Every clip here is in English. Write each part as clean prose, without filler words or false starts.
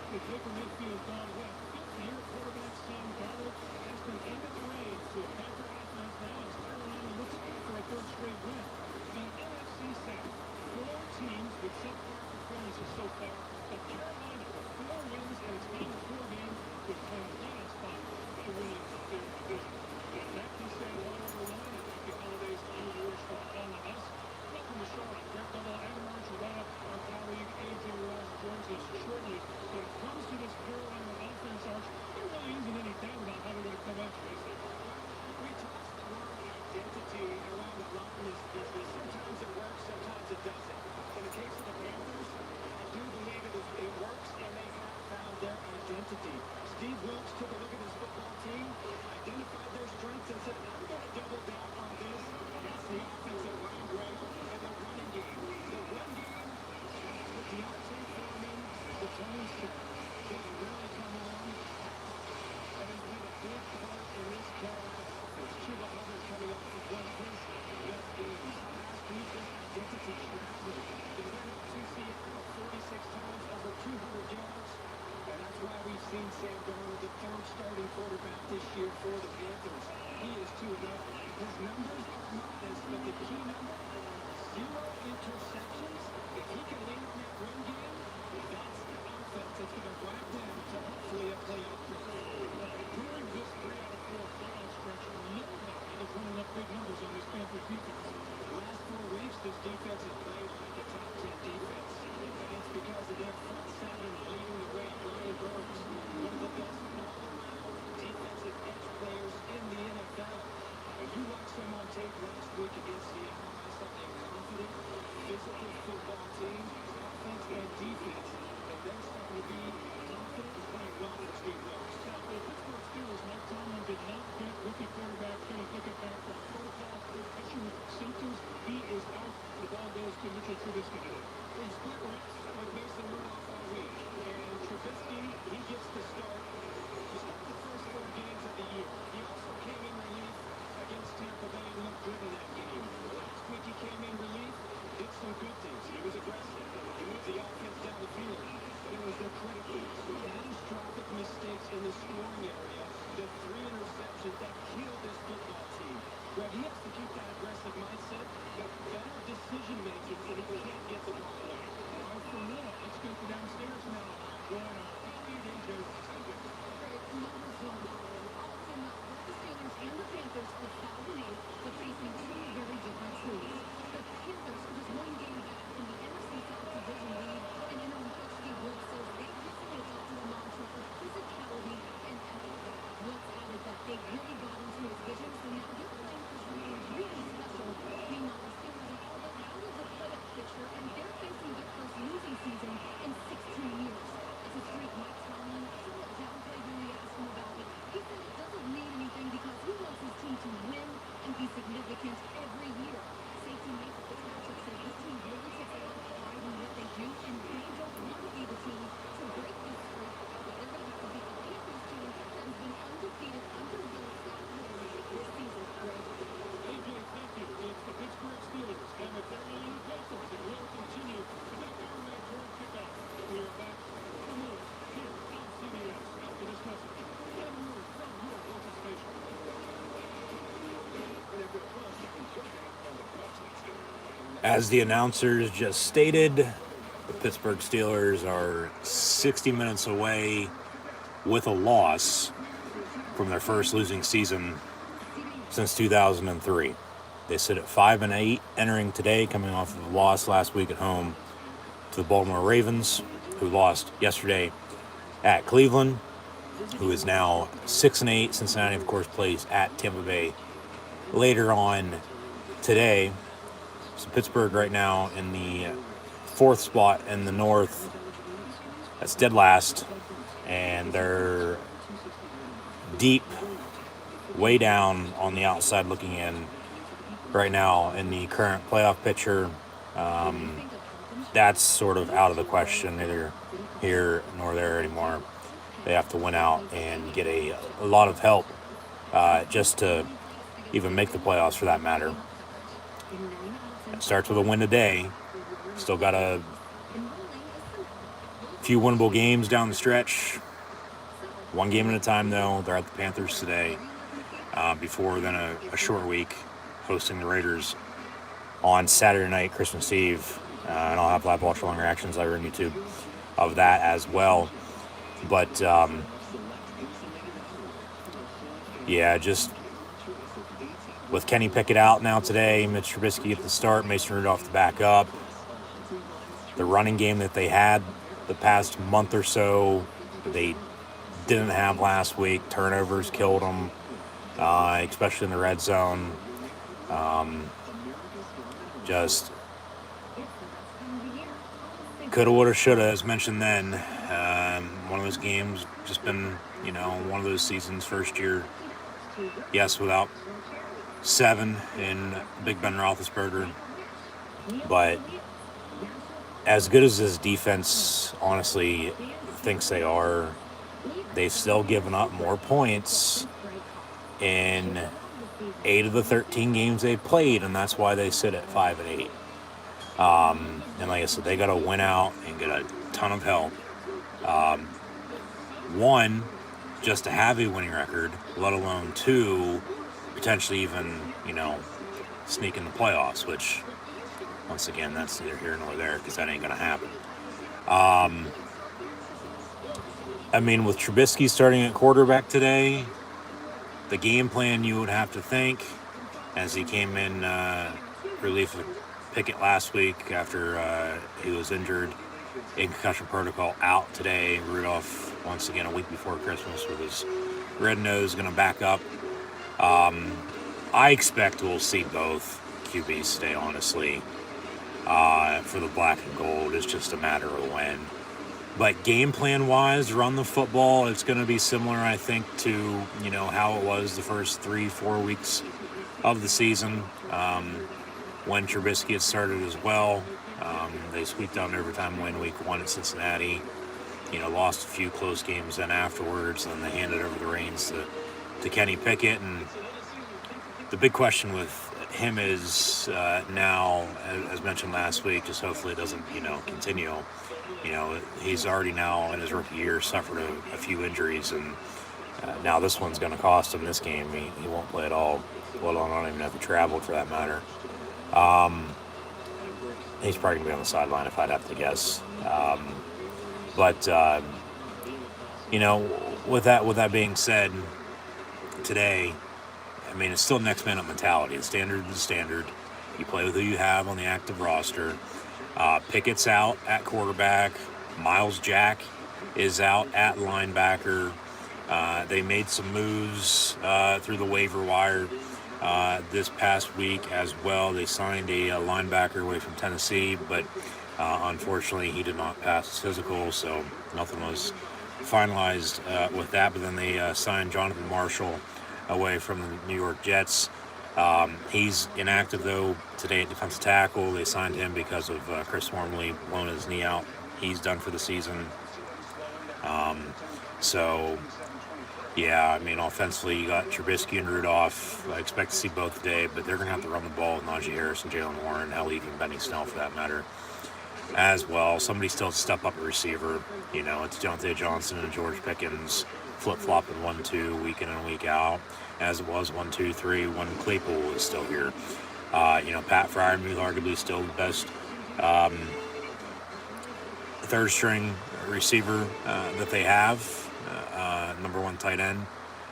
The Baker Mayfield gone west. Fifth-year quarterback Sam Darnold has been handed the reins to a Panther offense now as Carolina looks for a third straight win. The NFC South, four teams with subpar performances so far, but Carolina, four wins in its final four games, would claim the last spot for winning their division. With that, we say one over one, and happy holidays on yours from all of us. Welcome to the show. I'm Greg Double Adamar Gerard. Our colleague A.J. Ross joins us shortly. When it comes to this Carolina offense, Arch, there really isn't any doubt about how they're going to come up, Jason. We toss the word identity around a lot in this business. Sometimes it works, sometimes it doesn't. In the case of the Panthers, I do believe it works, and they have found their identity. Steve Wilkes took a look at his football team, identified their strengths, and said, I'm going to double down on this. That's the offensive line, Greg, and the running game. The run game, with Deontay Foreman, the Tony has really come along and has been a big part in this Carolina offense. Chuba Hubbard coming off of one of his best games. Last week, this identity traveled. They went up to Seattle 46 times, over 200 yards. And that's why we've seen Sam Darnold, the third starting quarterback this year for the Panthers. He is 2-0. His numbers are modest, but the key number, 0 interceptions. If he can lean on that run game, that's the offense that's going to drive them to hopefully a playoff victory. During this 3 out of 4 playoff stretch, nobody is running up big numbers on this Panthers defense. The last 4 weeks, this defense has played like a top 10 defense. And it's because of their front seven leading the way. Brian Burns, one of the best all-around defensive edge players in the NFL. If you watched them on tape last week against Seattle, I saw a confident, physical football team, offense and defense. And they're starting to be confident and playing well for Steve Wilkes. Now, the Pittsburgh Steelers, Mike Tomlin did not get rookie quarterback Kenny Pickett back from protocol concussion symptoms. He is out. The ball goes to Mitchell Trubisky today. He split reps with Mason Rudolph all week. And Trubisky, he gets the start. He started the first 4 games of the year. He also came in relief against Tampa Bay and looked good in that game. Last week he came in relief, did some good things. He was aggressive. He moved the offense down the field. But it was their critical, catastrophic mistakes in the scoring area, the 3 interceptions that killed this football team. Greg, he has to keep that aggressive mindset, but better decision making when he can't get the ball away. Now for more, let's go to downstairs now. Going on colleague A.J. Ross. The Steelers and the Panthers are 5-8, but facing 2 very different teams. The Panthers just 1 game back from the NFC South Division lead, and interim coach Steve Wilkes says they recently adopted a mantra of physicality and effort. Wilkes added that they really got into his vision, so now they're playing for something really special. Meanwhile, the Steelers are all but out of the playoff picture, and they're facing their first losing season in 16 years. It's a streak Mike Tomlin somewhat downplayed when we asked him about it. He said it doesn't mean anything because he wants his team to win and be significant every year. Safety Nate Fitzpatrick said this team really takes a lot of pride in what they do, and they don't want to be the team to break this streak. But they're going to have to beat the Panthers team that has been undefeated under Wilkes this season. Greg. A.J., thank you. It's the Pittsburgh Steelers and the Carolina Panthers that will continue to make our way toward kickoff. We are back for more here on CBS after this message. And more from your local station. As the announcers just stated, the Pittsburgh Steelers are 60 minutes away with a loss from their first losing season since 2003. They sit at 5-8 entering today, coming off of a loss last week at home to the Baltimore Ravens, who lost yesterday at Cleveland, who is now 6-8. Cincinnati, of course, plays at Tampa Bay later on today. So Pittsburgh right now in the 4th spot in the North. That's dead last. And they're deep, way down on the outside looking in right now in the current playoff picture. That's sort of out of the question, neither here nor there anymore. They have to win out and get a lot of help just to even make the playoffs, for that matter. It starts with a win today. Still got a few winnable games down the stretch. One game at a time, though. They're at the Panthers today. Before then, a short week hosting the Raiders on Saturday night, Christmas Eve. And I'll have live watch along reactions over on YouTube of that as well. But yeah, just with Kenny Pickett out now today, Mitch Trubisky at the start, Mason Rudolph to back up. The running game that they had the past month or so, they didn't have last week. Turnovers killed them, especially in the red zone. Just coulda, woulda, shoulda, as mentioned then. One of those games, just been, one of those seasons, first year, yes, without 7 in Big Ben Roethlisberger. But as good as this defense honestly thinks they are, they've still given up more points in 8 of the 13 games they've played, and that's why they sit at 5-8. And like I said, they got to win out and get a ton of help. One, just to have a winning record, let alone 2, potentially even, sneak in the playoffs, which, once again, that's neither here nor there because that ain't going to happen. With Trubisky starting at quarterback today, the game plan you would have to think, as he came in relief of Pickett last week after he was injured in concussion protocol, out today. Rudolph, once again, a week before Christmas with his red nose, going to back up. I expect we'll see both QBs stay, honestly, for the black and gold. It's just a matter of when. But game plan-wise, run the football, it's going to be similar, I think, to, how it was the first 3-4 weeks of the season when Trubisky had started as well. They squeaked out an overtime win week 1 at Cincinnati. Lost a few close games then afterwards, and then they handed over the reins to Kenny Pickett. And the big question with him is now, as mentioned last week, just hopefully it doesn't, continue. He's already now in his rookie year suffered a few injuries, and now this one's going to cost him this game. He won't play at all. Well, I don't even know if he traveled for that matter. He's probably going to be on the sideline if I'd have to guess. But with that being said, today, it's still next man up mentality. The standard is the standard. You play with who you have on the active roster. Pickett's out at quarterback. Miles Jack is out at linebacker. They made some moves through the waiver wire this past week as well. They signed a linebacker away from Tennessee, but unfortunately he did not pass his physical, so nothing was finalized with that. But then they signed Jonathan Marshall away from the New York Jets. He's inactive, though, today at defensive tackle. They signed him because of Chris Wormley blowing his knee out. He's done for the season. Offensively, you got Trubisky and Rudolph. I expect to see both today, but they're going to have to run the ball with Najee Harris and Jalen Warren, hell, even Benny Snell for that matter, as well. Somebody still step up a receiver. It's Deontay Johnson and George Pickens flip-flopping 1-2 week in and week out, as it was 1-2-3 when Claypool was still here. Pat Freiermuth, arguably still the best third-string receiver that they have. Number 1 tight end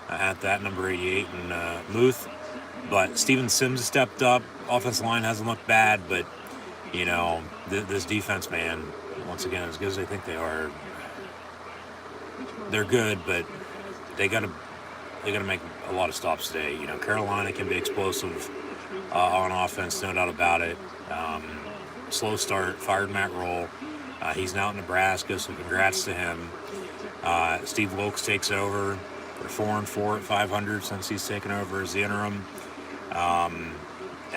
at that, number 88, and Muth. But Steven Sims has stepped up. Offensive line hasn't looked bad, but, this defense, man, once again, as good as they think they are, they're good, but they got to make a lot of stops today. Carolina can be explosive on offense, no doubt about it. Slow start, fired Matt Roll. He's now in Nebraska, so congrats to him. Steve Wilkes takes over. They're 4-4 at 500 since he's taken over as the interim. And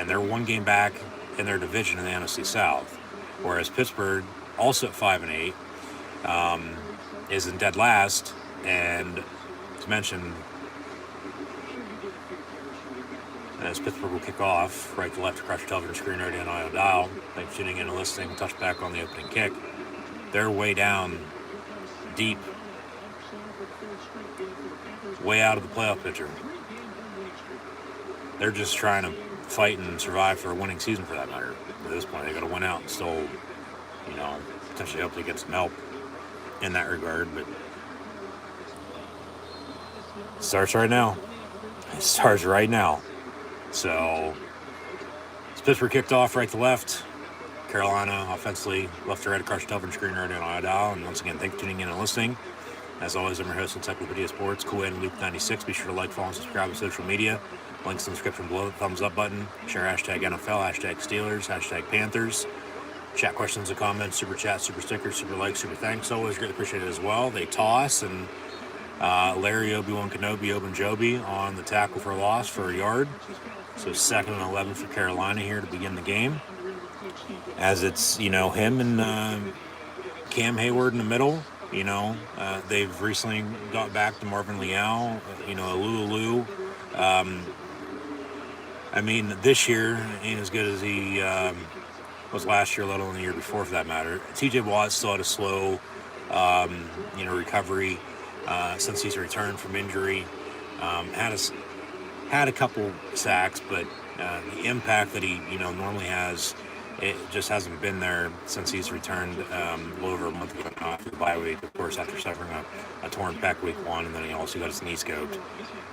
they're 1 game back in their division in the NFC South, whereas Pittsburgh, also at 5-8, is in dead last. And to mention, as Pittsburgh will kick off, right to left across your television screen, radio and audio dial. Thanks for tuning in and listening. Touch back on the opening kick. They're way down deep, way out of the playoff picture. They're just trying to fight and survive for a winning season for that matter. At this point, they got to win out and still, potentially hopefully get some help in that regard. But it starts right now. It starts right now. So it's Pittsburgh kicked off right to left. Carolina offensively left to right across the television screen right on dial. And once again, thanks for tuning in and listening. As always, I'm your host, Encyclopedia Sports, Cool and Luke 96. Be sure to like, follow, and subscribe on social media. Links in the description below. The thumbs up button. Share hashtag NFL, hashtag Steelers, hashtag Panthers. Chat questions and comments, super chat, super stickers, super likes, super thanks. Always greatly appreciated as well. They toss, and Larry, Obi-Wan Kenobi, Obanjobi on the tackle for a loss for a yard. So 2nd and 11 for Carolina here to begin the game. As it's, him and Cam Hayward in the middle. They've recently got back to Marvin Leal, Alulu. This year ain't as good as he was last year, let alone the year before for that matter. TJ Watt still had a slow, recovery since he's returned from injury. Had a couple sacks, but the impact that he, normally has, it just hasn't been there since he's returned a little over a month ago after the bye week, of course, after suffering a torn pec week 1, and then he also got his knee scoped.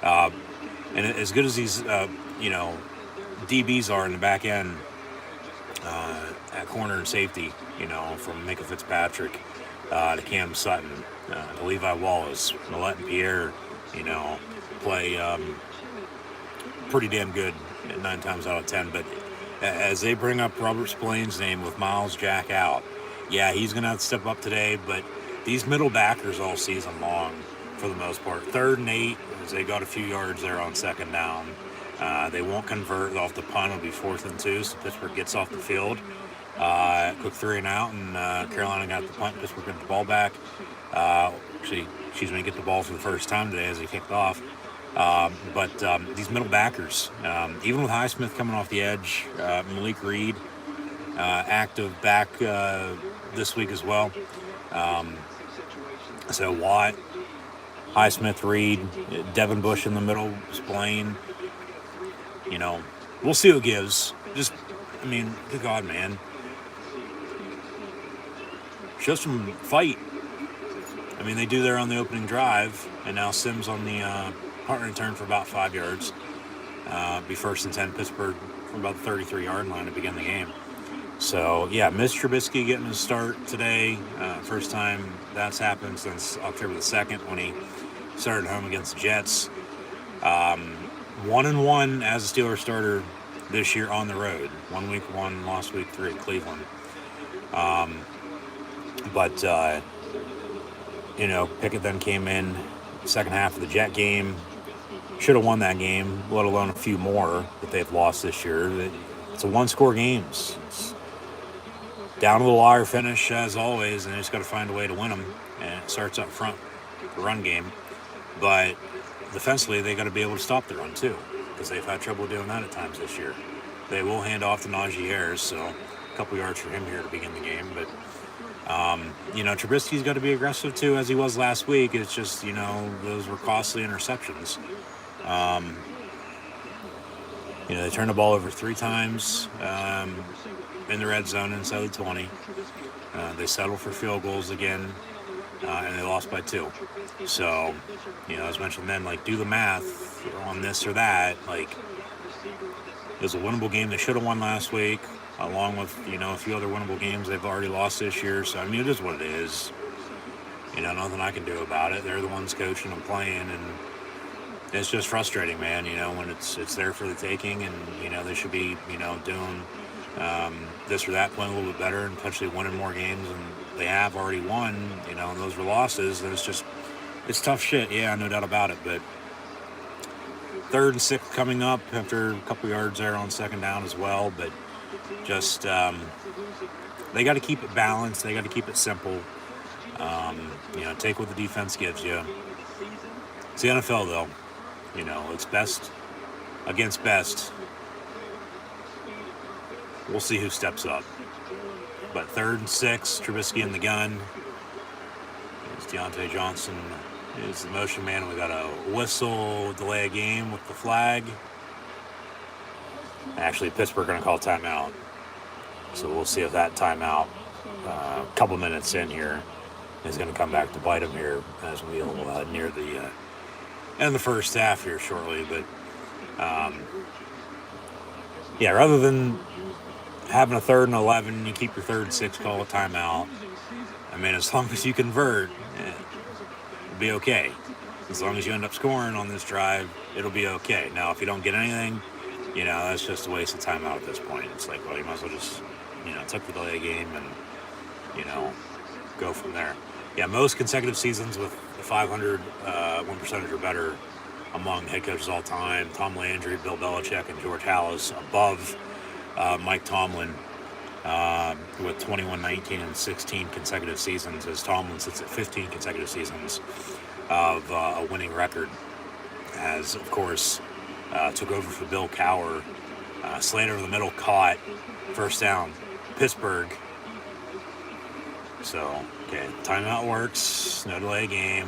And as good as these, DBs are in the back end at corner and safety, from Micah Fitzpatrick to Cam Sutton to Levi Wallace, Millette and Pierre, play pretty damn good 9 times out of 10. But as they bring up Robert Spillane's name with Miles Jack out, yeah, he's going to have to step up today. But these middle backers all season long, for the most part, 3rd and 8, as they got a few yards there on 2nd down. They won't convert off the punt. It'll be 4th and 2, so Pittsburgh gets off the field. Quick 3 and out, and Carolina got the punt. Pittsburgh got the ball back. She's going to get the ball for the first time today as he kicked off. But these middle backers, even with Highsmith coming off the edge, Malik Reed, active back this week as well. So Watt, Highsmith, Reed, Devin Bush in the middle, Spillane. We'll see who gives. Good God, man. Show some fight. They do there on the opening drive, and now Sims on the punt return for about 5 yards. Be 1st and 10 Pittsburgh from about the 33-yard line to begin the game. So, yeah, Mitch Trubisky getting his start today. First time that's happened since October the 2nd when he started home against the Jets. 1-1 as a Steelers starter this year on the road. 1 week 1, lost week 3 at Cleveland. Pickett then came in second half of the Jet game. Should have won that game, let alone a few more that they've lost this year. It's a 1-score game. It's down to the wire finish as always, and they just got to find a way to win them. And it starts up front, the run game. But defensively, they got to be able to stop the run too, because they've had trouble doing that at times this year. They will hand off to Najee Harris, so a couple yards for him here to begin the game. But Trubisky's got to be aggressive too, as he was last week. It's just, those were costly interceptions. They turned the ball over 3 times in the red zone inside the 20. They settled for field goals again, and they lost by 2. So, as mentioned then, do the math on this or that. It was a winnable game they should have won last week, along with, a few other winnable games they've already lost this year. So, it is what it is. Nothing I can do about it. They're the ones coaching and playing, and it's just frustrating, man, when it's there for the taking, and, they should be, doing this or that, playing a little bit better and potentially winning more games, and they have already won, and those were losses. And it's tough shit, yeah, no doubt about it. But 3rd and 6 coming up after a couple yards there on 2nd down as well. But just they got to keep it balanced. They got to keep it simple. Take what the defense gives you. It's the NFL, though. It's best against best. We'll see who steps up. But 3rd and 6, Trubisky in the gun. Deontay Johnson is the motion man. We got a whistle, delay a game with the flag. Actually, Pittsburgh going to call timeout. So we'll see if that timeout, a couple minutes in here, is going to come back to bite them here as we'll near the end of the first half here shortly. But yeah, rather than having a 3rd and 11, you keep your 3rd and 6, call a timeout. I mean, as long as you convert, it'll be okay. As long as you end up scoring on this drive, it'll be okay. Now, if you don't get anything, that's just a waste of timeout at this point. It's like, well, you might as well just, take the delay game and, go from there. Yeah, most consecutive seasons with 500 win percentage or better among head coaches all time. Tom Landry, Bill Belichick, and George Halas above Mike Tomlin with 21, 19, and 16 consecutive seasons, as Tomlin sits at 15 consecutive seasons of a winning record. As, of course, took over for Bill Cowher. Slant over the middle, caught, first down, Pittsburgh. So, okay, timeout works, no delay game.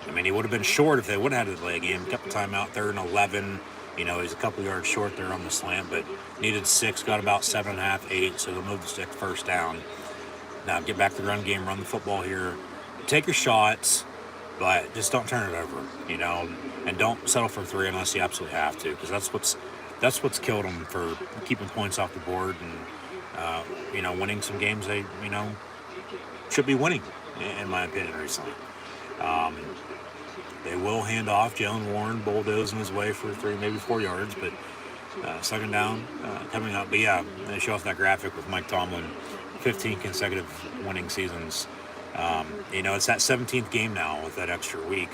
I mean, he would have been short if they would have had a delay game. Kept the timeout, 3rd and 11. He's a couple yards short there on the slant, but needed 6, got about 7.5, 8, so they'll move the stick first down. Now get back to the run game, run the football here. Take your shots, but just don't turn it over, and don't settle for 3 unless you absolutely have to, because that's what's killed them for keeping points off the board and, winning some games they, should be winning, in my opinion, recently. They will hand off. Jalen Warren bulldozing his way for 3, maybe 4 yards, but 2nd down coming up. But yeah, they show off that graphic with Mike Tomlin, 15 consecutive winning seasons. It's that 17th game now with that extra week.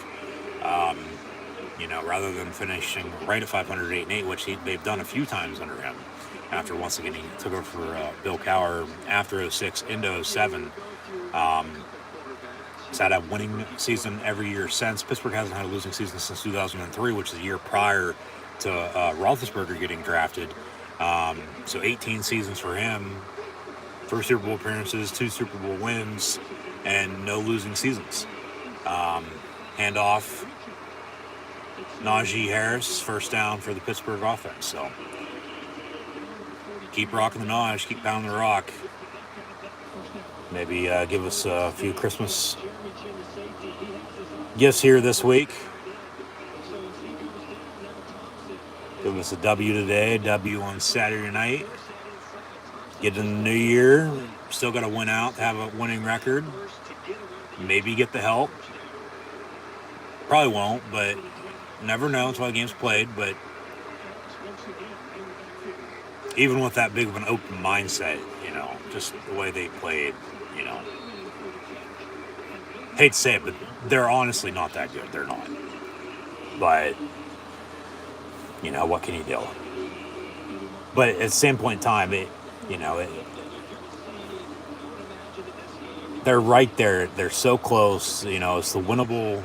Rather than finishing right at 500, 8-8, which they've done a few times under him. After once again he took over for Bill Cowher after 06 into 07. He's had a winning season every year since. Pittsburgh hasn't had a losing season since 2003, which is the year prior to Roethlisberger getting drafted. So 18 seasons for him, 3 Super Bowl appearances, 2 Super Bowl wins, and no losing seasons. Handoff, Najee Harris, first down for the Pittsburgh offense. So keep rocking the Naj, keep pounding the rock. Maybe give us a few Christmas gifts here this week. Give us a W today, W on Saturday night. Get in the new year. Still got to win out to have a winning record. Maybe get the help. Probably won't, but never know until the game's played. But even with that big of an open mindset, just the way they played, hate to say it, but they're honestly not that good. They're not. But, what can you do? But at the same point in time, they're right there. They're so close. It's the winnable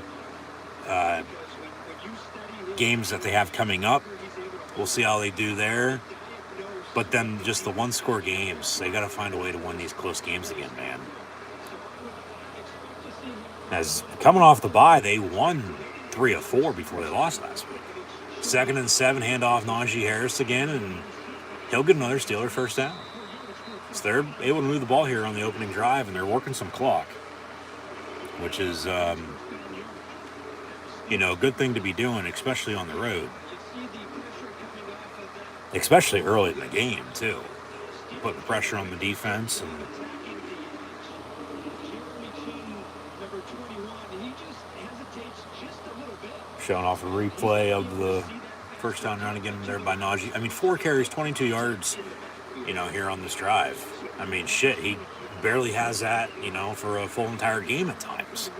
games that they have coming up. We'll see how they do there. But then just the one-score games, they got to find a way to win these close games again, man. As coming off the bye, they won 3 of 4 before they lost last week. 2nd and 7, handoff Najee Harris again, and he'll get another Steeler first down. So they're able to move the ball here on the opening drive, and they're working some clock, which is, a good thing to be doing, especially on the road. Especially early in the game, too. Putting pressure on the defense and showing off a replay of the first down run again there by Najee. I mean, 4 carries, 22 yards, here on this drive. I mean, shit, he barely has that, for a full entire game at times.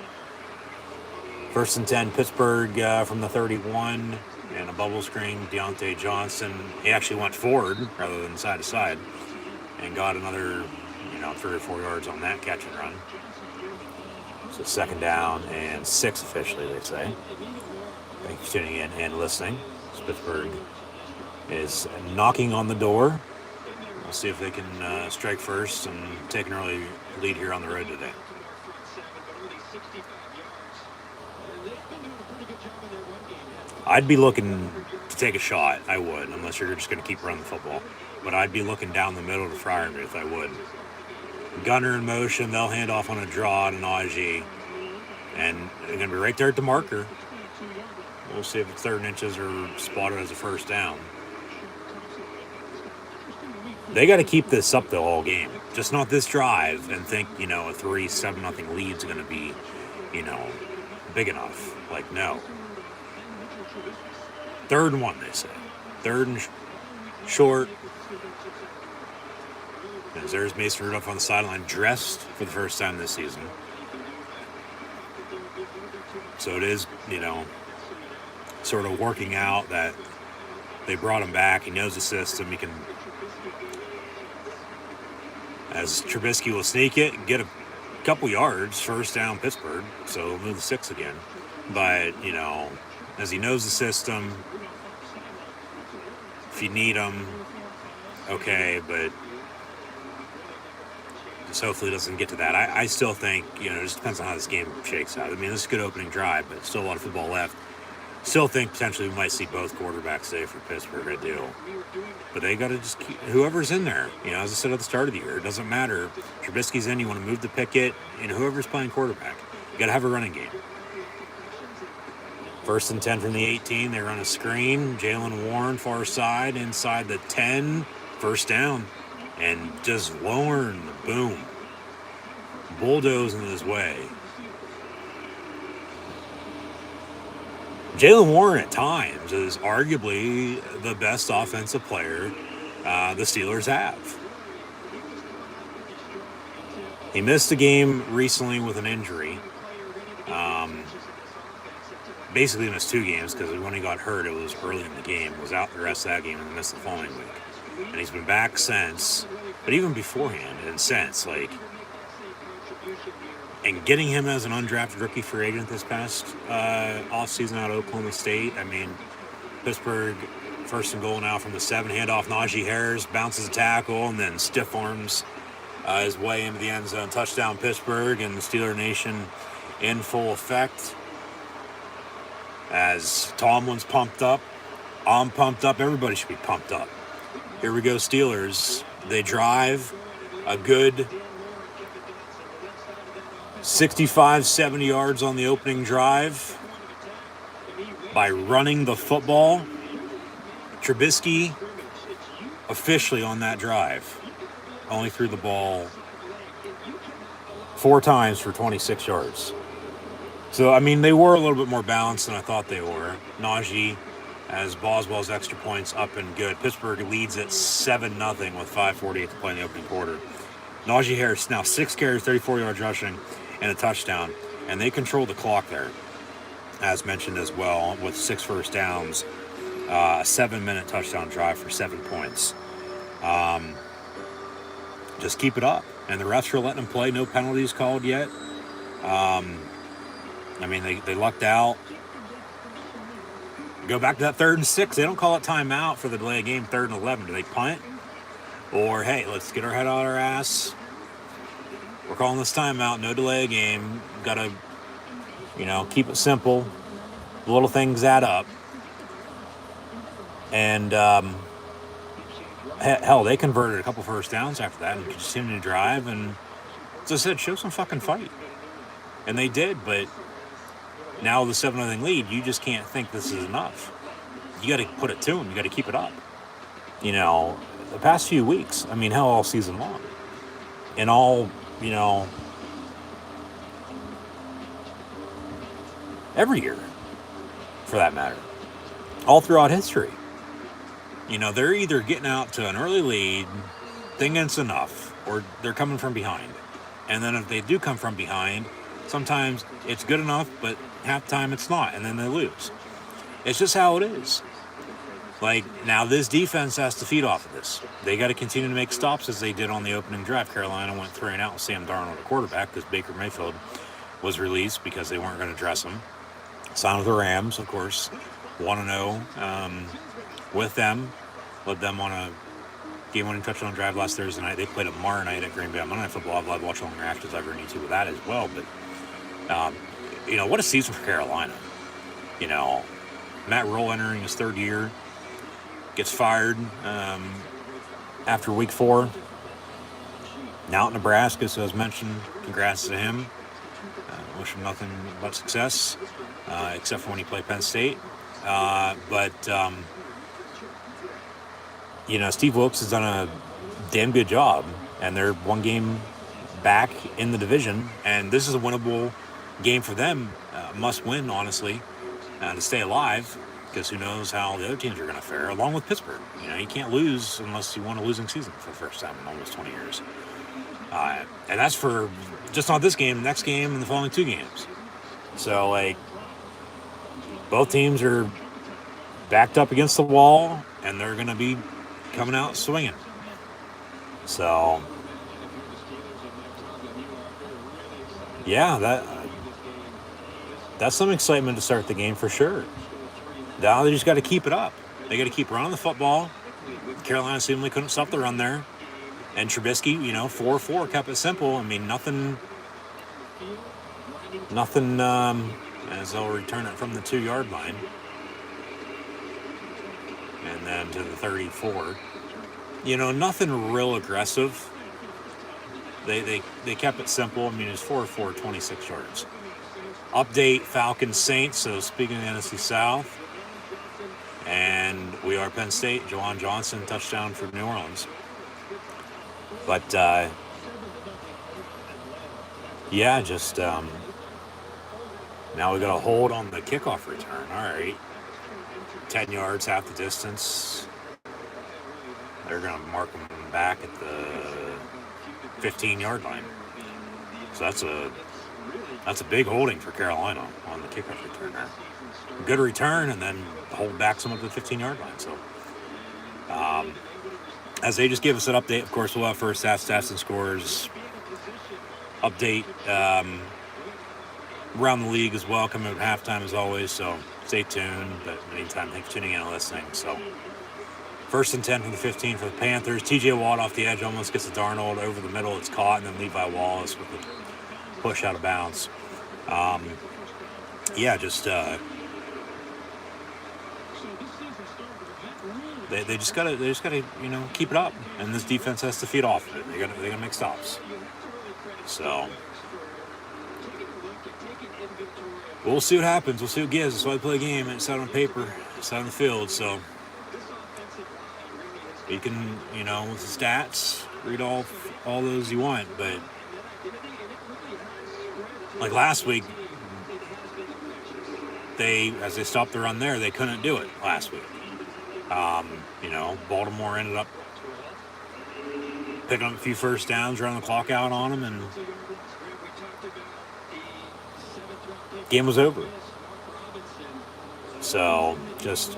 1st and 10, Pittsburgh from the 31, and a bubble screen, Deontay Johnson. He actually went forward rather than side to side and got another, 3 or 4 yards on that catch and run. So 2nd down and 6 officially, they say. Thank you for tuning in and listening. Pittsburgh is knocking on the door. We'll see if they can strike first and take an early lead here on the road today. I'd be looking to take a shot. I would, unless you're just going to keep running the football. But I'd be looking down the middle to Freiermuth. I would. Gunner in motion. They'll hand off on a draw to Najee. And they're going to be right there at the marker. We'll see if it's 3rd and inches or spotted as a first down. They got to keep this up the whole game. Just not this drive and think, a 3-7-0 lead's going to be, big enough. Like, no. 3rd and 1, they say. 3rd and short. As there's Mason Rudolph on the sideline, dressed for the first time this season. So it is, sort of working out that they brought him back. He knows the system. He can, as Trubisky will sneak it, get a couple yards, first down Pittsburgh. So he'll move the 6 again. But, as he knows the system, if you need him, okay, but just hopefully it doesn't get to that. I still think, it just depends on how this game shakes out. I mean, this is a good opening drive, but still a lot of football left. Still think potentially we might see both quarterbacks today for Pittsburgh. I do. But they got to just keep whoever's in there. As I said at the start of the year, it doesn't matter. Trubisky's in, you want to move the picket, and whoever's playing quarterback. You got to have a running game. 1st and 10 from the 18. They run a screen. Jalen Warren, far side, inside the 10. First down. And just Warren, boom. Bulldozing his way. Jalen Warren at times is arguably the best offensive player the Steelers have. He missed a game recently with an injury. Basically missed 2 games because when he got hurt, it was early in the game. Was out the rest of that game and missed the following week. And he's been back since. But even beforehand and since, and getting him as an undrafted rookie free agent this past offseason out of Oklahoma State. I mean, Pittsburgh, 1st and goal now from the 7, handoff Najee Harris, bounces a tackle, and then stiff arms his way into the end zone. Touchdown Pittsburgh, and the Steeler Nation in full effect. As Tomlin's pumped up, I'm pumped up, everybody should be pumped up. Here we go, Steelers. They drive a good 65, 70 yards on the opening drive by running the football. Trubisky officially on that drive only threw the ball 4 times for 26 yards. So, I mean, they were a little bit more balanced than I thought they were. Najee has Boswell's extra points up and good. Pittsburgh leads at 7-0 with 5:48 to play in the opening quarter. Najee Harris now 6 carries, 34 yards rushing, and a touchdown. And they control the clock there, as mentioned as well, with 6 first downs. A 7-minute touchdown drive for 7 points. Just keep it up. And the refs are letting them play. No penalties called yet. I mean, they lucked out. Go back to that 3rd and 6. They don't call it timeout for the delay of game, 3rd and 11. Do they punt? Or, hey, let's get our head out of our ass. We're calling this timeout. No delay of game. Got to, keep it simple. The little things add up. And, hell, they converted a couple first downs after that and continued to drive. And, as I said, show some fucking fight. And they did, but now with the 7-0 lead, you just can't think this is enough. You got to put it to them. You got to keep it up. The past few weeks, I mean, hell, all season long. And all, every year, for that matter. All throughout history. They're either getting out to an early lead, thinking it's enough, or they're coming from behind. And then if they do come from behind, sometimes it's good enough, but halftime it's not, and then they lose. It's just how it is. Now this defense has to feed off of this. They got to continue to make stops as they did on the opening drive. Carolina went 3-and-out with Sam Darnold at quarterback because Baker Mayfield was released because they weren't going to dress him. Signed with the Rams, of course, 1-0 with them. Led them on a game-winning touchdown drive last Thursday night. They played tomorrow night at Green Bay. Monday Night Football. I've live watched along your after if I ever need to with that as well. But What a season for Carolina. Matt Rule entering his third year, gets fired after week 4. Now at Nebraska, so as mentioned, congrats to him. Wish him nothing but success, except for when he played Penn State. But Steve Wilkes has done a damn good job, and they're 1 game back in the division, and this is a winnable game for them. Must win, honestly, to stay alive, because who knows how the other teams are going to fare, along with Pittsburgh. You can't lose unless you won a losing season for the first time in almost 20 years. And that's for just not this game, next game, and the following 2 games. So, both teams are backed up against the wall, and they're going to be coming out swinging. So, yeah, that's some excitement to start the game for sure. Now they just got to keep it up. They got to keep running the football. Carolina seemingly couldn't stop the run there. And Trubisky, 4-4, kept it simple. I mean, nothing, as they'll return it from the 2-yard line. And then to the 34. Nothing real aggressive. They kept it simple. I mean, it's 4-4, 26 yards. Update, Falcons Saints. So speaking of the NFC South, and we are Penn State. Juwan Johnson, touchdown for New Orleans. But, just now we got a hold on the kickoff return. All right. 10 yards, half the distance. They're going to mark them back at the 15-yard line. So that's a big holding for Carolina on the kickoff return there. Good return, and then hold back some of the 15-yard line. So, as they just give us an update, of course, we'll have first half stats and scores update around the league as well, coming at halftime as always. So stay tuned. But in the meantime, thanks for tuning in and listening. So 1st and 10 from the 15 for the Panthers. TJ Watt off the edge almost gets the Darnold over the middle. It's caught, and then Levi Wallace with the push out of bounds. They just gotta keep it up, and this defense has to feed off of it. They gotta make stops. So we'll see what happens. We'll see what gives. That's why I play a game. It's out on paper. It's out on the field. So you can, with the stats, read all those you want. But like last week, as they stopped the run there, they couldn't do it last week. Baltimore ended up picking up a few first downs, running the clock out on them, and game was over. So just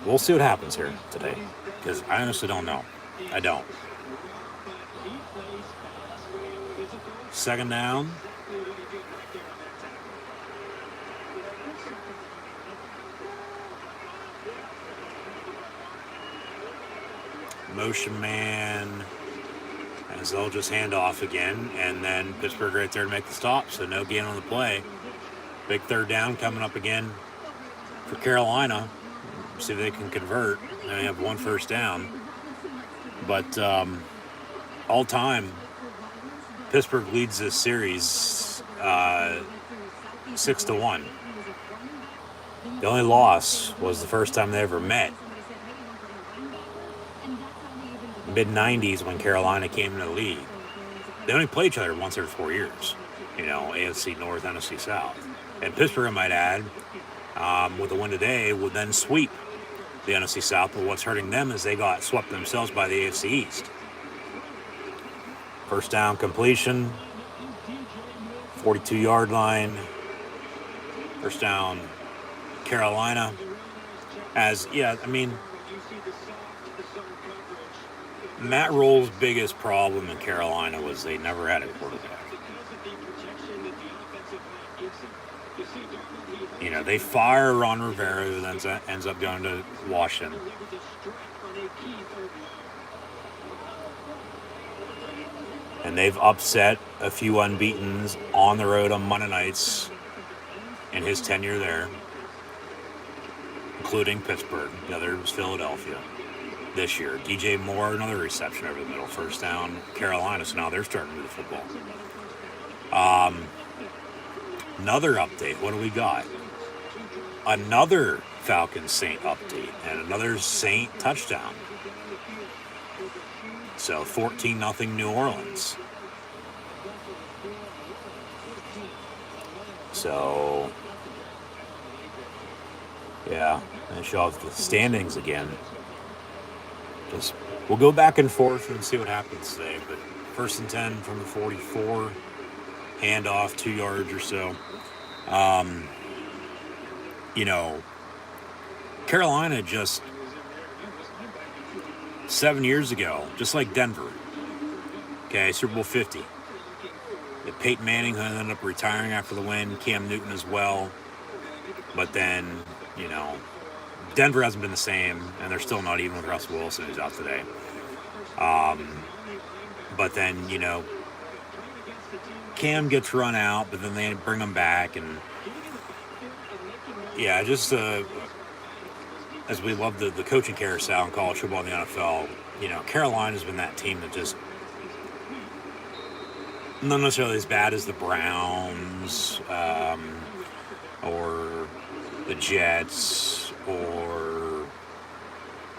we'll see what happens here today, because I honestly don't know. I don't. 2nd down. Motion man, as they'll just hand off again, and then Pittsburgh right there to make the stop, so no gain on the play. Big 3rd down coming up again for Carolina. See if they can convert. They only have 1 first down. But all time, Pittsburgh leads this series 6-1. The only loss was the first time they ever met. Mid-90s when Carolina came into the league. They only play each other once every 4 years. AFC North, NFC South. And Pittsburgh, I might add, with a win today, would then sweep the NFC South. But what's hurting them is they got swept themselves by the AFC East. First down completion. 42-yard line. First down, Carolina. Matt Rule's biggest problem in Carolina was they never had a quarterback. They fire Ron Rivera, who then ends up going to Washington. And they've upset a few unbeatens on the road on Monday nights in his tenure there, including Pittsburgh. The other was Philadelphia this year. DJ Moore, another reception over the middle, first down. Carolina, so now they're starting to do the football. Another update. What do we got? Another Falcons Saint update and another Saint touchdown. So 14-0 New Orleans. So yeah, and show off the standings again. We'll go back and forth and see what happens today. But 1st and 10 from the 44, handoff 2 yards or so. Carolina just 7 years ago, just like Denver. Okay, Super Bowl 50. Peyton Manning ended up retiring after the win. Cam Newton as well. But then, Denver hasn't been the same, and they're still not even with Russell Wilson, who's out today. But then, Cam gets run out, but then they bring him back, and yeah, just as we love the coaching carousel in college football in the NFL, Carolina's been that team that just not necessarily as bad as the Browns or the Jets or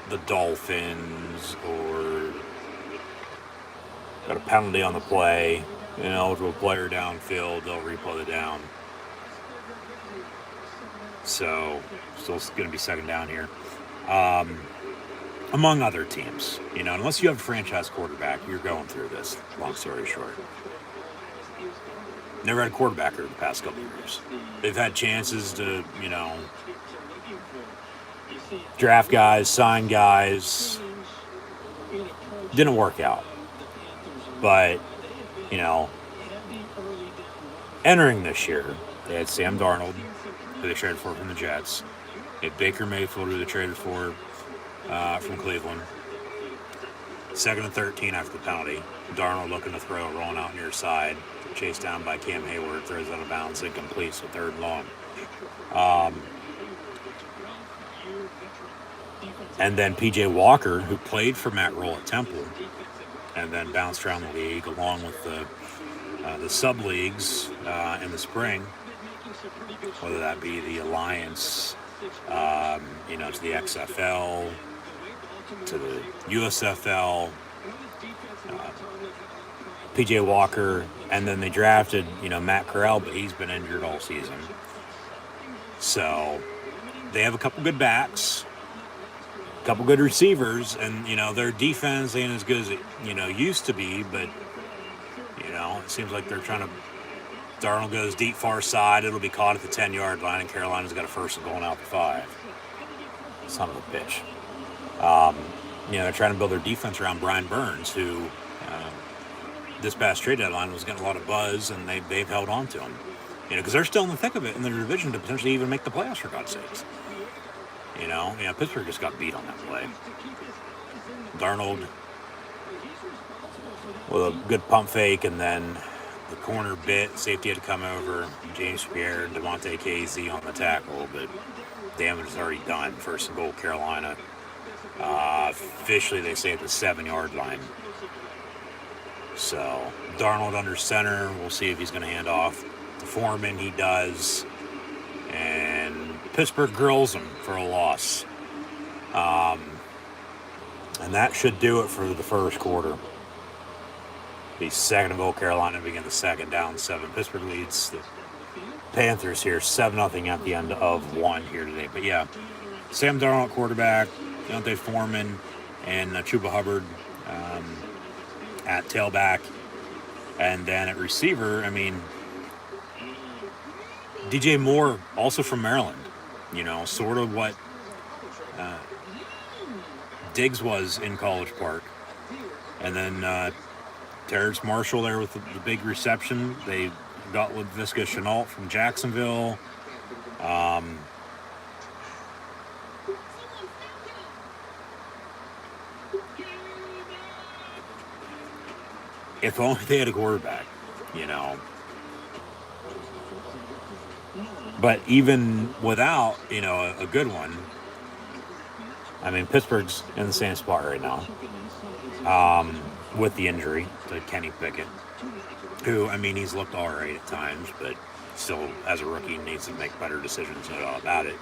the Dolphins, or got a penalty on the play, eligible player downfield, they'll replay the down. So, still going to be second down here. Among other teams, unless you have a franchise quarterback, you're going through this, long story short. Never had a quarterback over the past couple of years. They've had chances to, draft guys, sign guys. Didn't work out. But, entering this year, they had Sam Darnold, who they traded for from the Jets. They had Baker Mayfield, who they traded for from Cleveland. 2nd and 13 after the penalty. Darnold looking to throw, rolling out near side. Chased down by Cam Hayward, throws out of bounds, incomplete, so 3rd and long. And then P.J. Walker, who played for Matt Rule at Temple, and then bounced around the league along with the sub-leagues in the spring, whether that be the Alliance, to the XFL, to the USFL, P.J. Walker, and then they drafted, Matt Corral, but he's been injured all season. So they have a couple good backs, a couple good receivers, and, their defense ain't as good as it, used to be, but, it seems like they're trying to. Darnold goes deep far side. It'll be caught at the 10-yard line, and Carolina's got a first and going out for 5. Son of a bitch. They're trying to build their defense around Brian Burns, who this past trade deadline was getting a lot of buzz, and they've held on to him. Because they're still in the thick of it in their division to potentially even make the playoffs, for God's sakes. Pittsburgh just got beat on that play. Darnold with a good pump fake, and then the corner bit. Safety had to come over. James Pierre and Devontae Casey on the tackle, but damage is already done. 1st and goal, Carolina. Officially, they say at the 7-yard line. So, Darnold under center. We'll see if he's going to hand off to Foreman. He does. And Pittsburgh grills him for a loss. And that should do it for the first quarter. The 2nd and goal, Carolina begin the second, down 7. Pittsburgh leads the Panthers here 7-0 at the end of 1 here today. But yeah, Sam Darnold quarterback, Deontay Foreman, and Chuba Hubbard at tailback. And then at receiver, DJ Moore, also from Maryland. Sort of what Diggs was in College Park. And then Terrence Marshall there with the big reception. They got Laviska Shenault from Jacksonville. If only they had a quarterback, you know. But even without, a good one, I mean, Pittsburgh's in the same spot right now with the injury to Kenny Pickett, who, I mean, he's looked all right at times, but still, as a rookie, needs to make better decisions about it.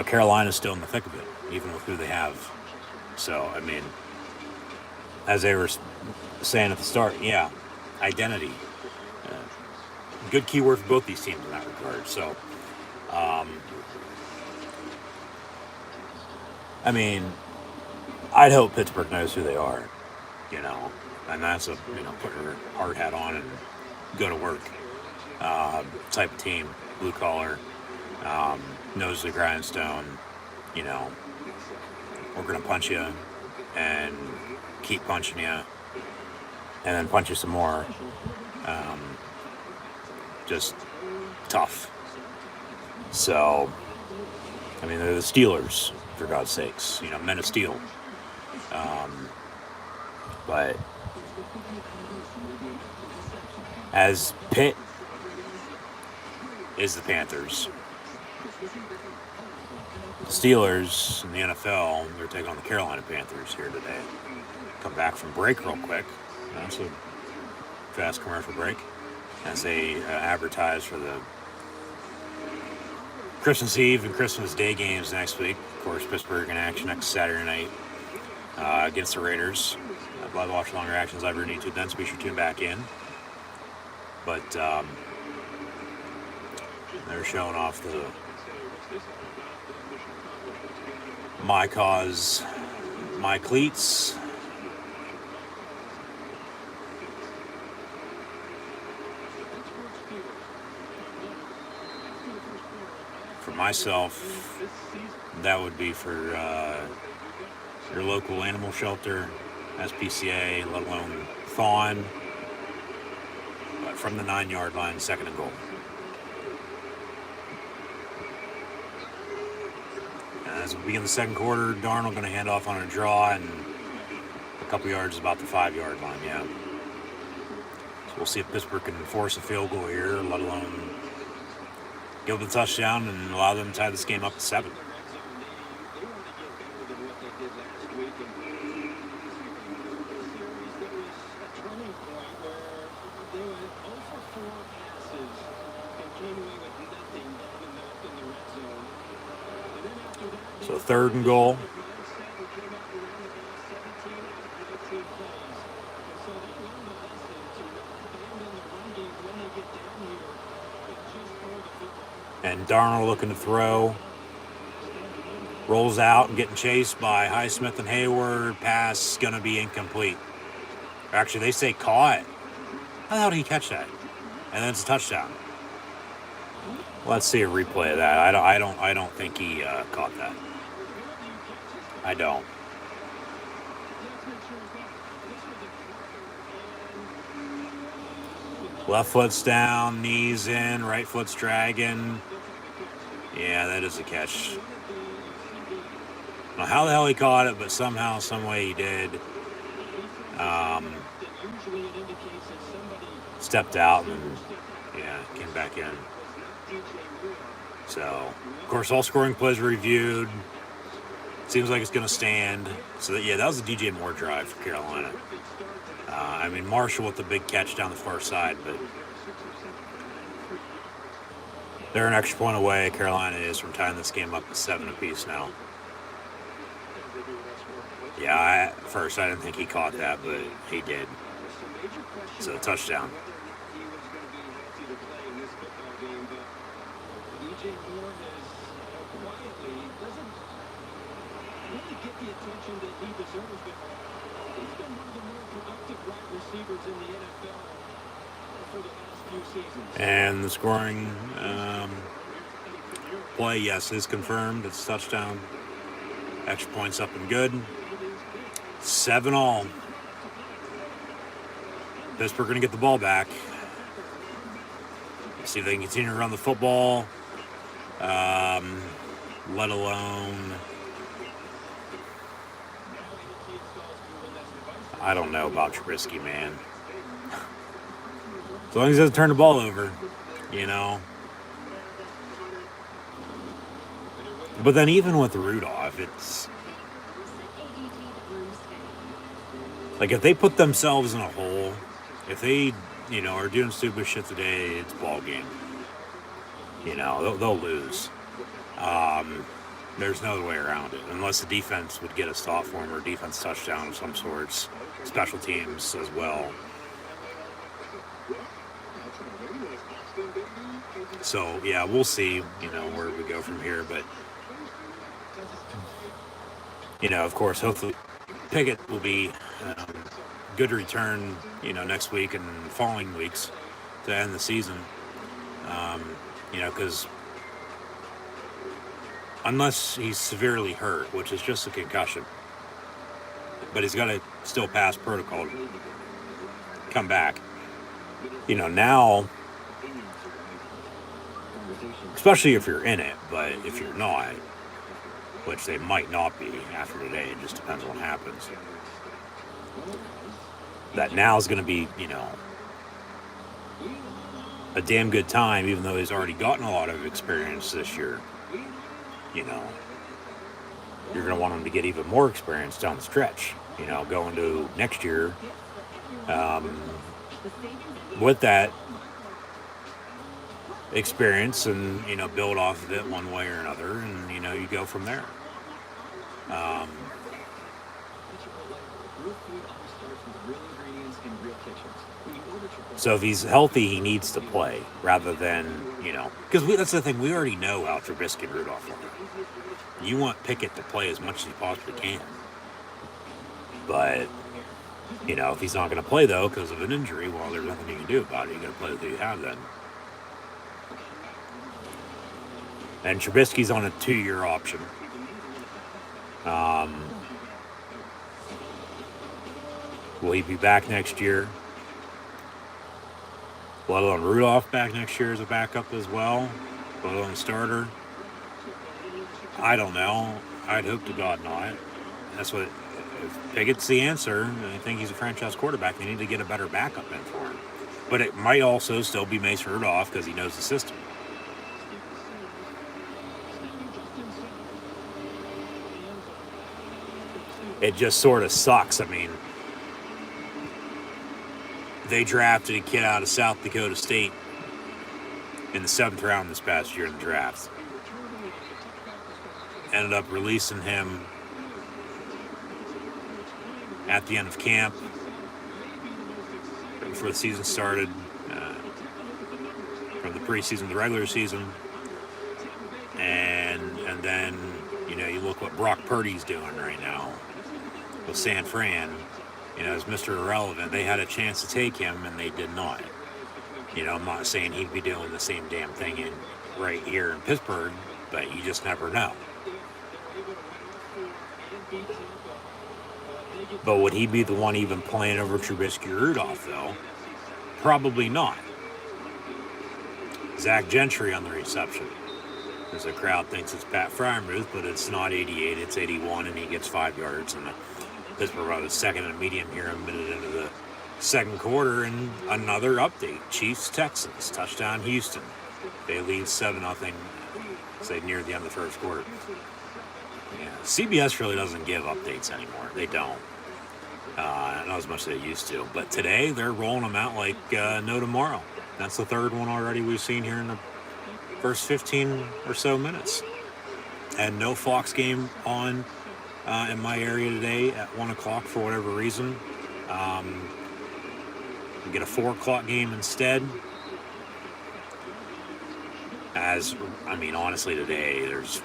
Carolina's still in the thick of it, even with who they have. So, I mean, as they were saying at the start, yeah, identity. Good keyword for both these teams in that regard. So, I mean, I'd hope Pittsburgh knows who they are, and that's put your hard hat on and go to work type of team, blue collar, nose to the grindstone, we're going to punch you and keep punching you and then punch you some more. Just tough. So, I mean, they're the Steelers, for God's sakes, men of steel. But as Pitt is the Panthers, the Steelers in the NFL, they're taking on the Carolina Panthers here today. Come back from break real quick. That's a fast commercial break as they advertise for the Christmas Eve and Christmas Day games next week. Of course, Pittsburgh in action next Saturday night against the Raiders. Live watch longer actions ever need to, then so be sure to tune back in. But they're showing off the My Cause, My Cleats. For myself, that would be for your local animal shelter, SPCA, let alone Fawn, but from the 9-yard line, 2nd and goal. As we begin the second quarter, Darnold going to hand off on a draw and a couple yards about the 5-yard line, yeah. So we'll see if Pittsburgh can force a field goal here, let alone give the touchdown and allow them to tie this game up to 7. So 3rd and goal. And Darnold looking to throw. Rolls out and getting chased by Highsmith and Hayward. Pass going to be incomplete. Actually, they say caught. How the hell did he catch that? And then it's a touchdown. Let's see a replay of that. I don't think he caught that. I don't. Left foot's down, knees in, right foot's dragging. Yeah, that is a catch. I don't know how the hell he caught it, but somehow, some way he did. Stepped out and, came back in. So, of course, all scoring plays reviewed. Seems like it's going to stand. So, that was a DJ Moore drive for Carolina. Marshall with the big catch down the far side, but they're an extra point away. Carolina is from tying this game up to 7 apiece now. Yeah, at first I didn't think he caught that, but he did. So, touchdown. And the scoring play, yes, is confirmed. It's a touchdown. Extra points up and good. 7-all. Pittsburgh going to get the ball back. See if they can continue to run the football. Let alone I don't know about Trubisky, man. As long as he doesn't turn the ball over, you know. But then even with Rudolph, it's like if they put themselves in a hole, if they, you know, are doing stupid shit today, it's ball game. You know, they'll lose. There's no other way around it, unless the defense would get a stop for him or defense touchdown of some sorts, special teams as well. So, yeah, we'll see, you know, where we go from here. But, you know, of course, hopefully Pickett will be good to return, you know, next week and following weeks to end the season. You know, because unless he's severely hurt, which is just a concussion, but he's got to still pass protocol to come back. You know, now, especially if you're in it, but if you're not, which they might not be after today, it just depends on what happens. That now is going to be, you know, a damn good time, even though he's already gotten a lot of experience this year. You know, you're going to want him to get even more experience down the stretch, you know, going to next year. With that experience and, you know, build off of it one way or another, and, you know, you go from there. So if he's healthy, he needs to play rather than, you know, because that's the thing. We already know how Trubisky and Rudolph are. You want Pickett to play as much as he possibly can. But, you know, if he's not going to play, though, because of an injury, well, there's nothing you can do about it. You got to play with who you have then. And Trubisky's on a 2-year option. Will he be back next year? Let alone Rudolph back next year as a backup as well? Let alone starter? I don't know. I'd hope to God not. That's what, if Pickett's the answer, and I think he's a franchise quarterback, they need to get a better backup in for him. But it might also still be Mason Rudolph because he knows the system. It just sort of sucks. I mean, they drafted a kid out of South Dakota State in the 7th round this past year in the draft. Ended up releasing him at the end of camp before the season started, from the preseason to the regular season. And then, you know, you look what Brock Purdy's doing right now with San Fran. You know, as Mr. Irrelevant, they had a chance to take him, and they did not. You know, I'm not saying he'd be doing the same damn thing right here in Pittsburgh, but you just never know. But would he be the one even playing over Trubisky or Rudolph, though? Probably not. Zach Gentry on the reception. Because the crowd thinks it's Pat Freiermuth, but it's not 88, it's 81, and he gets 5 yards. And Pittsburgh brought a second and a medium here a minute into the second quarter. And another update. Chiefs, Texans, touchdown Houston. They lead 7-0, say near the end of the first quarter. Yeah, CBS really doesn't give updates anymore. They don't. Not as much as they used to. But today, they're rolling them out like no tomorrow. That's the third one already we've seen here in the first 15 or so minutes. And no Fox game on in my area today at 1 o'clock for whatever reason. We get a 4 o'clock game instead. Honestly, today, there's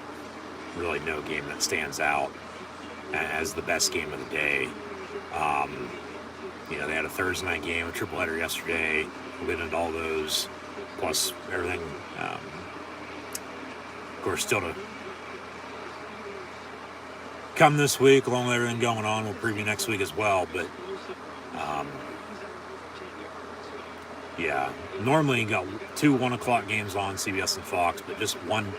really no game that stands out as the best game of the day. You know, they had a Thursday night game, a tripleheader yesterday. We'll get into all those, plus everything. Of course, still to come this week, along with everything going on. We'll preview next week as well. But, yeah, normally you got 2 1 o'clock games on CBS and Fox, but just one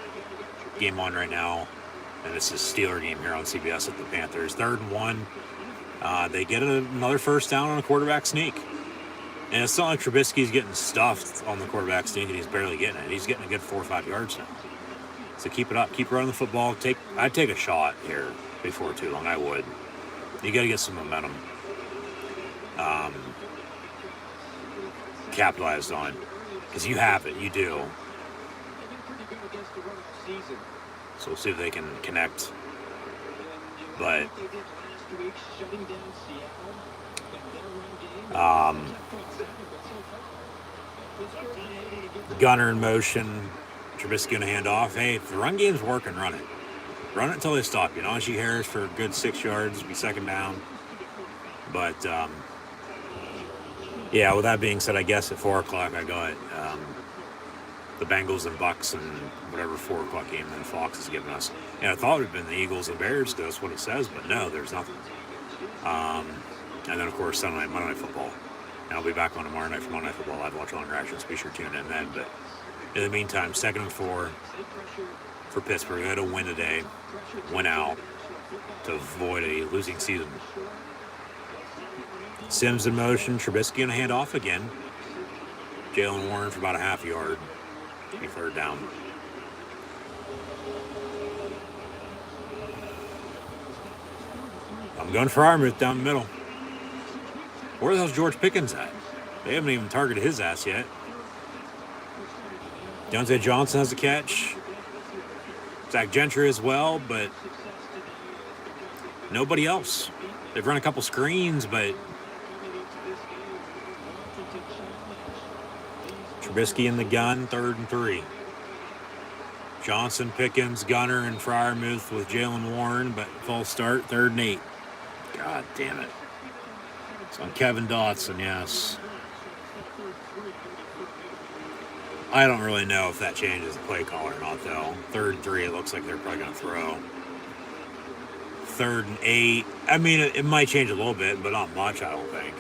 game on right now. And it's a Steeler game here on CBS at the Panthers. 3rd and 1 They get another first down on a quarterback sneak. And it's not like Trubisky's getting stuffed on the quarterback sneak and he's barely getting it. He's getting a good 4 or 5 yards now. So keep it up. Keep running the football. I'd take a shot here before too long. I would. You got to get some momentum capitalized on. Because you have it. You do. So we'll see if they can connect. But Gunner in motion, Trubisky going to hand off. Hey, if the run game's working, run it. Run it until they stop you. Najee Harris for a good 6 yards, be second down. But, yeah, with that being said, I guess at 4 o'clock I got the Bengals and Bucks and whatever 4 o'clock game that Fox has given us. And I thought it would have been the Eagles and Bears because that's what it says, but no, there's nothing. And then, of course, Sunday night, Monday Night Football. And I'll be back on tomorrow night for Monday Night Football. I've watched Long Reactions. Be sure to tune in then. But in the meantime, 2nd and 4 for Pittsburgh. They had to win today, win out to avoid a losing season. Sims in motion. Trubisky going to hand off again. Jalen Warren for about a half yard. Be third down. I'm going for Armuth down the middle. Where the hell's George Pickens at? They haven't even targeted his ass yet. Deontay Johnson has a catch. Zach Gentry as well, but nobody else. They've run a couple screens, but Trubisky in the gun, 3rd and 3. Johnson, Pickens, Gunner, and Freiermuth with Jalen Warren, but false start, 3rd and 8. God damn it. It's on Kevin Dotson, yes. I don't really know if that changes the play call or not, though. 3rd and 3, it looks like they're probably going to throw. 3rd and 8. I mean, it might change a little bit, but not much, I don't think.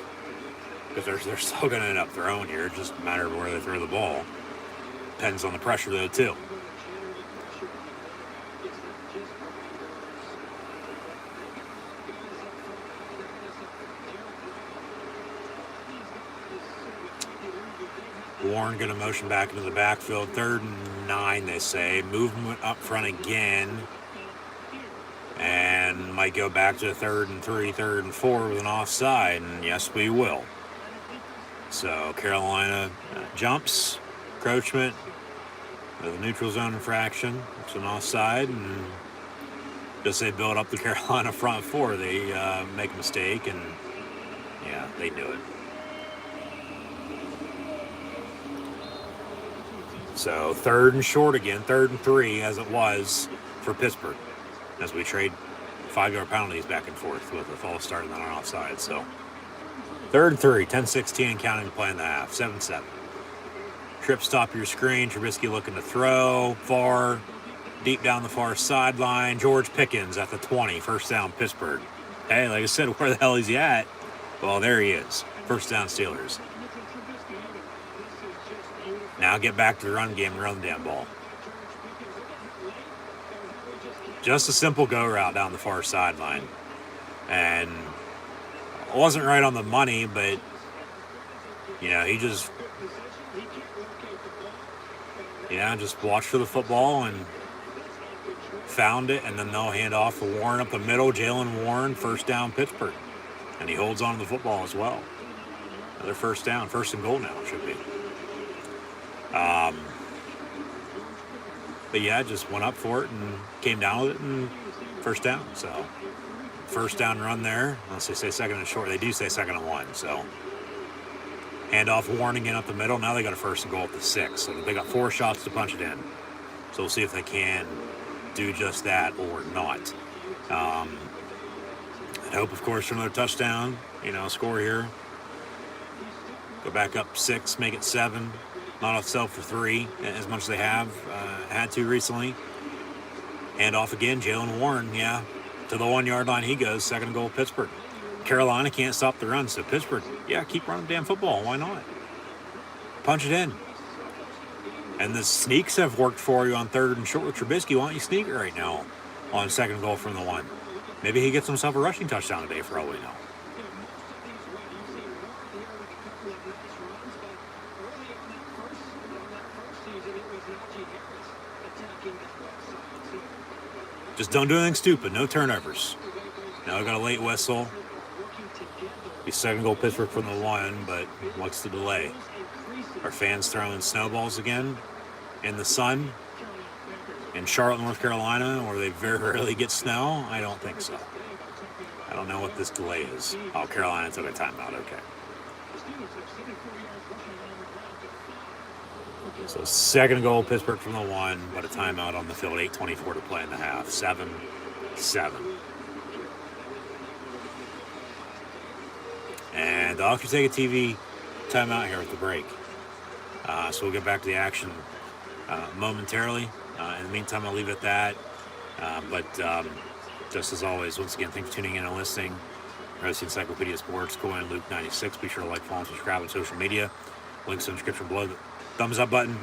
Because they're still going to end up throwing here. It's just a matter of where they throw the ball. Depends on the pressure, though, too. Warren going to motion back into the backfield. 3rd and 9, they say. Movement up front again. And might go back to 3rd and 3, 3rd and 4 with an offside. And yes, we will. So Carolina jumps. Encroachment. With a neutral zone infraction. It's an offside. And just they build up the Carolina front four. They make a mistake. And yeah, they do it. So 3rd and short again, 3rd and 3 as it was for Pittsburgh, as we trade 5-yard penalties back and forth with a false start and then an offside. So 3rd and 3, 10-16 counting the play in the half, 7-7. Trip stop your screen, Trubisky looking to throw, far, deep down the far sideline. George Pickens at the 20, first down Pittsburgh. Hey, like I said, where the hell is he at? Well, there he is, first down Steelers. Now get back to the run game and run the damn ball. Just a simple go route down the far sideline. And it wasn't right on the money, but, you know, he just watched for the football and found it, and then they'll hand off for Warren up the middle. Jalen Warren, first down Pittsburgh. And he holds on to the football as well. Another first down, 1st and goal now it should be. But yeah, just went up for it and came down with it and first down. So first down run there. Unless they say 2nd and short. They do say 2nd and 1. So handoff Warren again up the middle. Now they got a 1st and goal at the 6. So they got 4 shots to punch it in. So we'll see if they can do just that or not. I'd hope, of course, for another touchdown, score here. Go back up 6, make it 7. Not off self for 3, as much as they have had to recently. Hand off again, Jalen Warren, to the 1-yard line he goes. 2nd and goal, Pittsburgh. Carolina can't stop the run, so Pittsburgh, keep running the damn football. Why not? Punch it in. And the sneaks have worked for you on 3rd and short with Trubisky. Why don't you sneak it right now on 2nd goal from the 1? Maybe he gets himself a rushing touchdown today for all we know. Just don't do anything stupid. No turnovers. Now we got a late whistle. Be second goal Pittsburgh from the 1, but what's the delay? Are fans throwing snowballs again in the sun in Charlotte, North Carolina, where they very rarely get snow? I don't think so. I don't know what this delay is. Oh, Carolina took a timeout. Okay. So second goal Pittsburgh from the 1, but a timeout on the field. 8:24 to play in the half. 7-7. And I'll actually take a TV timeout here with the break. So we'll get back to the action momentarily. In the meantime, I'll leave it at that. But just as always, once again, thanks for tuning in and listening. Rest Encyclopedia Sports, Coin Luke 96. Be sure to like, follow, and subscribe on social media. Links in the description below. The thumbs up button.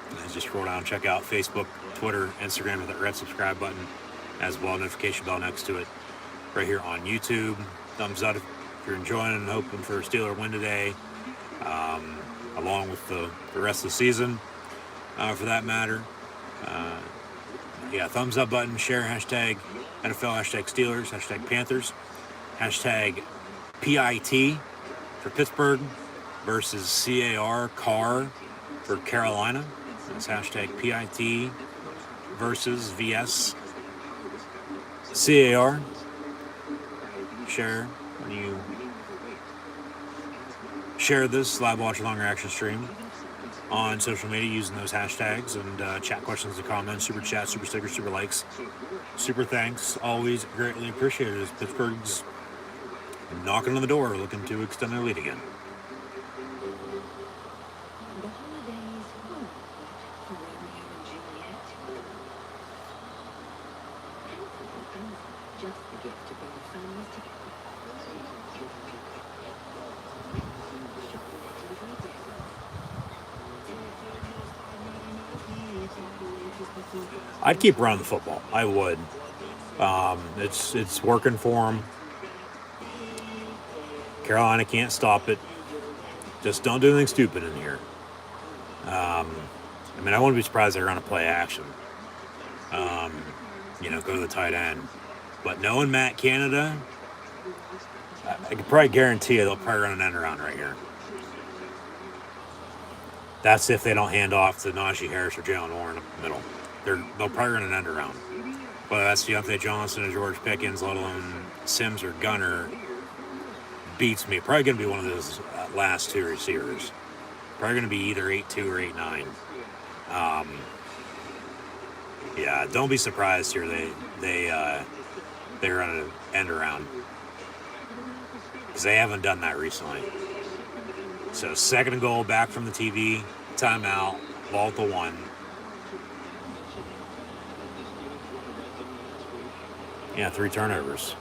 And just scroll down and check out Facebook, Twitter, Instagram with that red subscribe button, as well. Notification bell next to it. Right here on YouTube. Thumbs up if you're enjoying and hoping for a Steeler win today, along with the rest of the season, for that matter. Thumbs up button, share, hashtag NFL, hashtag Steelers, hashtag Panthers, hashtag PIT for Pittsburgh versus CAR for Carolina. That's hashtag PIT versus VS CAR. Share when you share this live watch along reaction stream on social media using those hashtags, and chat questions and comments, super chat, super stickers, super likes, super thanks. Always greatly appreciated as Pittsburgh's knocking on the door, looking to extend their lead again. I'd keep running the football. I would. It's working for them. Carolina can't stop it. Just don't do anything stupid in here. I wouldn't be surprised if they run a play action. Go to the tight end. But knowing Matt Canada, I could probably guarantee you they'll probably run an end around right here. That's if they don't hand off to Najee Harris or Jalen Warren in the middle. They'll probably run an end around. Whether that's Deontay Johnson or George Pickens, let alone Sims or Gunner, beats me. Probably going to be one of those last two receivers. Probably going to be either 8-2 or 8-9. Don't be surprised here. They run an end around, because they haven't done that recently. So second and goal, back from the TV, timeout, ball at the 1. Yeah, 3 turnovers.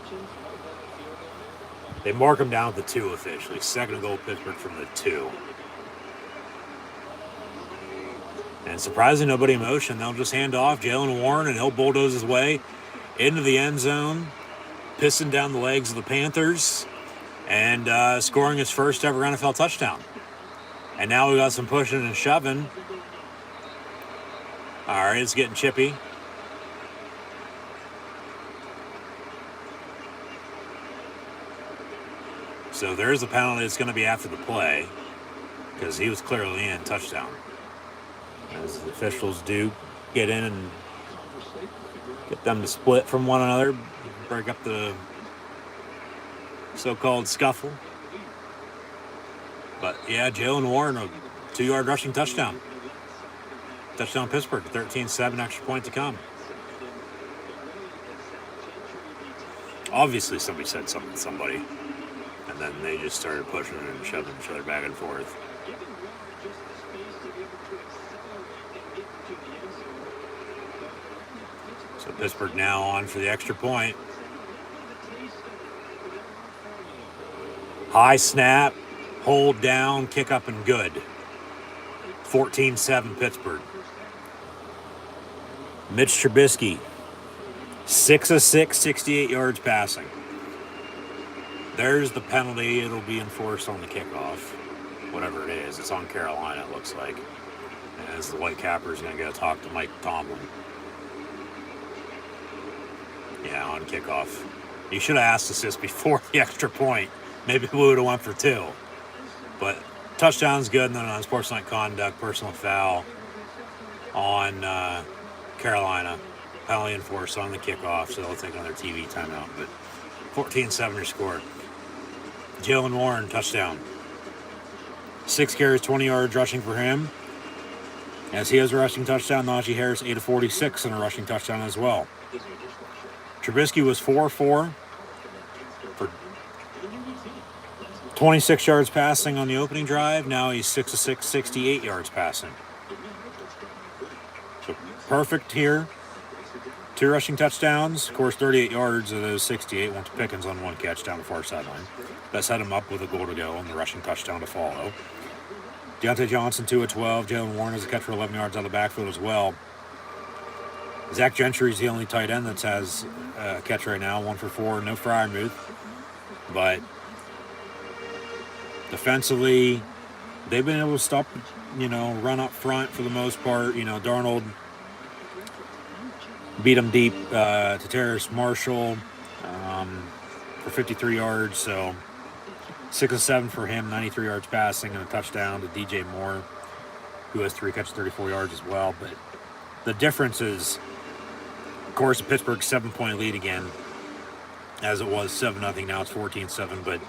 They mark them down at the 2 officially. Second and goal, Pittsburgh from the 2. And surprisingly, nobody in motion. They'll just hand off Jalen Warren, and he'll bulldoze his way into the end zone, pissing down the legs of the Panthers, and scoring his first ever NFL touchdown. And now we got some pushing and shoving. All right, it's getting chippy. So there's a penalty that's going to be after the play, because he was clearly in. Touchdown. As the officials do get in and get them to split from one another, break up the so-called scuffle. But yeah, Jalen Warren, a 2-yard rushing touchdown. Touchdown Pittsburgh, 13-7, extra point to come. Obviously somebody said something to somebody, and then they just started pushing and shoving each other back and forth. So Pittsburgh now on for the extra point. High snap, hold down, kick up and good. 14-7 Pittsburgh. Mitch Trubisky 6 of 6, 68 yards passing. There's the penalty. It'll be enforced on the kickoff. Whatever it is. It's on Carolina, it looks like. As the Whitecappers going to go talk to Mike Tomlin. Yeah, on kickoff. You should have asked assist before the extra point. Maybe we would have went for 2. But touchdown's good, and then on sportsmanlike conduct, personal foul on Carolina. Penalty enforced on the kickoff, so they'll take another TV timeout. But 14-7 your score. Jalen Warren, touchdown. 6 carries, 20 yards rushing for him. As he has a rushing touchdown, Najee Harris 8 of 46 and a rushing touchdown as well. Trubisky was 4-4 for 26 yards passing on the opening drive. Now he's 6 of 6, 68 yards passing. So perfect here. 2 rushing touchdowns. Of course, 38 yards of those 68 went to Pickens on 1 catch down the far sideline. That set him up with a goal to go and the rushing touchdown to follow. Deontay Johnson, 2 of 12. Jalen Warren has a catch for 11 yards out of the backfield as well. Zach Gentry is the only tight end that has a catch right now, 1 for 4. No Freiermuth. But defensively, they've been able to stop, run up front for the most part. Darnold beat him deep to Terrace Marshall for 53 yards. So 6 of 7 for him, 93 yards passing, and a touchdown to DJ Moore, who has 3 catches, 34 yards as well. But the difference is, of course, Pittsburgh 7-point lead again, as it was 7-0. Now it's 14-7. But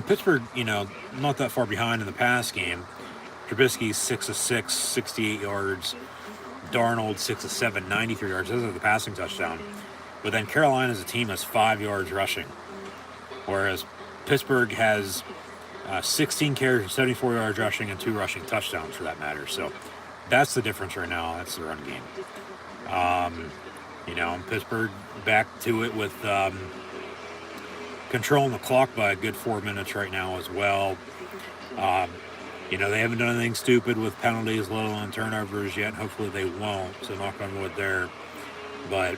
Pittsburgh, not that far behind in the pass game. Trubisky 6 of 6, 68 yards. Darnold 6 of 7, 93 yards. Those are the passing touchdown. But then Carolina as a team has 5 yards rushing, whereas Pittsburgh has 16 carries, 74 yards rushing, and 2 rushing touchdowns for that matter. So that's the difference right now. That's the run game. Pittsburgh back to it with controlling the clock by a good 4 minutes right now as well. They haven't done anything stupid with penalties, let alone turnovers yet. Hopefully they won't, so knock on wood there. But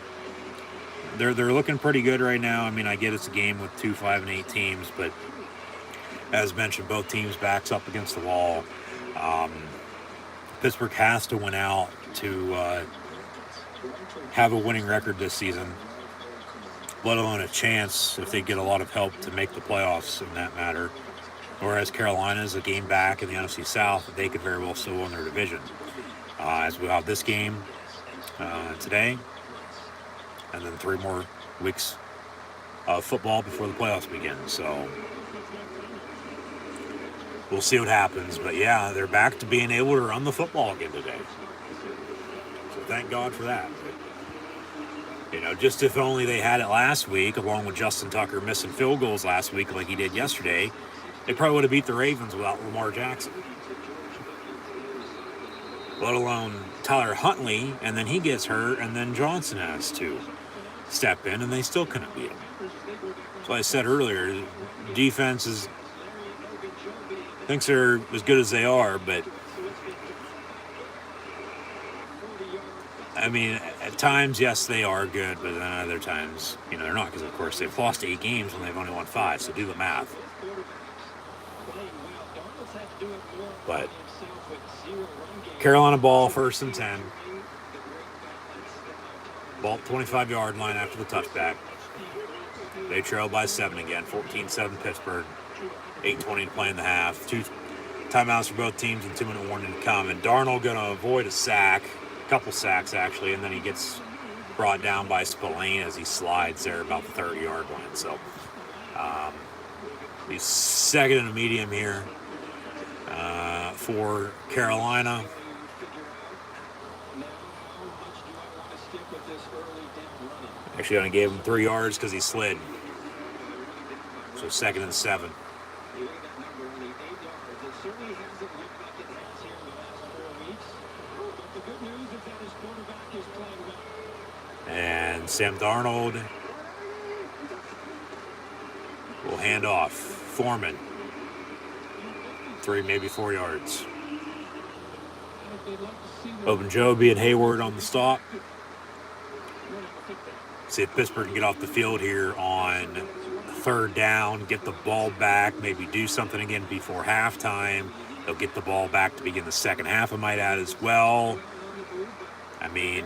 they're looking pretty good right now. I get it's a game with 2 5-8 teams, but as mentioned, both teams backs up against the wall. Pittsburgh has to win out to have a winning record this season, let alone a chance if they get a lot of help to make the playoffs in that matter. Whereas Carolina is a game back in the NFC South, they could very well still win their division. As we have this game today, and then 3 more weeks of football before the playoffs begin. So we'll see what happens. But yeah, they're back to being able to run the football again today. So thank God for that. But, just if only they had it last week, along with Justin Tucker missing field goals last week like he did yesterday, they probably would have beat the Ravens without Lamar Jackson. Let alone Tyler Huntley, and then he gets hurt, and then Johnson has to step in, and they still couldn't beat him. So I said earlier, defense thinks they're as good as they are, but at times, yes, they are good, but then other times, they're not, because of course they've lost 8 games when they've only won 5, so do the math. But Carolina ball, 1st and 10. Ball 25-yard line after the touchback. They trail by 7 again, 14-7 Pittsburgh. 8:20 to play in the half. 2 timeouts for both teams and 2-minute warning to come. And Darnold going to avoid a sack, a couple sacks actually, and then he gets brought down by Spillane as he slides there about the 30-yard line. So he's 2nd and a medium here for Carolina. Actually, only gave him 3 yards because he slid. So 2nd and 7. And Sam Darnold will hand off. Foreman. 3, maybe 4 yards. Open Joby and Hayward on the stop. See if Pittsburgh can get off the field here on third down, get the ball back, maybe do something again before halftime. They'll get the ball back to begin the second half, I might add, as well. I mean,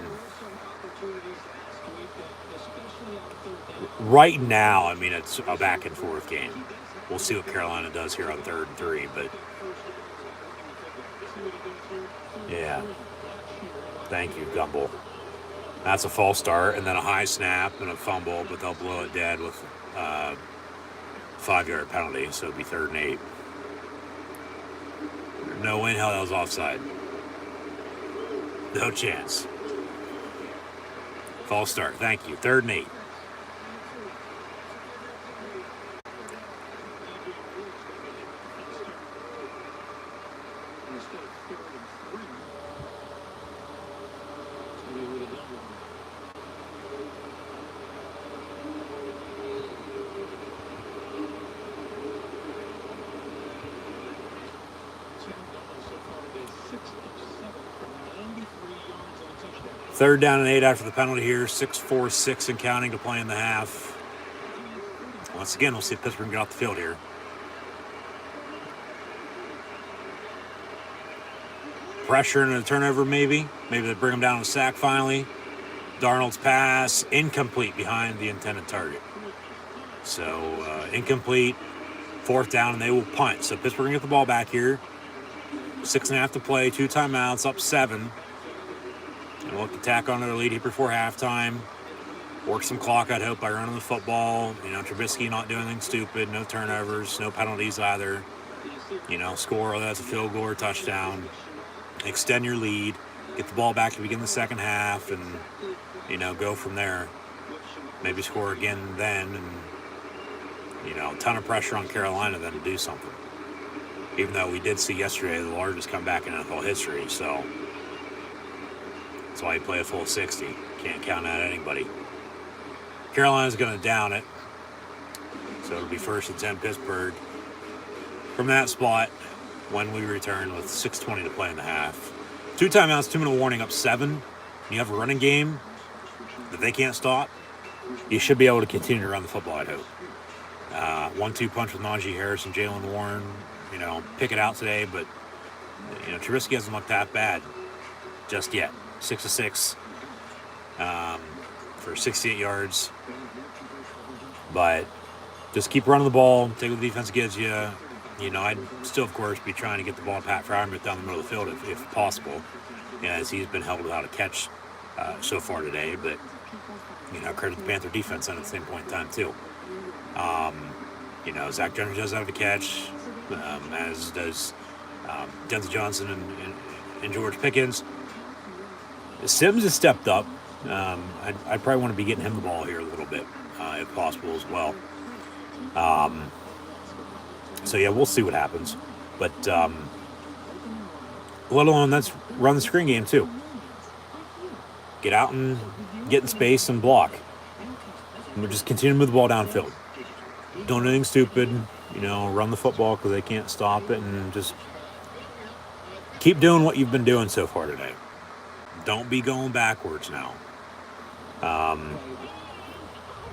right now, I mean, it's a back and forth game. We'll see what Carolina does here on 3rd and 3, but yeah. Thank you, Gumble. That's a false start, and then a high snap and a fumble, but they'll blow it dead with 5-yard penalty, so it'll be 3rd and 8. No way in hell that was offside. No chance. False start. Thank you. 3rd and 8. Third down and 8 after the penalty here. 6-4-6 and counting to play in the half. Once again, we'll see if Pittsburgh can get off the field here. Pressure and a turnover, maybe. Maybe they bring him down to a sack finally. Darnold's pass, incomplete behind the intended target. So, incomplete. 4th down, and they will punt. So, Pittsburgh can get the ball back here. 6.5 to play, 2 timeouts, up 7. And look to tack on their lead here before halftime. Work some clock, I'd hope, by running the football. You know, Trubisky not doing anything stupid. No turnovers, no penalties either. You know, score, whether that's a field goal or touchdown. Extend your lead. Get the ball back to begin the second half and, you know, go from there. Maybe score again then. And, you know, a ton of pressure on Carolina then to do something. Even though we did see yesterday the largest comeback in NFL history, so that's why you play a full 60. Can't count out anybody. Carolina's going to down it. So it'll be 1st and 10 Pittsburgh. From that spot, when we return with 6:20 to play in the half. 2 timeouts, 2-minute warning, up 7. You have a running game that they can't stop. You should be able to continue to run the football, I'd hope. 1-2 punch with Najee Harris and Jalen Warren. You know, pick it out today, but, you know, Trubisky hasn't looked that bad just yet. 6-6 for 68 yards. But just keep running the ball, take what the defense gives you. You know, I'd still, of course, be trying to get the ball to Pat Freiermuth down the middle of the field if possible, as he's been held without a catch so far today. But, you know, credit the Panther defense on at the same point in time, too. You know, Zach Jones does have a catch, as does Denzel Johnson and George Pickens. Sims has stepped up. I'd probably want to be getting him the ball here a little bit, if possible, as well. So, yeah, we'll see what happens. But, let alone, let's run the screen game, too. Get out and get in space and block. And we'll just continue to move the ball downfield. Don't do anything stupid. You know, run the football because they can't stop it. And just keep doing what you've been doing so far today. Don't be going backwards now.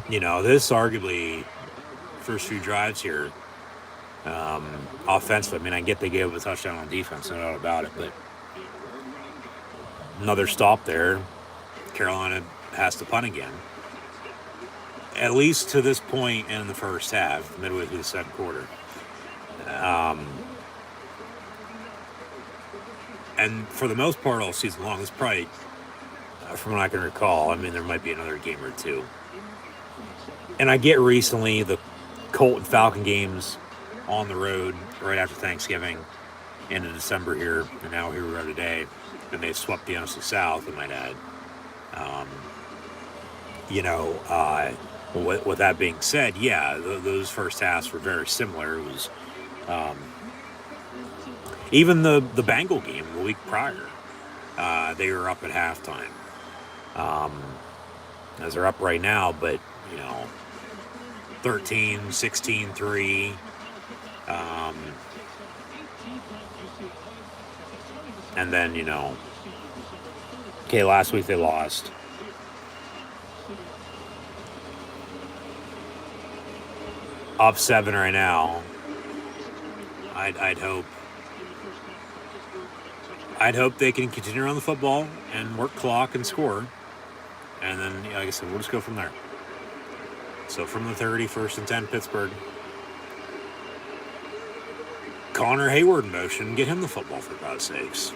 You know, this arguably, first few drives here, offensively, I mean, I get they gave up a touchdown on defense, no doubt about it, but another stop there. Carolina has to punt again. At least to this point in the first half, midway through the second quarter. And for the most part all season long, it's probably, from what I can recall, I mean, there might be another game or two. And I get recently the Colt and Falcon games on the road right after Thanksgiving into December here, and now here we are today, and they swept the NFC South, I might add. You know, with that being said, yeah, those first halves were very similar. It was even the Bengal game the week prior, they were up at halftime, as they're up right now, but, you know, 13, 16-3, and then, you know, okay, last week they lost. up 7 right now. I'd hope they can continue to run the football and work clock and score. And then, like I said, we'll just go from there. So from the 30, 1st and 10, Pittsburgh. Connor Hayward in motion. Get him the football, for God's sakes.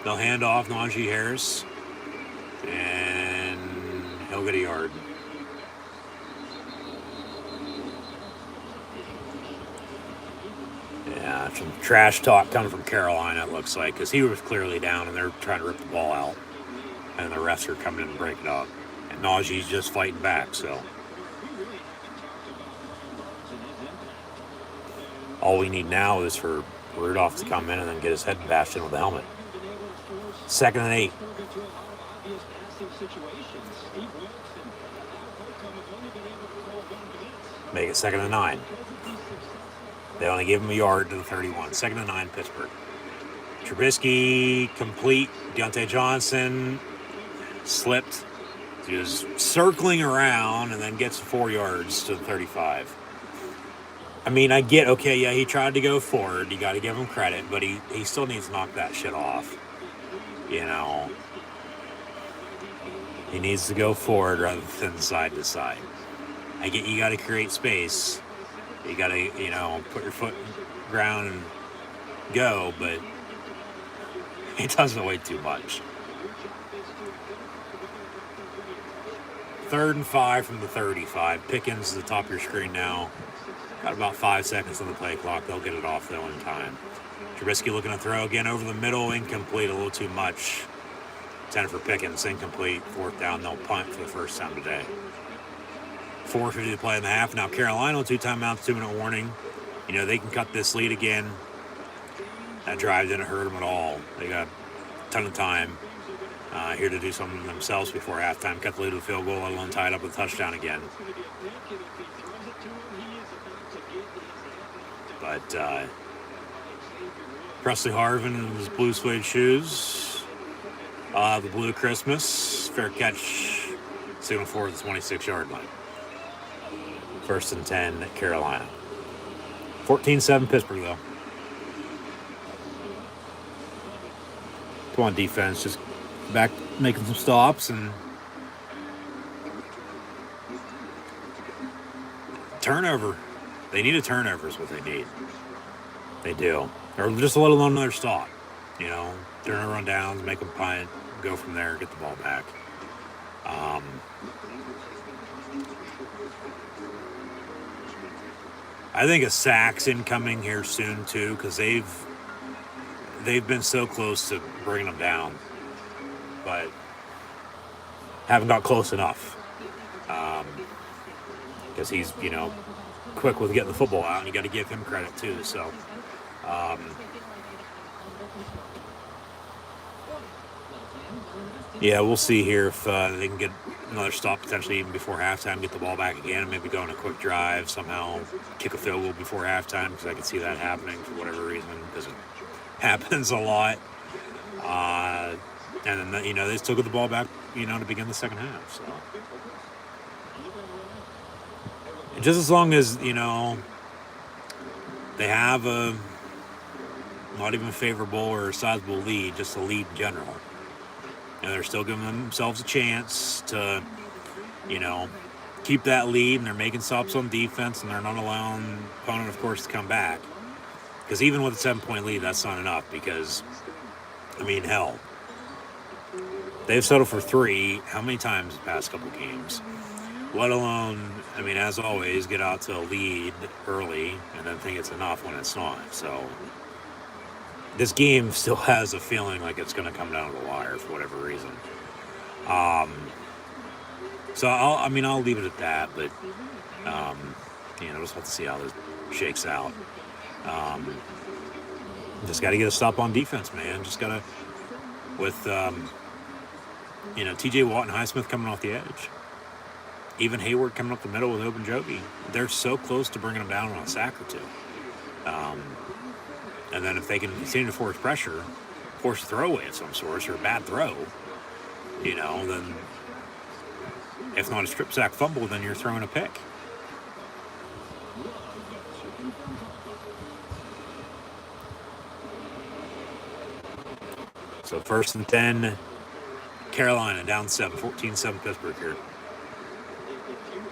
They'll hand off Najee Harris. And he'll get a yard. Yeah, some trash talk coming from Carolina, it looks like, because he was clearly down and they're trying to rip the ball out. And the refs are coming in to break it up. And Najee's just fighting back, so. All we need now is for Rudolph to come in and then get his head bashed in with the helmet. 2nd and 8. Make it 2nd and 9. They only give him a yard to the 31. 2nd and 9, Pittsburgh. Trubisky complete. Deontay Johnson slipped. He was circling around and then gets 4 yards to the 35. I mean, I get, okay, yeah, he tried to go forward. You got to give him credit, but he still needs to knock that shit off. You know, he needs to go forward rather than side to side. I get you got to create space. You got to, you know, put your foot in the ground and go, but he doesn't weigh too much. 3rd and 5 from the 35. Pickens to the top of your screen now. Got about 5 seconds on the play clock. They'll get it off, though, in time. Trubisky looking to throw again over the middle. Incomplete, a little too much. 10 for Pickens, incomplete. 4th down, they'll punt for the first time today. 4:50 to play in the half. Now Carolina, 2 timeouts, 2-minute warning. You know, they can cut this lead again. That drive didn't hurt them at all. They got a ton of time here to do something themselves before halftime. Cut the lead with a field goal, let alone tie it up with a touchdown again. But Presley Harvin in his blue suede shoes. The blue Christmas. Fair catch. Signal for the 26-yard line. 1st and 10 at Carolina. 14-7 Pittsburgh, though. Come on, defense. Just back making some stops and turnover. They need a turnover is what they need. They do. Or just let alone another stop. You know, turn run downs, make them punt, go from there, get the ball back. I think a sack's incoming here soon too, because they've been so close to bringing them down, but haven't got close enough. Because he's, you know, quick with getting the football out, and you got to give him credit too. So, yeah, we'll see here if they can get another stop potentially even before halftime, get the ball back again, and maybe go on a quick drive somehow, kick a field goal before halftime, because I can see that happening for whatever reason, because it happens a lot. And then, you know, they still get the ball back, you know, to begin the second half. So, and just as long as, you know, they have a not even favorable or sizable lead, just a lead in general. And they're still giving themselves a chance to, you know, keep that lead, and they're making stops on defense, and they're not allowing the opponent, of course, to come back. Because even with a 7-point lead, that's not enough, because, I mean, hell, they've settled for 3 how many times the past couple games? Let alone, I mean, as always, get out to a lead early and then think it's enough when it's not. So this game still has a feeling like it's going to come down to the wire for whatever reason. So I'll leave it at that, but you know, just have to see how this shakes out. Just got to get a stop on defense, man. Just got to, with you know, T.J. Watt and Highsmith coming off the edge. Even Hayward coming up the middle with Ogunjobi. They're so close to bringing them down on a sack or two. And then if they can continue to force pressure, force a throwaway of some sort, or a bad throw, you know, then if not a strip sack fumble, then you're throwing a pick. So 1st and 10, Carolina down 7, 14-7 Pittsburgh here.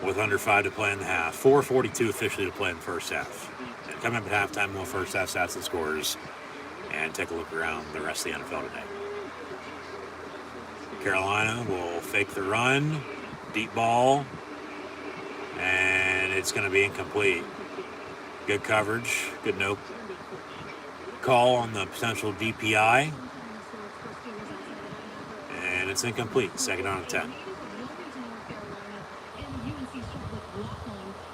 With under 5 to play in the half. 4:42 officially to play in the first half. And coming up at halftime, we'll first half stats and scores and take a look around the rest of the NFL today. Carolina will fake the run, deep ball, and it's going to be incomplete. Good coverage, good no call on the potential DPI, and it's incomplete. 2nd down and 10.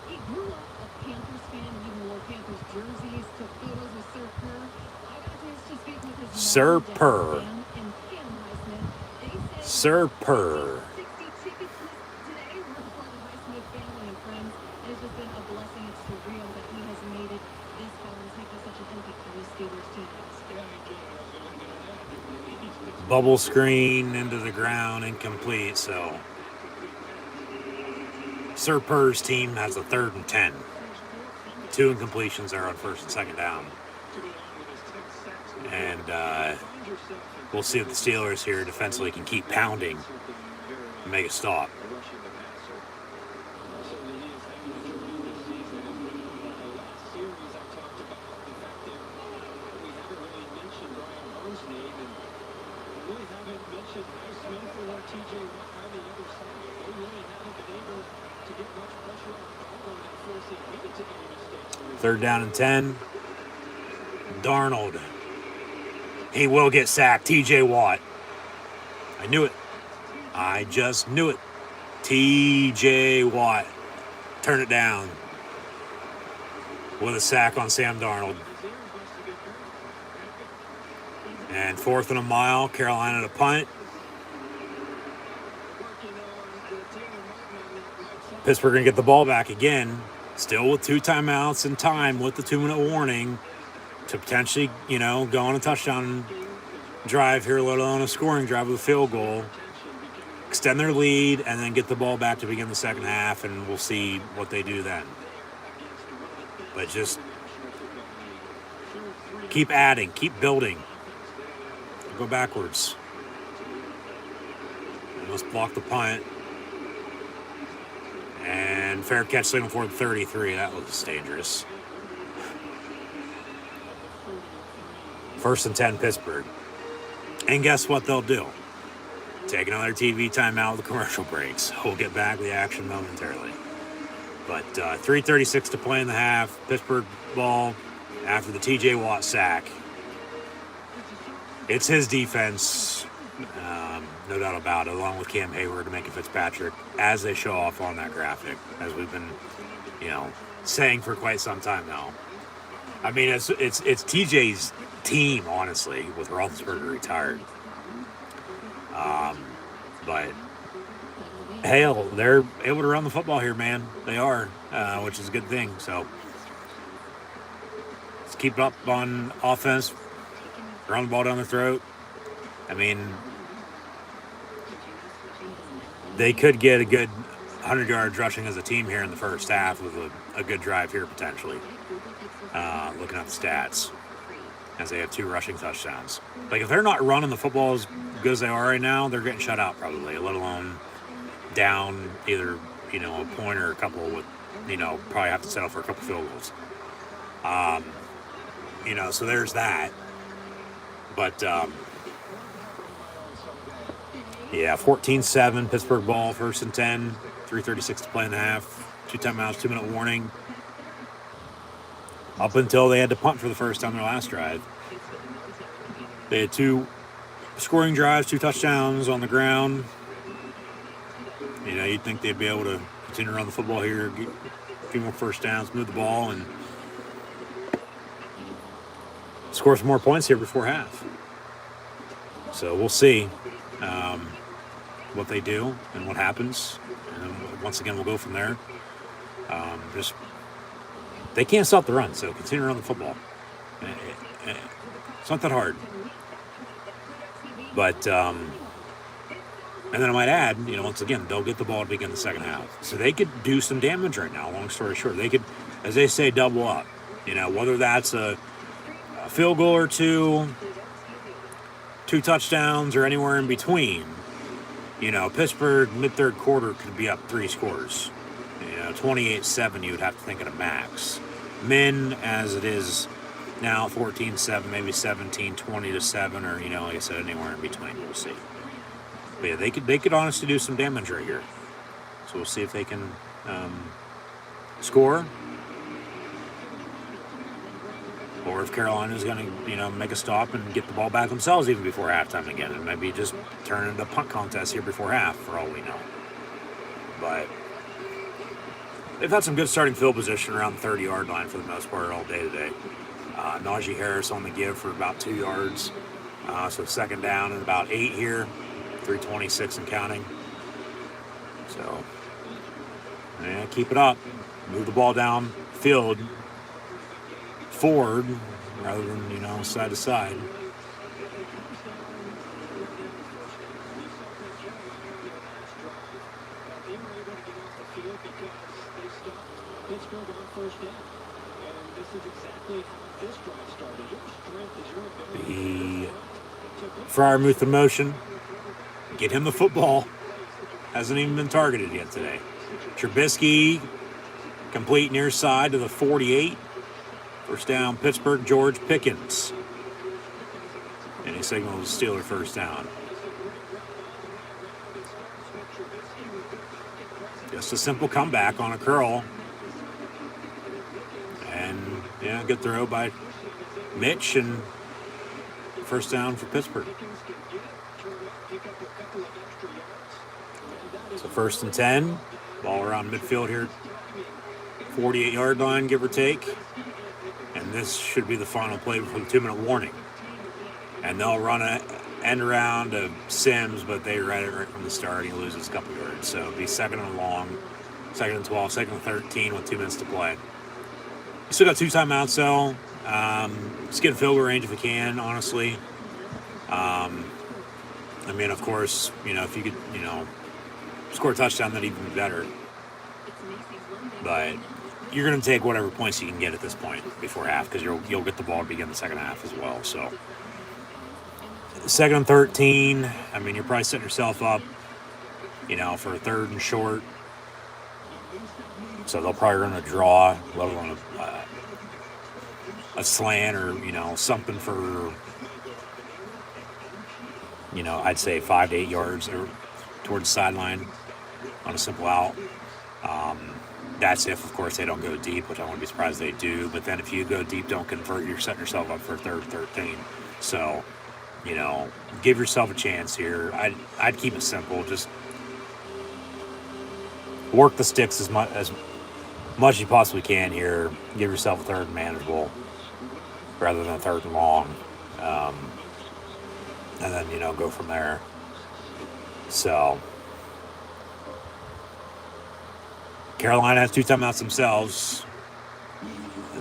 He grew up a Panthers fan and even wore Panthers jerseys, took photos with Sir Purr. I got a chance to speak with his Sir mom, Dad, Purr. Sam, and Kim Highsmith. They said Sir Purr. 60 tickets today were for the Highsmith family and friends. It has just been a blessing. It's surreal that he has made it this far and taken such an impact on his Steelers teammates. Bubble screen into the ground, incomplete. So Sir Purr's team has a 3rd and 10. 2 incompletions are on 1st and 2nd down. And we'll see if the Steelers here defensively can keep pounding and make a stop. Third down and 10. Darnold. He will get sacked. TJ Watt. I knew it. I just knew it. TJ Watt. Turn it down. With a sack on Sam Darnold. And 4th and a mile. Carolina to punt. Pittsburgh going to get the ball back again. Still with 2 timeouts and time with the 2-minute warning to potentially, go on a touchdown drive here, let alone a scoring drive with a field goal. Extend their lead and then get the ball back to begin the second half, and we'll see what they do then. But just keep adding, keep building. Go backwards. And let's block the punt. And fair catch signal for 33. That was dangerous. 1st and 10 Pittsburgh. And guess what they'll do? Take another TV timeout with the commercial breaks. We'll get back to the action momentarily. But 3:36 to play in the half. Pittsburgh ball after the TJ Watt sack. It's his defense. No doubt about it, along with Cam Hayward and Minka Fitzpatrick, as they show off on that graphic, as we've been, saying for quite some time now. I mean, it's TJ's team, honestly, with Roethlisberger retired. But hell, they're able to run the football here, man. They are, which is a good thing. So let's keep it up on offense, run the ball down their throat. I mean, they could get a good 100 yards rushing as a team here in the first half with a good drive here potentially. Looking at the stats, as they have 2 rushing touchdowns. Like, if they're not running the football as good as they are right now, they're getting shut out probably, let alone down either, a point or a couple with, probably have to settle for a couple field goals. So there's that. But, yeah, 14-7, Pittsburgh ball, 1st and 10, 3:36 to play in the half, 2 timeouts, 2-minute warning. Up until they had to punt for the first time their last drive. They had 2 scoring drives, 2 touchdowns on the ground. You'd think they'd be able to continue to run the football here, get a few more first downs, move the ball, and score some more points here before half. So we'll see what they do and what happens. And once again, we'll go from there. They can't stop the run, so continue to run the football. It's not that hard. But, and then I might add, once again, they'll get the ball to begin the second half. So they could do some damage right now, long story short. They could, as they say, double up. Whether that's a field goal or 2, 2 touchdowns or anywhere in between, Pittsburgh mid-third quarter could be up 3 scores. 28-7, you would have to think at a max. Min, as it is now, 14-7, maybe 17-20-7, or, like I said, anywhere in between. We'll see. But yeah, they could honestly do some damage right here. So we'll see if they can score, or if Carolina's going to, make a stop and get the ball back themselves even before halftime again, and maybe just turn into a punt contest here before half, for all we know. But they've had some good starting field position around the 30-yard line for the most part all day today. Najee Harris on the give for about 2 yards. So second down and about 8 here. 3:26 and counting. So, keep it up. Move the ball down field forward rather than, side to side. Pittsburgh on first down. And this is exactly how this drive started. Your strength is your ability. The Freiermuth in motion. Get him the football. Hasn't even been targeted yet today. Trubisky complete near side to the 48. First down, Pittsburgh, George Pickens. And he signals Steeler first down. Just a simple comeback on a curl. And, good throw by Mitch, and first down for Pittsburgh. So 1st and 10. Ball around midfield here. 48-yard line, give or take. And this should be the final play before the 2-minute warning. And they'll run an end around to Sims, but they read it right from the start. He loses a couple yards. So it'll be 2nd and long, 2nd and 12, 2nd and 13 with 2 minutes to play. You still got 2 timeouts, though. Just get in field goal range if you can, honestly. Of course, if you could, score a touchdown, that'd even be better. But you're going to take whatever points you can get at this point before half, because you'll get the ball to begin the second half as well. So 2nd and 13. You're probably setting yourself up, for a 3rd and short. So they'll probably run a draw, let alone a slant or, something for, I'd say 5 to 8 yards or towards the sideline on a simple out. That's if, of course, they don't go deep, which I wouldn't be surprised they do. But then if you go deep, don't convert, you're setting yourself up for 3rd and 13. So, give yourself a chance here. I'd keep it simple. Just work the sticks as much as you possibly can here. Give yourself a 3rd and manageable rather than a 3rd and long. And then, go from there. So Carolina has 2 timeouts themselves.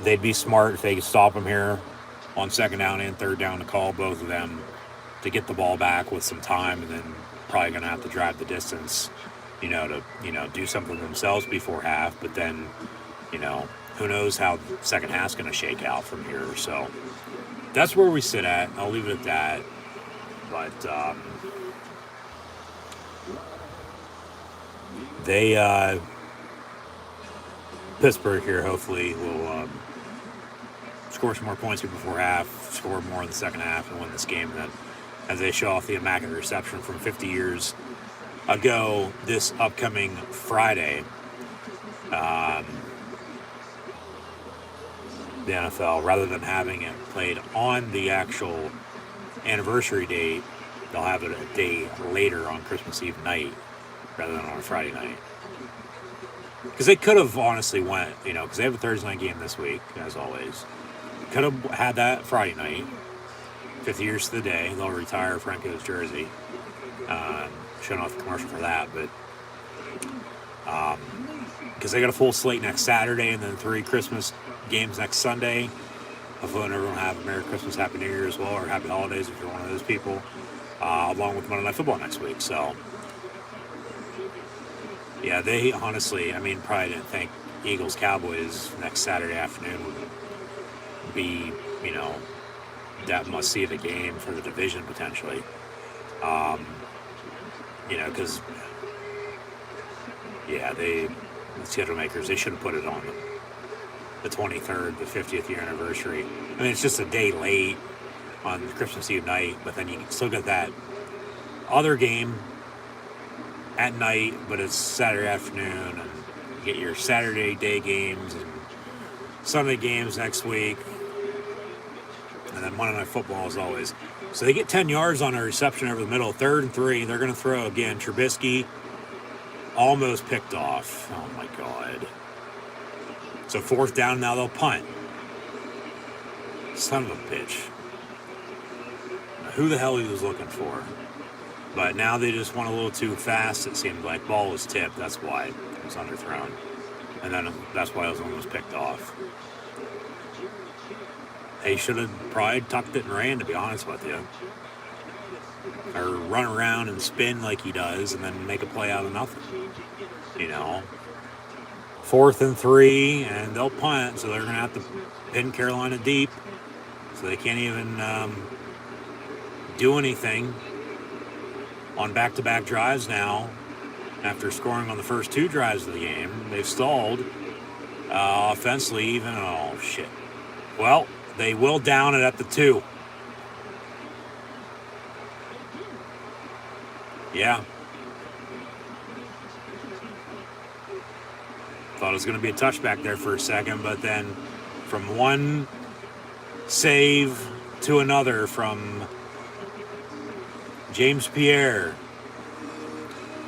They'd be smart if they could stop them here on 2nd down and 3rd down to call both of them to get the ball back with some time, and then probably going to have to drive the distance, to, do something themselves before half. But then, who knows how the second half's going to shake out from here. So that's where we sit at. I'll leave it at that. But Pittsburgh here hopefully will score some more points here before half, score more in the second half, and win this game. And then as they show off the immaculate reception from 50 years ago this upcoming Friday, the NFL, rather than having it played on the actual anniversary date, they'll have it a day later on Christmas Eve night rather than on a Friday night. Because they could have honestly went, because they have a Thursday night game this week, as always. Could have had that Friday night. 50 years to the day. They'll retire Franco's jersey. Showing off the commercial for that. But because they got a full slate next Saturday and then 3 Christmas games next Sunday. Hopefully everyone will have a Merry Christmas, Happy New Year as well, or Happy Holidays if you're one of those people. Along with Monday Night Football next week. So yeah, they honestly, probably didn't think Eagles-Cowboys next Saturday afternoon would be, that must see of a game for the division potentially. Because the schedule makers, they should have put it on the 23rd, the 50th year anniversary. I mean, it's just a day late on Christmas Eve night, but then you still get that other game at night, but it's Saturday afternoon, and you get your Saturday day games and Sunday games next week, and then Monday Night Football as always. So they get 10 yards on a reception over the middle, 3rd and 3. They're going to throw again. Trubisky almost picked off. Oh my God. So 4th down, now they'll punt. Son of a bitch. Now, who the hell he was looking for? But now they just went a little too fast, it seemed like. Ball was tipped, that's why it was underthrown. And then that's why it was almost picked off. They should have probably tucked it and ran, to be honest with you. Or run around and spin like he does and then make a play out of nothing. 4th and 3, and they'll punt, so they're going to have to pin Carolina deep. So they can't even do anything on back-to-back drives now. After scoring on the first 2 drives of the game, they've stalled offensively even. Oh, shit. Well, they will down it at the 2. Yeah. Thought it was going to be a touchback there for a second, but then from one save to another, from James Pierre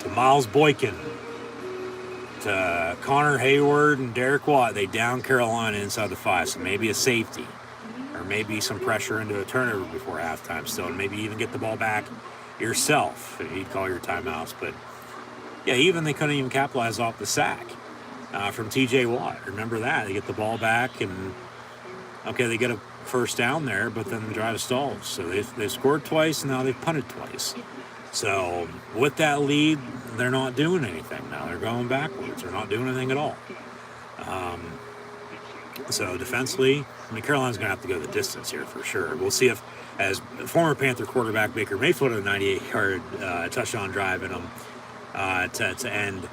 to Miles Boykin to Connor Hayward and Derek Watt, they down Carolina inside the 5. So maybe a safety or maybe some pressure into a turnover before halftime still, and maybe even get the ball back yourself if you'd call your timeouts. But yeah, even they couldn't even capitalize off the sack from TJ Watt. Remember that? They get the ball back, and okay, they get a first down there, but then the drive stalls. So they've scored twice, and now they've punted twice. So with that lead, they're not doing anything now. They're going backwards. They're not doing anything at all. So defensively, I mean, Carolina's going to have to go the distance here for sure. We'll see if, as former Panther quarterback Baker Mayfield had a 98-yard touchdown drive in them to end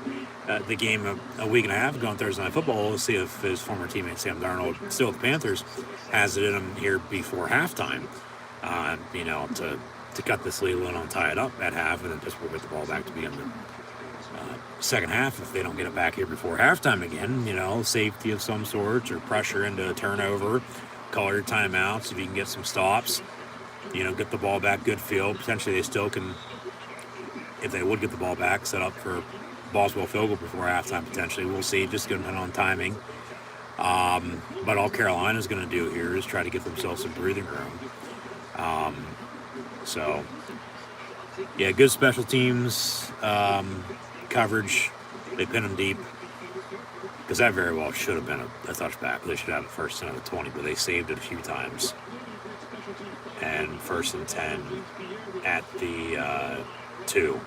the game a week and a half ago on Thursday Night Football. We'll see if his former teammate Sam Darnold, still with the Panthers, has it in him here before halftime, to cut this lead a little and tie it up at half, and then Pittsburgh get the ball back to begin the second half if they don't get it back here before halftime again. Safety of some sort or pressure into a turnover, call your timeouts if you can get some stops, get the ball back, good field. Potentially they still can, if they would get the ball back, set up for Boswell field goal before halftime potentially. We'll see, just going to depend on timing. But all Carolina's going to do here is try to get themselves some breathing room. So, yeah, good special teams coverage. They pin them deep, because that very well should have been a touchback. They should have it first and 20, but they saved it a few times. And 1st and 10 at the 2.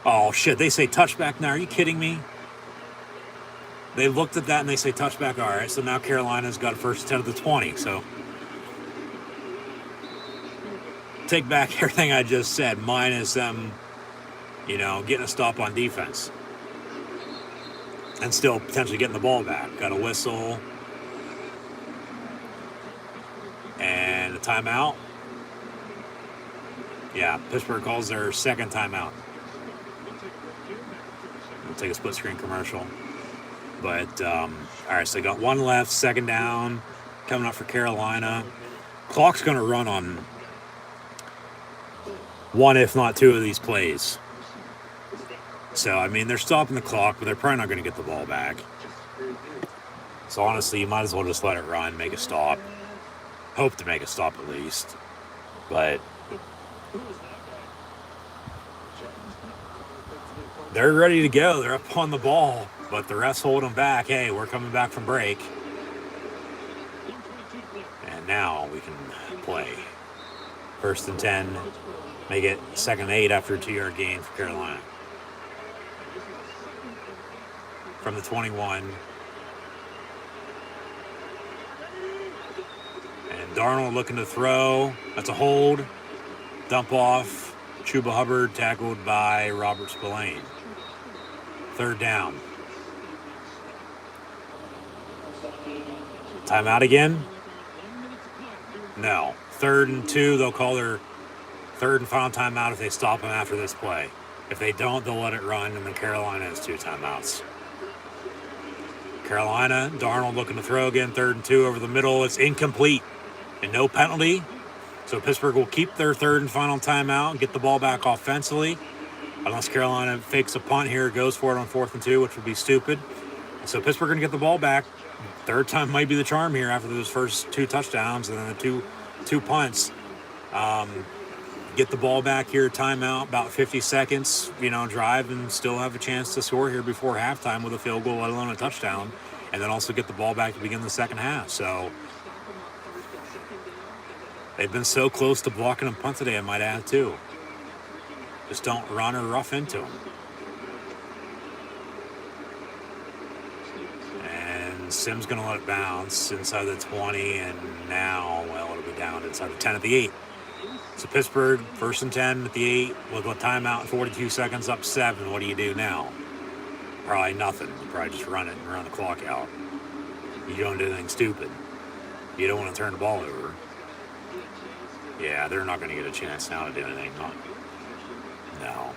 Oh, shit, they say touchback now. Are you kidding me? They looked at that and they say touchback. All right, so now Carolina's got a 1st and 10 at the 20. So take back everything I just said, minus them, getting a stop on defense. And still potentially getting the ball back. Got a whistle. And a timeout. Yeah, Pittsburgh calls their second timeout. We'll take a split screen commercial. But, all right, so they got one left, 2nd down, coming up for Carolina. Clock's going to run on one, if not 2 of these plays. So, I mean, they're stopping the clock, but they're probably not going to get the ball back. So, honestly, you might as well just let it run, make a stop. Hope to make a stop at least. But they're ready to go. They're up on the ball, but the refs hold them back. Hey, we're coming back from break. And now we can play. 1st and 10. Make it 2nd and 8 after a 2-yard gain for Carolina. From the 21. And Darnold looking to throw. That's a hold. Dump off. Chuba Hubbard tackled by Robert Spillane. 3rd down. Timeout again? No. 3rd and 2. They'll call their 3rd and final timeout if they stop them after this play. If they don't, they'll let it run, and then Carolina has 2 timeouts. Carolina, Darnold looking to throw again, 3rd and 2 over the middle. It's incomplete and no penalty. So Pittsburgh will keep their 3rd and final timeout and get the ball back offensively. Unless Carolina fakes a punt here, goes for it on 4th and 2, which would be stupid. So Pittsburgh going to get the ball back. 3rd time might be the charm here after those first 2 touchdowns and then the two punts. Get the ball back here, timeout, about 50 seconds, drive and still have a chance to score here before halftime with a field goal, let alone a touchdown, and then also get the ball back to begin the second half. So they've been so close to blocking a punt today, I might add, too. Just don't run or rough into them. And Sims going to let it bounce inside the 20, and now, it'll be down inside the 10 at the 8. So Pittsburgh, 1st and 10 at the 8, with a timeout in 42 seconds, up 7. What do you do now? Probably nothing. You probably just run it and run the clock out. You don't do anything stupid. You don't want to turn the ball over. Yeah, they're not going to get a chance now to do anything. No.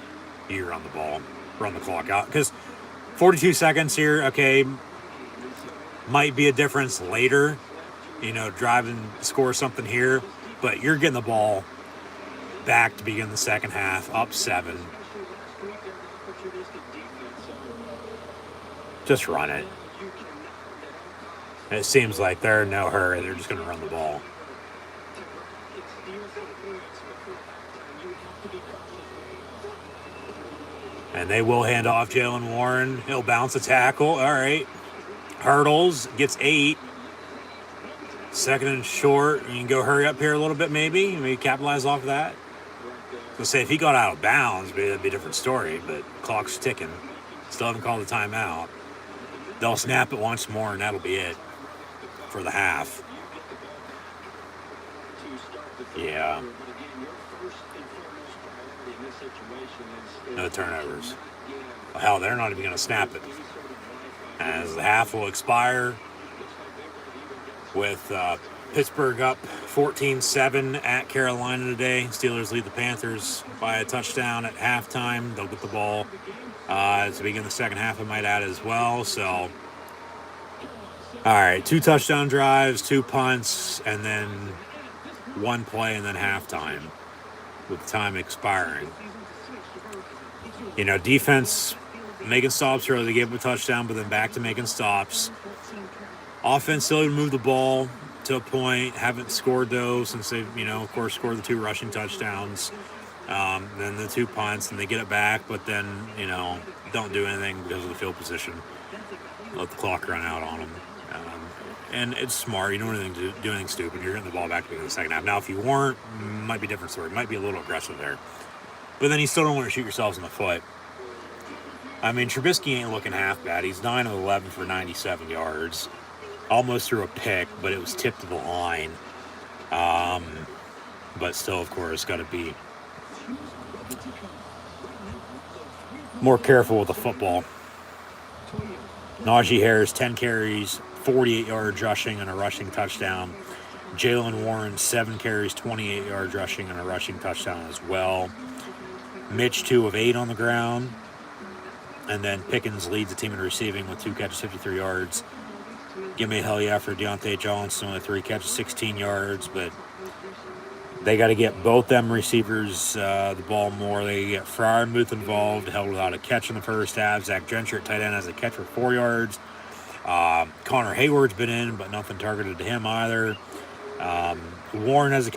You run the ball, run the clock out. Because 42 seconds here, okay, might be a difference later. Drive and score something here. But you're getting the ball back to begin the second half, up 7. Just run it. It seems like they're in no hurry. They're just going to run the ball. And they will hand off Jalen Warren. He'll bounce a tackle. All right. Hurdles, gets 8. 2nd and short. You can go hurry up here a little bit, maybe capitalize off of that. So say if he got out of bounds, maybe that'd be a different story, but clock's ticking. Still haven't called the timeout. They'll snap it once more, and that'll be it for the half. Yeah. No turnovers. Well, hell, they're not even going to snap it. As the half will expire with Pittsburgh up 14-7 at Carolina today. Steelers lead the Panthers by a touchdown at halftime. They'll get the ball to begin the second half, I might add, as well. So, all right, 2 touchdown drives, 2 punts, and then 1 play, and then halftime with time expiring. Defense making stops early. They gave them a touchdown, but then back to making stops. Offense still moved the ball to a point. Haven't scored, though, since they've, of course, scored the 2 rushing touchdowns. Then the 2 punts, and they get it back, but then, don't do anything because of the field position. Let the clock run out on them. And it's smart. You don't do anything stupid. You're getting the ball back in the second half. Now, if you weren't, might be a different story. Might be a little aggressive there. But then you still don't want to shoot yourselves in the foot. I mean, Trubisky ain't looking half bad. He's 9 of 11 for 97 yards. Almost threw a pick, but it was tipped to the line. But still, of course, got to be more careful with the football. Najee Harris, 10 carries, 48 yards rushing and a rushing touchdown. Jalen Warren, 7 carries, 28 yards rushing and a rushing touchdown as well. Mitch, 2 of 8 on the ground. And then Pickens leads the team in receiving with 2 catches, 53 yards. Give me a hell yeah for Deontay Johnson with 3 catches, 16 yards. But they got to get both them receivers the ball more. They get Freiermuth involved, held without a catch in the first half. Zach Gentry at tight end has a catch for 4 yards. Connor Hayward's been in, but nothing targeted to him either. Warren has a...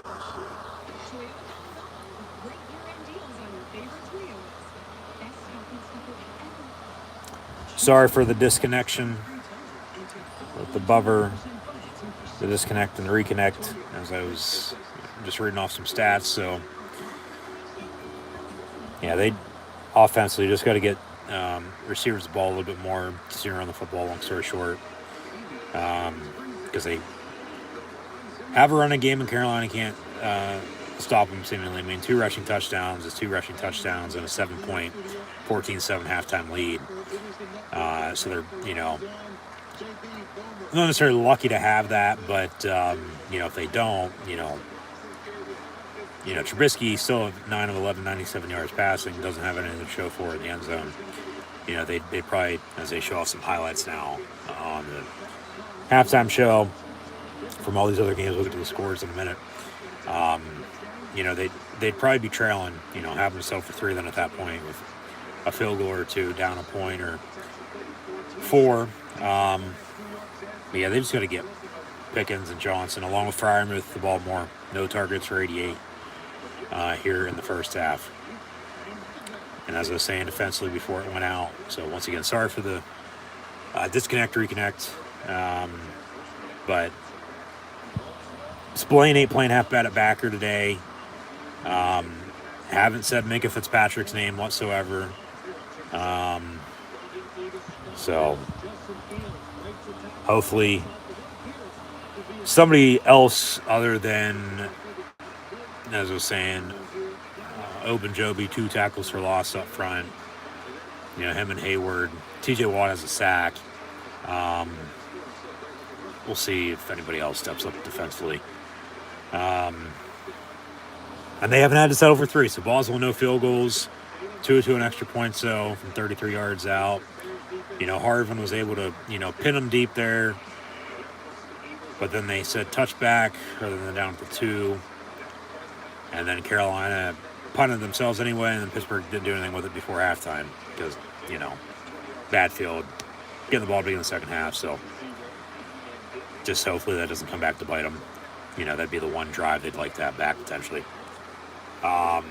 Sorry for the disconnection with the buzzer, the disconnect and reconnect, as I was just reading off some stats. So, yeah, they offensively just got to get receivers the ball a little bit more to run the football, long story short, because they have a running game, and Carolina can't stop them seemingly. I mean, 2 rushing touchdowns is 2 rushing touchdowns and a 7-point, 14-7 halftime lead. So they're, not necessarily lucky to have that, but, if they don't, Trubisky still at 9 of 11, 97 yards passing, doesn't have anything to show for it in the end zone. They probably, as they show off some highlights now on the halftime show from all these other games, we'll get to the scores in a minute. They'd probably be trailing, having to settle for 3 then at that point with a field goal or 2, down a point or 4. But yeah, they just got to get Pickens and Johnson, along with Freiermuth, the ball more. No targets for 88 here in the first half. And as I was saying defensively before it went out, so once again, sorry for the disconnect, reconnect. But Spillane ain't playing half bad at backer today. Haven't said Minka Fitzpatrick's name whatsoever. So hopefully somebody else other than, as I was saying, Ogunjobi, 2 tackles for loss up front. Him and Hayward. TJ Watt has a sack. We'll see if anybody else steps up defensively. And they haven't had to settle for 3, so Boswell no field goals. 2 to an extra point, so from 33 yards out. Harvin was able to, pin them deep there. But then they said touchback rather than down to 2. And then Carolina punted themselves anyway, and then Pittsburgh didn't do anything with it before halftime because, bad field, getting the ball to begin the second half. So just hopefully that doesn't come back to bite them. That'd be the one drive they'd like to have back potentially. But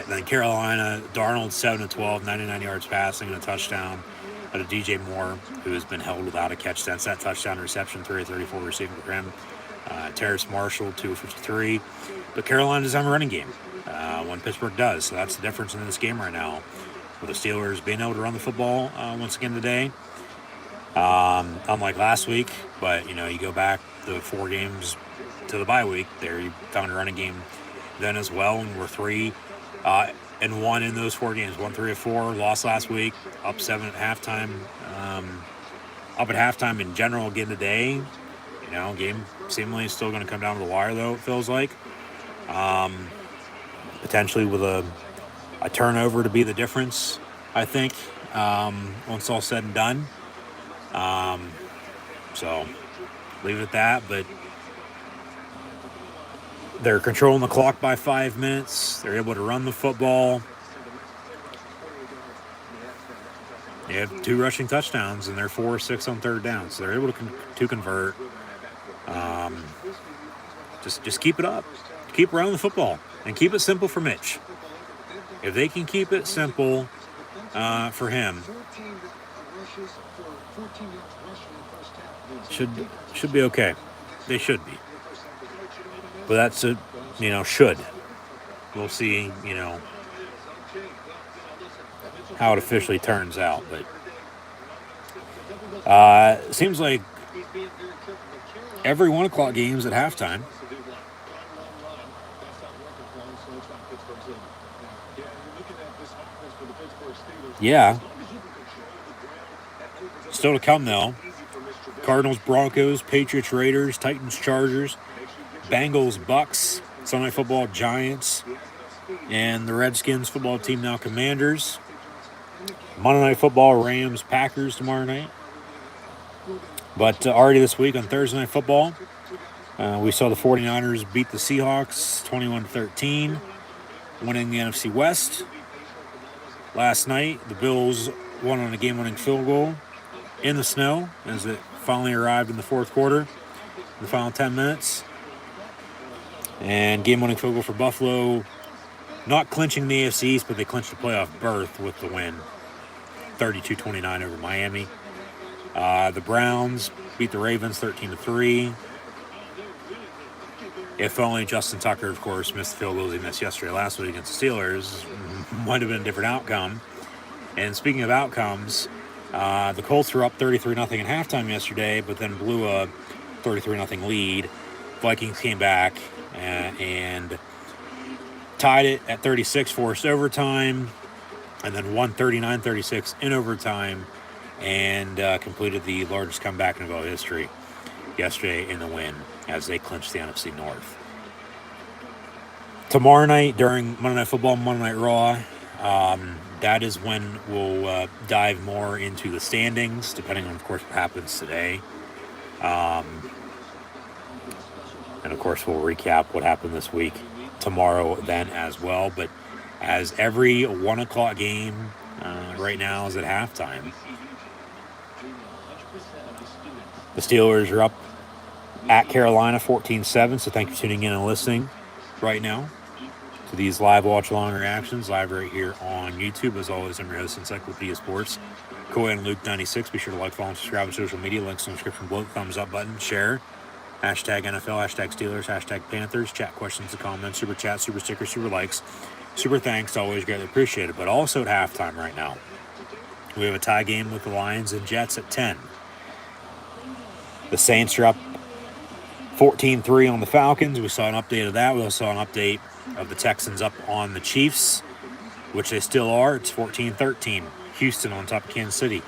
then Carolina, Darnold 7 of 12, 99 yards passing and a touchdown. But a DJ Moore, who has been held without a catch since that touchdown reception, 3 of 34 receiving for him. Terrace Marshall, 2 of 53. But Carolina doesn't have a running game when Pittsburgh does. So that's the difference in this game right now. With the Steelers being able to run the football once again today. Unlike last week. But, you go back the 4 games to the bye week. There you found a running game then as well. And we're 3-1 in those 4 games. 1 3 of 4. Lost last week. Up 7 at halftime. Up at halftime in general again today. Game seemingly is still going to come down to the wire, though, it feels like. Potentially with a turnover to be the difference, I think, once all said and done. So leave it at that. But they're controlling the clock by 5 minutes. They're able to run the football. They have 2 rushing touchdowns, and they're 4 or 6 on third down. So they're able to convert. Just keep it up. Keep running the football. And keep it simple for Mitch. If they can keep it simple for him, should be okay. They should be. But that's a, should. We'll see, how it officially turns out. But it seems like every 1 o'clock game's at halftime. Yeah. Still to come, though. Cardinals, Broncos, Patriots, Raiders, Titans, Chargers, Bengals, Bucks, Sunday Night Football, Giants, and the Redskins football team now Commanders. Monday Night Football, Rams, Packers tomorrow night. But already this week on Thursday Night Football, we saw the 49ers beat the Seahawks 21-13, winning the NFC West. Last night, the Bills won on a game-winning field goal in the snow as it finally arrived in the fourth quarter, in the final 10 minutes. And game-winning field goal for Buffalo, not clinching the AFC East, but they clinched the playoff berth with the win, 32-29 over Miami. The Browns beat the Ravens 13-3. If only Justin Tucker, of course, missed the field goals he missed yesterday last week against the Steelers, might have been a different outcome. And speaking of outcomes, the Colts were up 33-0 at halftime yesterday, but then blew a 33-0 lead. Vikings came back and tied it at 36, forced overtime, and then won 39-36 in overtime, and completed the largest comeback in NFL history yesterday in the win as they clinched the NFC North. Tomorrow night during Monday Night Football, Monday Night Raw, that is when we'll dive more into the standings, depending on, of course, what happens today. And, of course, we'll recap what happened this week tomorrow then as well. But as every 1 o'clock game right now is at halftime, the Steelers are up at Carolina 14-7. So thank you for tuning in and listening right now to these live watch-along reactions, live right here on YouTube. As always, I'm your host, Encyclopedia Sports, Coy and Luke 96. Be sure to like, follow, and subscribe on social media. Links in the description below. Thumbs up button, share. Hashtag NFL, hashtag Steelers, hashtag Panthers. Chat questions and comments, super chat, super stickers, super likes. Super thanks, always greatly appreciated. But also at halftime right now, we have a tie game with the Lions and Jets at 10. The Saints are up 14-3 on the Falcons. We saw an update of that. We also saw an update of the Texans up on the Chiefs, which they still are. It's 14-13. Houston on top of Kansas City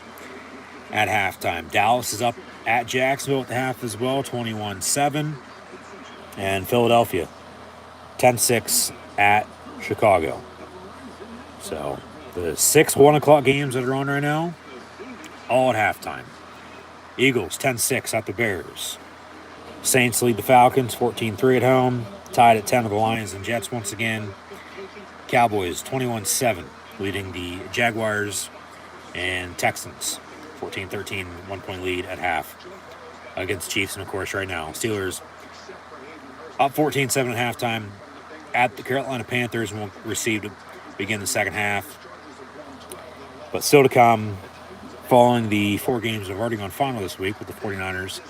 at halftime. Dallas is up at Jacksonville at the half as well, 21-7. And Philadelphia, 10-6 at Chicago. So the 6 1 o'clock games that are on right now, all at halftime. Eagles, 10-6 at the Bears. Saints lead the Falcons, 14-3 at home. Tied at 10 with the Lions and Jets once again. Cowboys, 21-7, leading the Jaguars and Texans. 14-13, 1-point lead at half against Chiefs. And, of course, right now, Steelers up 14-7 at halftime at the Carolina Panthers, and will receive to begin the second half. But still to come, following the 4 games that have already gone final this week with the 49ers,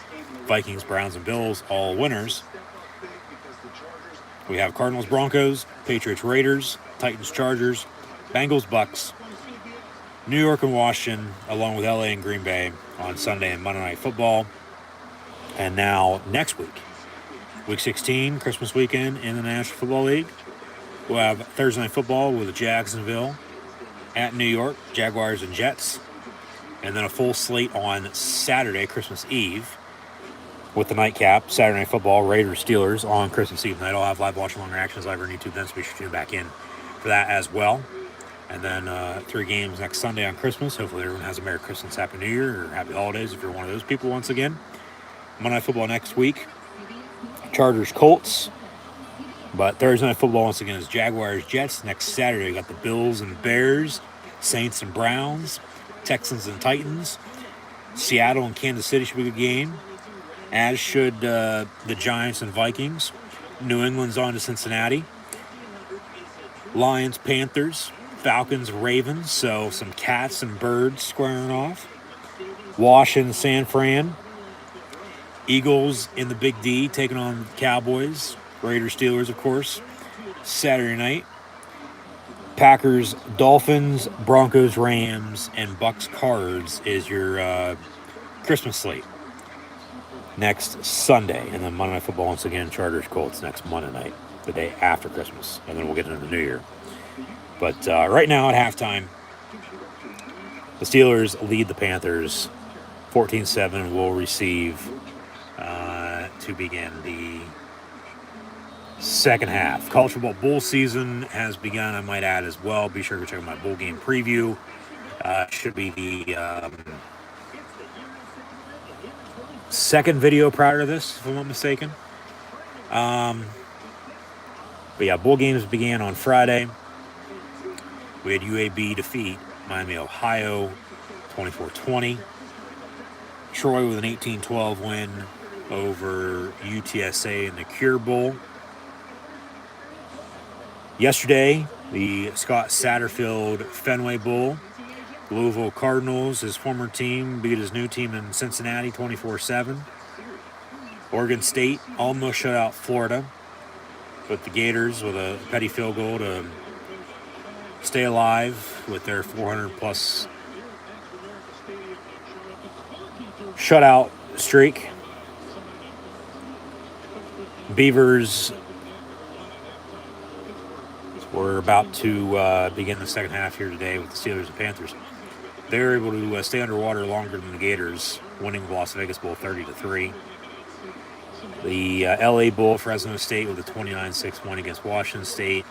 Vikings, Browns, and Bills, all winners. We have Cardinals, Broncos, Patriots, Raiders, Titans, Chargers, Bengals, Bucks, New York and Washington, along with LA and Green Bay on Sunday and Monday Night Football. And now next week, Week 16, Christmas weekend in the National Football League, we'll have Thursday Night Football with Jacksonville at New York, Jaguars and Jets. And then a full slate on Saturday, Christmas Eve, with the nightcap, Saturday Night Football, Raiders, Steelers on Christmas Eve night. I'll have live watch-along reactions live on YouTube then, so be sure to tune back in for that as well. And then 3 games next Sunday on Christmas. Hopefully everyone has a Merry Christmas, Happy New Year, or Happy Holidays if you're one of those people once again. Monday Night Football next week, Chargers, Colts. But Thursday Night Football once again is Jaguars, Jets. Next Saturday, we got the Bills and Bears, Saints and Browns, Texans and Titans. Seattle and Kansas City should be a good game, as should the Giants and Vikings. New England's on to Cincinnati. Lions, Panthers, Falcons, Ravens. So some cats and birds squaring off. Washington, San Fran. Eagles in the Big D taking on Cowboys. Raiders, Steelers, of course, Saturday night. Packers, Dolphins, Broncos, Rams, and Bucks, Cards is your Christmas slate next Sunday. And then Monday Night Football once again, Chargers, Colts next Monday night, the day after Christmas. And then we'll get into the New Year. But right now at halftime, the Steelers lead the Panthers 14-7 and will receive to begin the second half. College football bowl season has begun, I might add as well. Be sure to check out my bowl game preview. Should be the second video prior to this, if I'm not mistaken. But yeah, bowl games began on Friday. We had UAB defeat Miami, Ohio, 24-20. Troy with an 18-12 win over UTSA in the Cure Bowl. Yesterday, the Scott Satterfield Fenway Bowl. Louisville Cardinals, his former team, beat his new team in Cincinnati 24-7. Oregon State almost shut out Florida, but the Gators with a petty field goal to stay alive with their 400-plus shutout streak. Beavers, we're about to begin the second half here today with the Steelers and Panthers. They were able to stay underwater longer than the Gators, winning the Las Vegas Bowl 30-3. The LA Bowl, Fresno State with a 29-6 win against Washington State.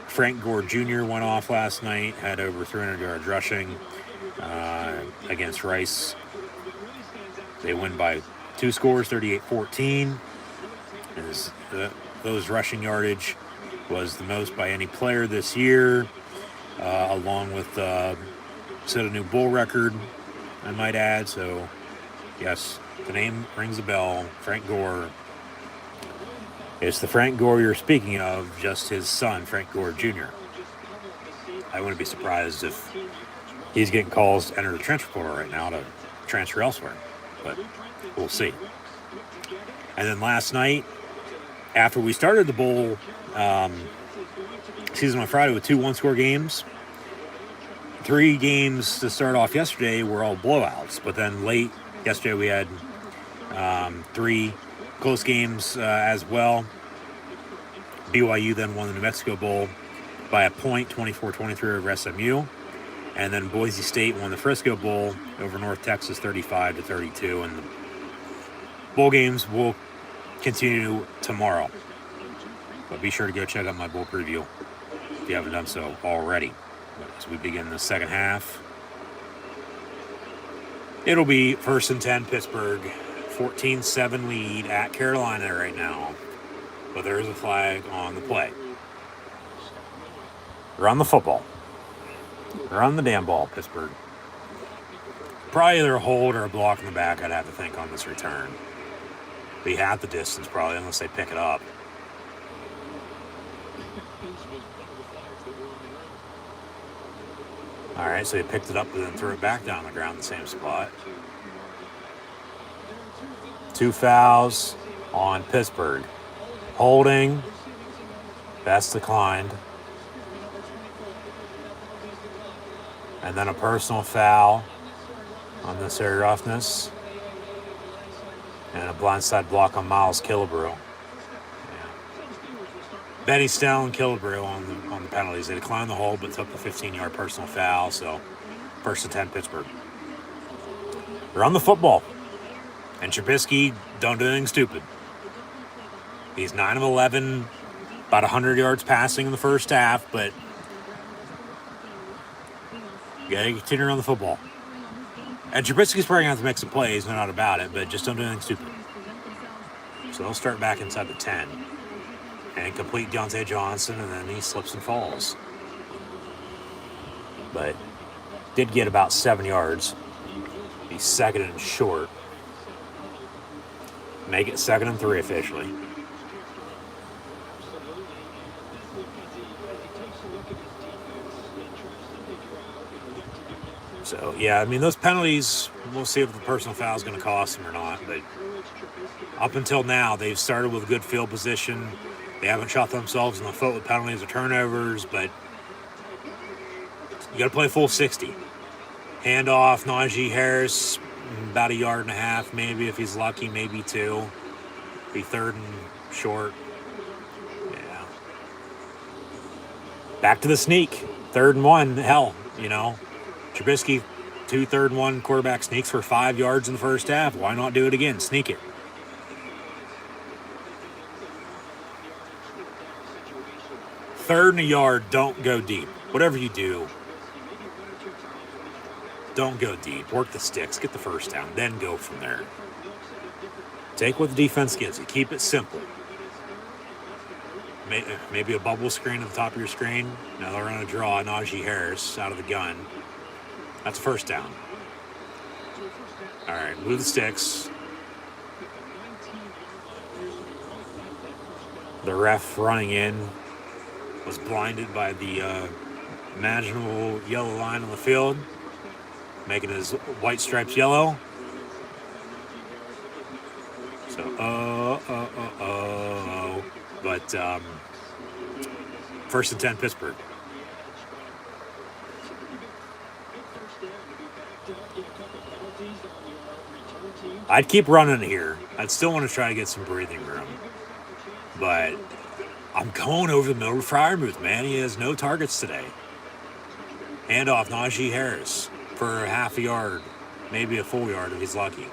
Frank Gore Jr. went off last night, had over 300 yards rushing against Rice. They win by 2 scores, 38-14. Those rushing yardage was the most by any player this year, along with set a new bowl record, I might add. So, yes, the name rings a bell. Frank Gore. It's the Frank Gore you're speaking of, just his son, Frank Gore Jr. I wouldn't be surprised if he's getting calls to enter the transfer portal right now to transfer elsewhere, but we'll see. And then last night, after we started the bowl season on Friday with 2 one-score games, 3 games to start off yesterday were all blowouts. But then late yesterday we had 3 close games as well. BYU then won the New Mexico Bowl by a point, 24-23 over SMU. And then Boise State won the Frisco Bowl over North Texas 35-32. And the bowl games will continue tomorrow. But be sure to go check out my bowl preview if you haven't done so already. As we begin the second half, it'll be 1st and 10 Pittsburgh, 14-7 lead at Carolina right now, but there is a flag on the play. Run the football. Run the damn ball, Pittsburgh. Probably either a hold or a block in the back, I'd have to think, on this return. Be half the distance probably, unless they pick it up. All right, so he picked it up and then threw it back down on the ground in the same spot. 2 fouls on Pittsburgh. Holding. That's declined. And then a personal foul on this area roughness. And a blindside block on Miles Killebrew. Benny Snell and Killebrew on the penalties. They declined the hold but took the 15-yard personal foul. So 1st and 10 Pittsburgh. Run the football. And Trubisky, don't do anything stupid. He's 9 of 11, about 100 yards passing in the first half, but you got to continue to run the football. And Trubisky's probably going to have to make some plays, no doubt about it, but just don't do anything stupid. So they'll start back inside the 10. And complete Deontay Johnson, and then he slips and falls. But did get about 7 yards. He's 2nd and short. Make it 2nd and 3 officially. So, yeah, I mean, those penalties, we'll see if the personal foul is going to cost them or not. But up until now, they've started with a good field position. They haven't shot themselves in the foot with penalties or turnovers, but you got to play full 60. Handoff, Najee Harris, about 1.5 yards, maybe if he's lucky, maybe 2. Be 3rd and short. Yeah. Back to the sneak. 3rd and 1. Hell, you know. Trubisky, 2 3rd and 1 quarterback sneaks for 5 yards in the first half. Why not do it again? Sneak it. Third and a yard, don't go deep. Whatever you do, don't go deep. Work the sticks, get the first down, then go from there. Take what the defense gives you. Keep it simple. Maybe a bubble screen at the top of your screen. Now they're going to draw Najee Harris out of the gun. That's a first down. All right, move the sticks. The ref running in was blinded by the imaginable yellow line on the field, making his white stripes yellow. So, but 1st and 10 Pittsburgh. I'd keep running here. I'd still want to try to get some breathing room. But I'm going over the middle of Freiermuth, man. He has no targets today. Handoff, Najee Harris for a half a yard, maybe a full yard if he's lucky.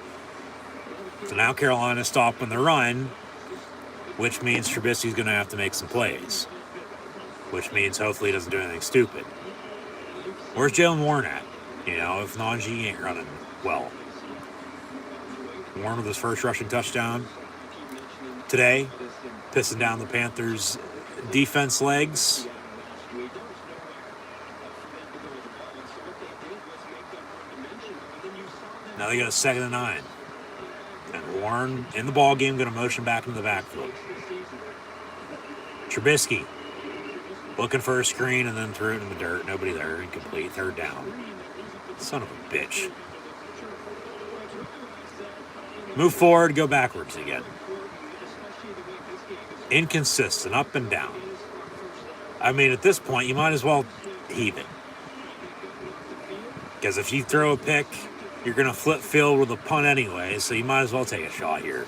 So now Carolina's stopping the run, which means Trubisky's going to have to make some plays, which means hopefully he doesn't do anything stupid. Where's Jalen Warren at? If Najee ain't running well. Warren with his first rushing touchdown today, pissing down the Panthers' defense legs. Now they got a 2nd and 9. And Warren in the ball game, going to motion back into the backfield. Trubisky looking for a screen and then threw it in the dirt. Nobody there. Incomplete. 3rd down. Son of a bitch. Move forward, go backwards again. Inconsistent, up and down. I mean, at this point, you might as well heave it. Because if you throw a pick, you're going to flip field with a punt anyway, so you might as well take a shot here.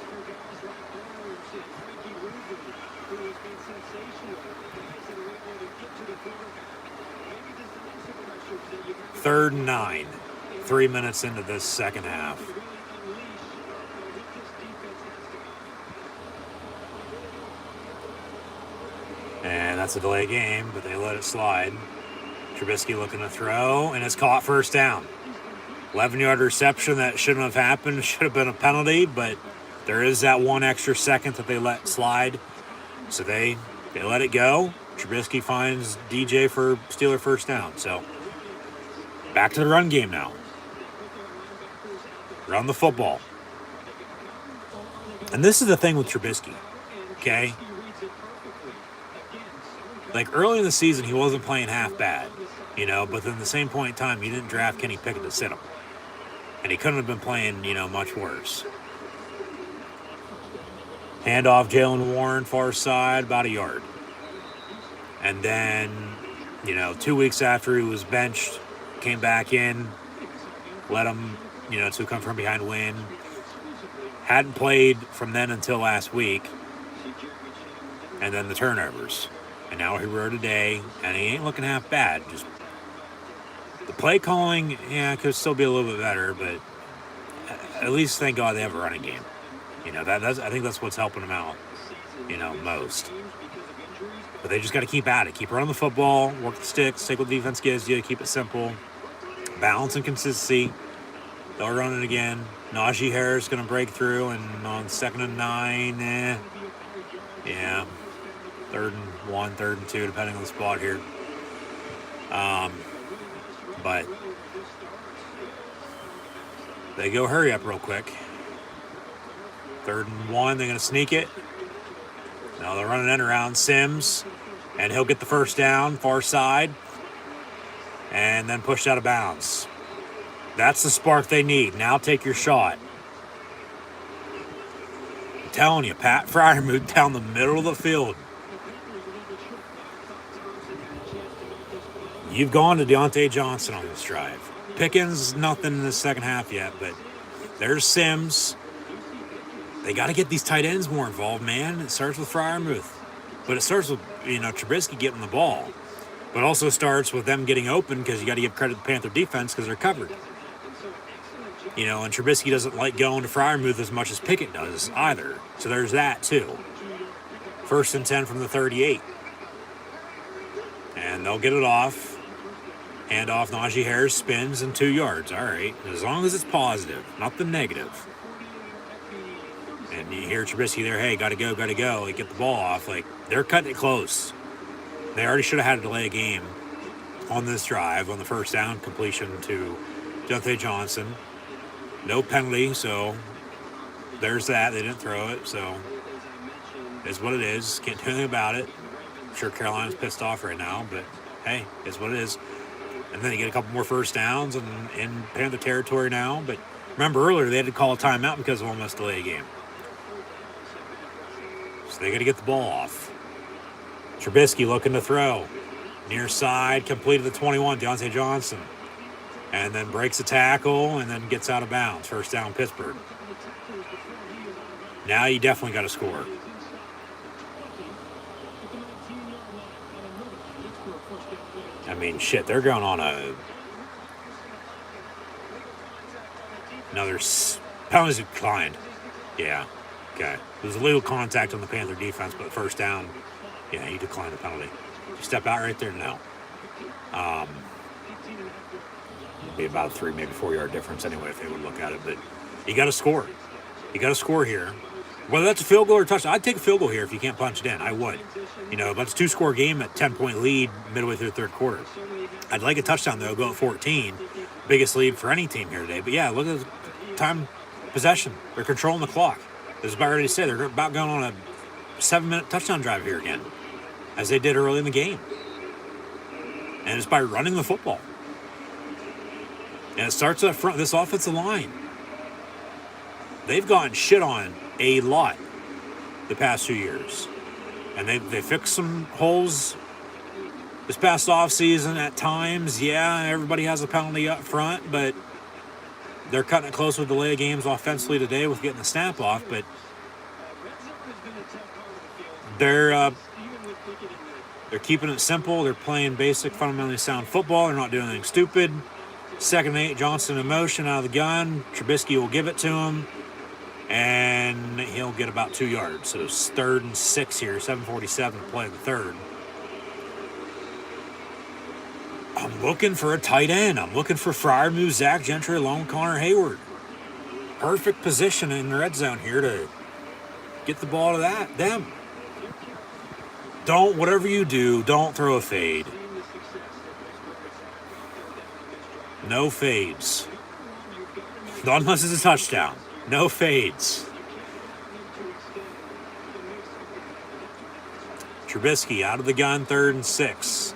Third and 9. 3 minutes into this second half. And that's a delay game, but they let it slide. Trubisky looking to throw, and it's caught first down. 11-yard reception that shouldn't have happened. Should have been a penalty, but there is that 1 extra second that they let slide. So they let it go. Trubisky finds DJ for Steeler first down. So back to the run game now. Run the football. And this is the thing with Trubisky, okay? Like early in the season, he wasn't playing half bad, but then at the same point in time, you didn't draft Kenny Pickett to sit him. And he couldn't have been playing, much worse. Handoff, Jalen Warren, far side, about a yard. And then, 2 weeks after he was benched, came back in, let him, to come from behind win. Hadn't played from then until last week. And then the turnovers. And now he rode today, and he ain't looking half bad. Just the play calling, could still be a little bit better, but at least thank God they have a running game. I think that's what's helping them out, most. But they just got to keep at it. Keep running the football, work the sticks, take what the defense gives you, keep it simple. Balance and consistency. They'll run it again. Najee Harris going to break through, and on 2nd and 9, yeah. 3rd and 1, 3rd and 2, depending on the spot here. But they go hurry up real quick. 3rd and 1, they're going to sneak it. Now they're running in around Sims, and he'll get the first down, far side, and then pushed out of bounds. That's the spark they need. Now take your shot. I'm telling you, Pat Freiermuth down the middle of the field. You've gone to Deontay Johnson on this drive. Pickens, nothing in the second half yet, but there's Sims. They got to get these tight ends more involved, man. It starts with Freiermuth. But it starts with, Trubisky getting the ball. But also starts with them getting open because you got to give credit to the Panther defense because they're covered. And Trubisky doesn't like going to Freiermuth as much as Pickett does either. So there's that, too. 1st and 10 from the 38. And they'll get it off. Hand off, Najee Harris spins and 2 yards. All right, as long as it's positive, nothing negative. And you hear Trubisky there, hey, gotta go. Like, get the ball off. Like, they're cutting it close. They already should have had to delay a game on this drive on the first down completion to Deontay Johnson. No penalty, so there's that. They didn't throw it, so it's what it is. Can't do anything about it. I'm sure Carolina's pissed off right now, but hey, it's what it is. And then you get a couple more first downs and in Panther territory now. But remember earlier, they had to call a timeout because of almost delay a game. So they got to get the ball off. Trubisky looking to throw. Near side, completed the 21, Deontay Johnson. And then breaks a tackle and then gets out of bounds. First down, Pittsburgh. Now you definitely got to score. I mean, shit, they're going on another penalties declined. Yeah, okay. There's illegal contact on the Panther defense, but first down, yeah, he declined the penalty. Did you step out right there? No. Be about a 3, maybe 4 yard difference anyway if they would look at it. But you got to score. You got to score here. Whether that's a field goal or a touchdown, I'd take a field goal here if you can't punch it in. I would. You know, that's a 2-score game at 10-point lead midway through the third quarter. I'd like a touchdown, though, go at 14. Biggest lead for any team here today. But, yeah, look at the time possession. They're controlling the clock. As I already said, they're about going on a 7-minute touchdown drive here again, as they did early in the game. And it's by running the football. And it starts up front. This offensive line, they've gotten shit on a lot the past 2 years. And they fixed some holes this past offseason at times. Yeah, everybody has a penalty up front, but they're cutting it close with delay of games offensively today with getting the snap off. But they're keeping it simple. They're playing basic, fundamentally sound football. They're not doing anything stupid. 2nd and 8, Johnson in motion out of the gun. Trubisky will give it to him, and he'll get about 2 yards. So it's 3rd and 6 here, 7:47 to play in the third. I'm looking for a tight end. I'm looking for Freiermuth, Zach Gentry, along with Connor Hayward. Perfect position in the red zone here to get the ball to them. Don't, whatever you do, don't throw a fade. No fades. Not unless it's a touchdown. No fades. Trubisky out of the gun, 3rd and 6.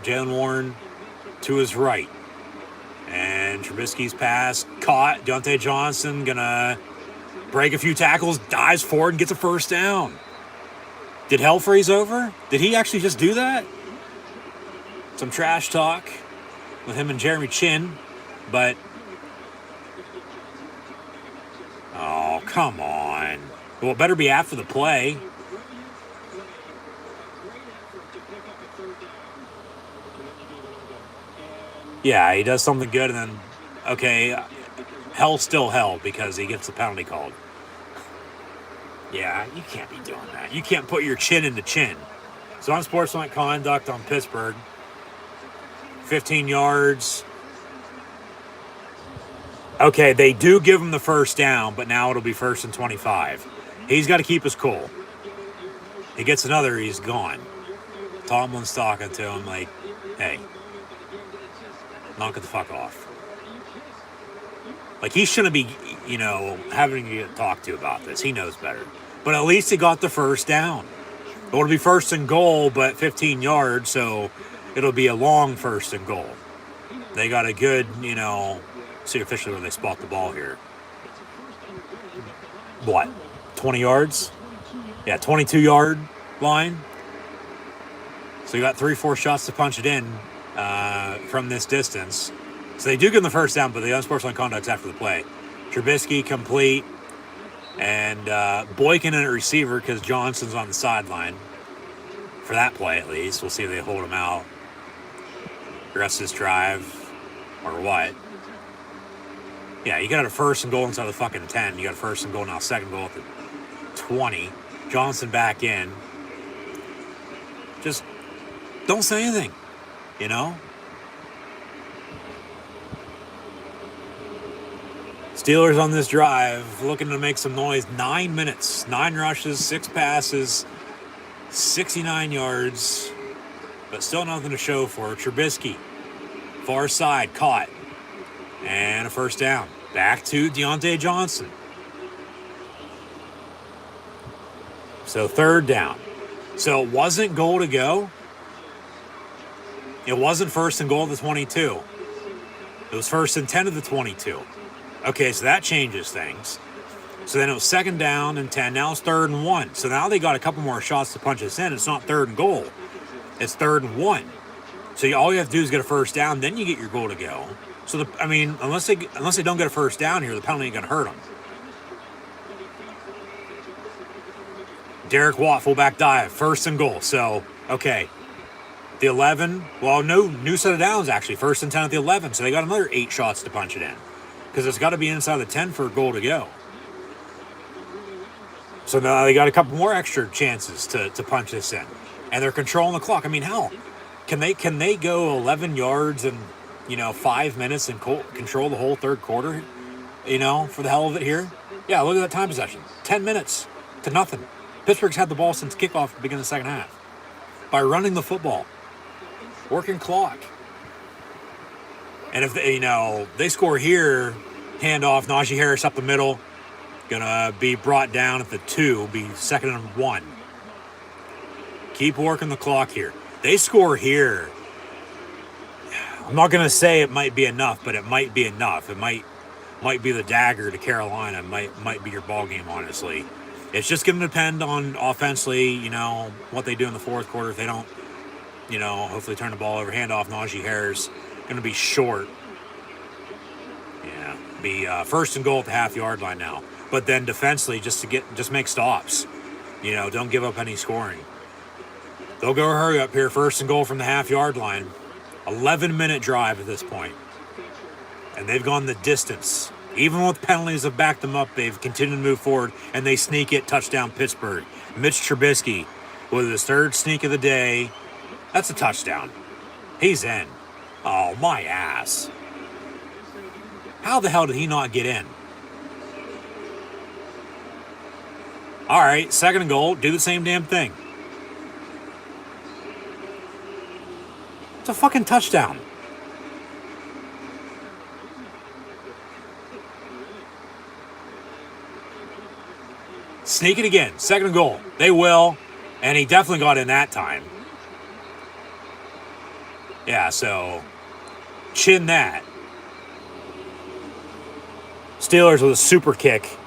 Jalen Warren to his right. And Trubisky's pass caught. Deontay Johnson gonna break a few tackles, dives forward, and gets a first down. Did hell freeze over? Did he actually just do that? Some trash talk with him and Jeremy Chin, but oh, come on. Well, it better be after the play. Yeah, he does something good, and then, okay, hell's still hell because he gets the penalty called. Yeah, you can't be doing that. You can't put your chin into chin. So unsportsmanlike conduct on Pittsburgh. 15 yards. Okay, they do give him the first down, but now it'll be 1st and 25. He's got to keep his cool. He gets another, he's gone. Tomlin's talking to him like, hey, knock it the fuck off. Like, he shouldn't be, having to get talked to about this. He knows better. But at least he got the first down. It'll be 1st and goal, but 15 yards, so it'll be a long 1st and goal. They got a good, see officially where they spot the ball here. What? 20 yards? Yeah, 22-yard line. So you got 3-4 shots to punch it in from this distance. So they do give them the first down, but the unsportsmanlike conduct's after the play. Trubisky complete, and Boykin in at receiver because Johnson's on the sideline. For that play, at least. We'll see if they hold him out the rest of this drive or what. Yeah, you got a 1st and goal inside the fucking 10. You got a 1st and goal now, 2nd goal at the 20. Johnson back in. Just don't say anything, Steelers on this drive looking to make some noise. 9 minutes, 9 rushes, 6 passes, 69 yards, but still nothing to show for. Trubisky, far side, caught, and a first down. Back to Deontay Johnson. So 3rd down. So it wasn't goal to go. It wasn't 1st and goal at the 22. It was 1st and 10 of the 22. Okay, so that changes things. So then it was 2nd down and 10. Now it's 3rd and 1. So now they got a couple more shots to punch this in. It's not 3rd and goal. It's 3rd and 1. So all you have to do is get a first down, then you get your goal to go. So, unless they don't get a first down here, the penalty ain't going to hurt them. Derek Watt, fullback dive, 1st and goal. So, okay. The 11, well, no new set of downs, actually. 1st and 10 at the 11, so they got another 8 shots to punch it in. Because it's got to be inside the 10 for a goal to go. So now they got a couple more extra chances to punch this in. And they're controlling the clock. I mean, hell, can they go 11 yards in, 5 minutes and control the whole third quarter, for the hell of it here? Yeah, look at that time possession. 10 minutes to nothing. Pittsburgh's had the ball since kickoff at the beginning of the second half. By running the football. Working clock. And if they score here, handoff, Najee Harris up the middle, gonna be brought down at the 2, be 2nd and 1. Keep working the clock here. They score here. I'm not gonna say it might be enough, but it might be enough. It might be the dagger to Carolina. Might be your ball game, honestly. It's just gonna depend on offensively, what they do in the fourth quarter. If they don't, hopefully turn the ball over, handoff, Najee Harris, gonna be short. Yeah, be 1st and goal at the half-yard line now. But then defensively, just make stops. Don't give up any scoring. They'll go hurry up here, 1st and goal from the half-yard line. 11-minute drive at this point. And they've gone the distance. Even with penalties that back them up, they've continued to move forward, and they sneak it, touchdown Pittsburgh. Mitch Trubisky with his 3rd sneak of the day. That's a touchdown. He's in. Oh, my ass. How the hell did he not get in? All right, 2nd and goal. Do the same damn thing. It's a fucking touchdown. Sneak it again. 2nd and goal. They will. And he definitely got in that time. Yeah, so chin that. Steelers with a super kick.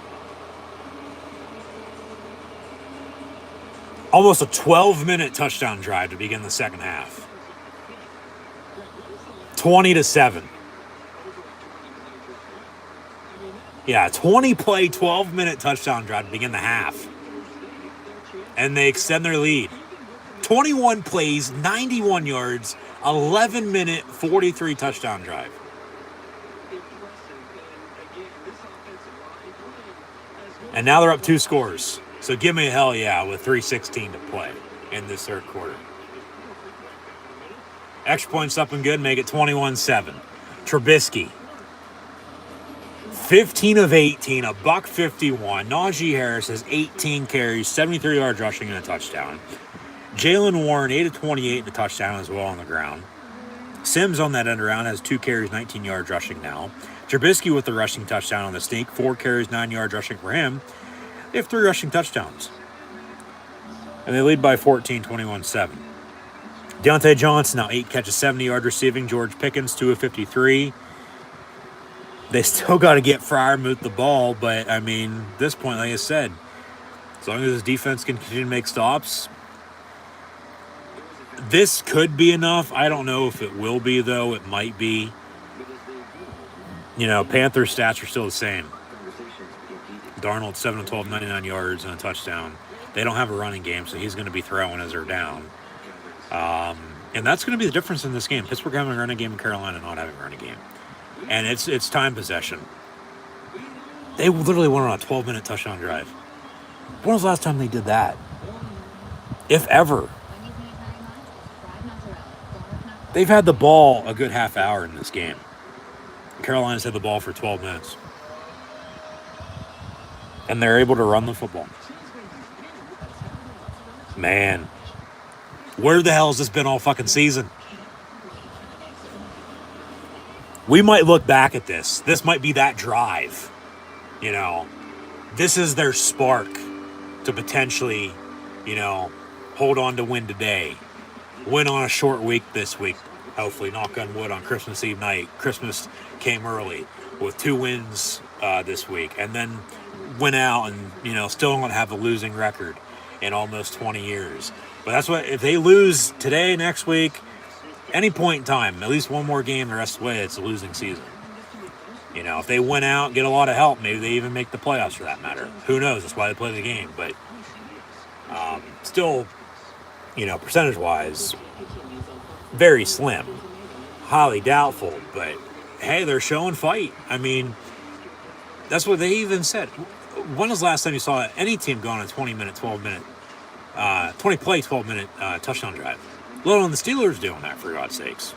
Almost a 12-minute touchdown drive to begin the second half. 20-7. Yeah, 20-play, 12-minute touchdown drive to begin the half. And they extend their lead. 21 plays, 91 yards, 11-minute, 43 touchdown drive. And now they're up 2 scores. So give me a hell yeah with 3:16 to play in this third quarter. Extra points up and good, make it 21-7. Trubisky. 15 of 18, a $151. Najee Harris has 18 carries, 73 yards rushing and a touchdown. Jalen Warren, 8 of 28 and a touchdown as well on the ground. Sims on that end around has 2 carries, 19 yards rushing now. Trubisky with the rushing touchdown on the sneak, 4 carries, 9 yards rushing for him. They have 3 rushing touchdowns. And they lead by 14, 21-7. Deontay Johnson now 8 catches, 70-yard receiving. George Pickens, 2 of 53. They still got to get Freiermuth the ball, but, I mean, at this point, like I said, as long as his defense can continue to make stops, this could be enough. I don't know if it will be, though. It might be. Panthers stats are still the same. Darnold, 7 of 12, 99 yards and a touchdown. They don't have a running game, so he's going to be throwing as they're down. And that's going to be the difference in this game. Pittsburgh having a running game and Carolina not having a running game. And it's time possession. They literally went on a 12-minute touchdown drive. When was the last time they did that? If ever. They've had the ball a good half hour in this game. Carolina's had the ball for 12 minutes. And they're able to run the football. Man. Where the hell has this been all fucking season? We might look back at this. This might be that drive. This is their spark to potentially, hold on to win today. Win on a short week this week. Hopefully, knock on wood, on Christmas Eve night. Christmas came early with 2 wins this week. And then went out and, still don't have a losing record in almost 20 years. But that's what, if they lose today, next week, any point in time, at least one more game the rest of the way, it's a losing season. If they win out, get a lot of help, maybe they even make the playoffs for that matter. Who knows? That's why they play the game. But still, percentage-wise, very slim, highly doubtful. But hey, they're showing fight. I mean, that's what they even said. When was the last time you saw any team go on a 20-minute, 12-minute, 20-play, 12-minute touchdown drive? Let alone the Steelers doing that, for God's sakes.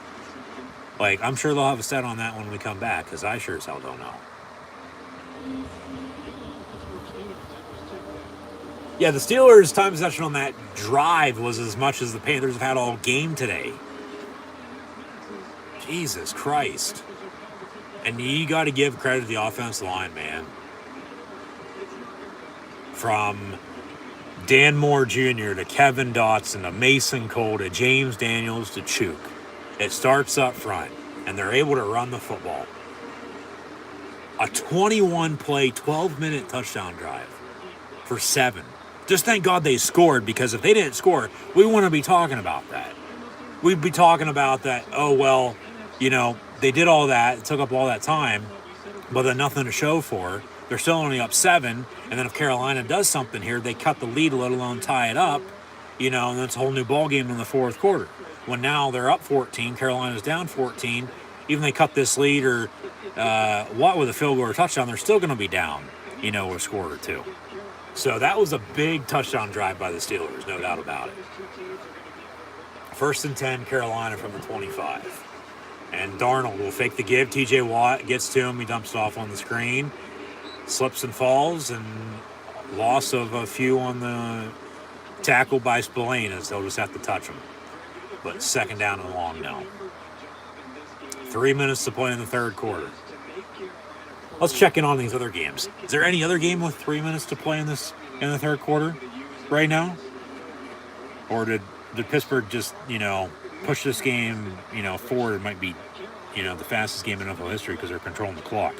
Like, I'm sure they'll have a stat on that when we come back, because I sure as hell don't know. Yeah, the Steelers' time possession on that drive was as much as the Panthers have had all game today. Jesus Christ. And you got to give credit to the offensive line, man. From Dan Moore Jr. to Kevin Dotson to Mason Cole to James Daniels to Chuk. It starts up front, and they're able to run the football. A 21-play, 12-minute touchdown drive for 7. Just thank God they scored, because if they didn't score, we wouldn't be talking about that. We'd be talking about that, oh, well, you know, they did all that, it took up all that time, but then nothing to show for. They're still only up 7, and then if Carolina does something here, they cut the lead, let alone tie it up, you know, and that's a whole new ball game in the fourth quarter. When now they're up 14, Carolina's down 14, even they cut this lead or what with a field goal or touchdown, they're still going to be down, you know, a score or two. So that was a big touchdown drive by the Steelers, no doubt about it. 1st and 10, Carolina from the 25. And Darnold will fake the give. TJ Watt gets to him. He dumps it off on the screen. Slips and falls, and loss of a few on the tackle by Spillane, as they'll just have to touch him. But 2nd down and long now. 3 minutes to play in the 3rd quarter. Let's check in on these other games. Is there any other game with 3 minutes to play in the 3rd quarter right now? Or did Pittsburgh just, you know, push this game, you know, forward? It might be, you know, the fastest game in NFL history because they're controlling the clock.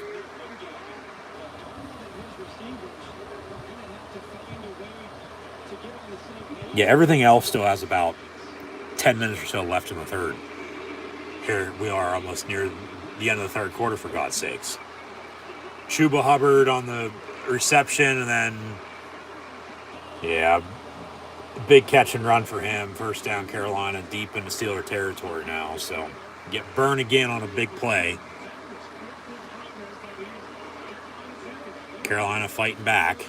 Yeah, everything else still has about 10 minutes or so left in the 3rd. Here we are almost near the end of the 3rd quarter, for God's sakes. Chuba Hubbard on the reception, and then, yeah, big catch and run for him. 1st down, Carolina, deep into Steeler territory now. So get burned again on a big play. Carolina fighting back.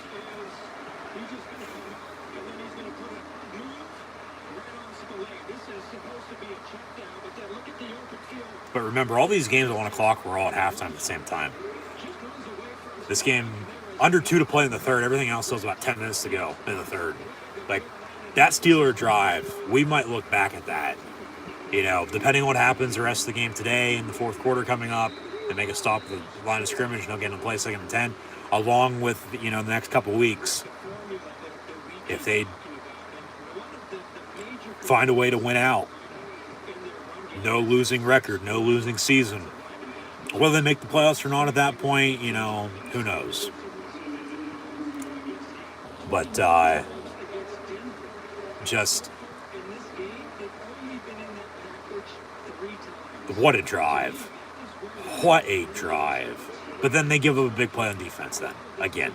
But remember, all these games at 1 o'clock were all at halftime at the same time. This game, under 2 to play in the 3rd. Everything else was about 10 minutes to go in the 3rd. Like, that Steeler drive, we might look back at that. You know, depending on what happens the rest of the game today in the 4th quarter coming up, they make a stop at the line of scrimmage, and they'll get in play 2nd and 10, along with, you know, the next couple weeks. If they find a way to win out. No losing record, no losing season. Whether they make the playoffs or not at that point, you know, who knows. But just what a drive. What a drive. But then they give up a big play on defense then, again.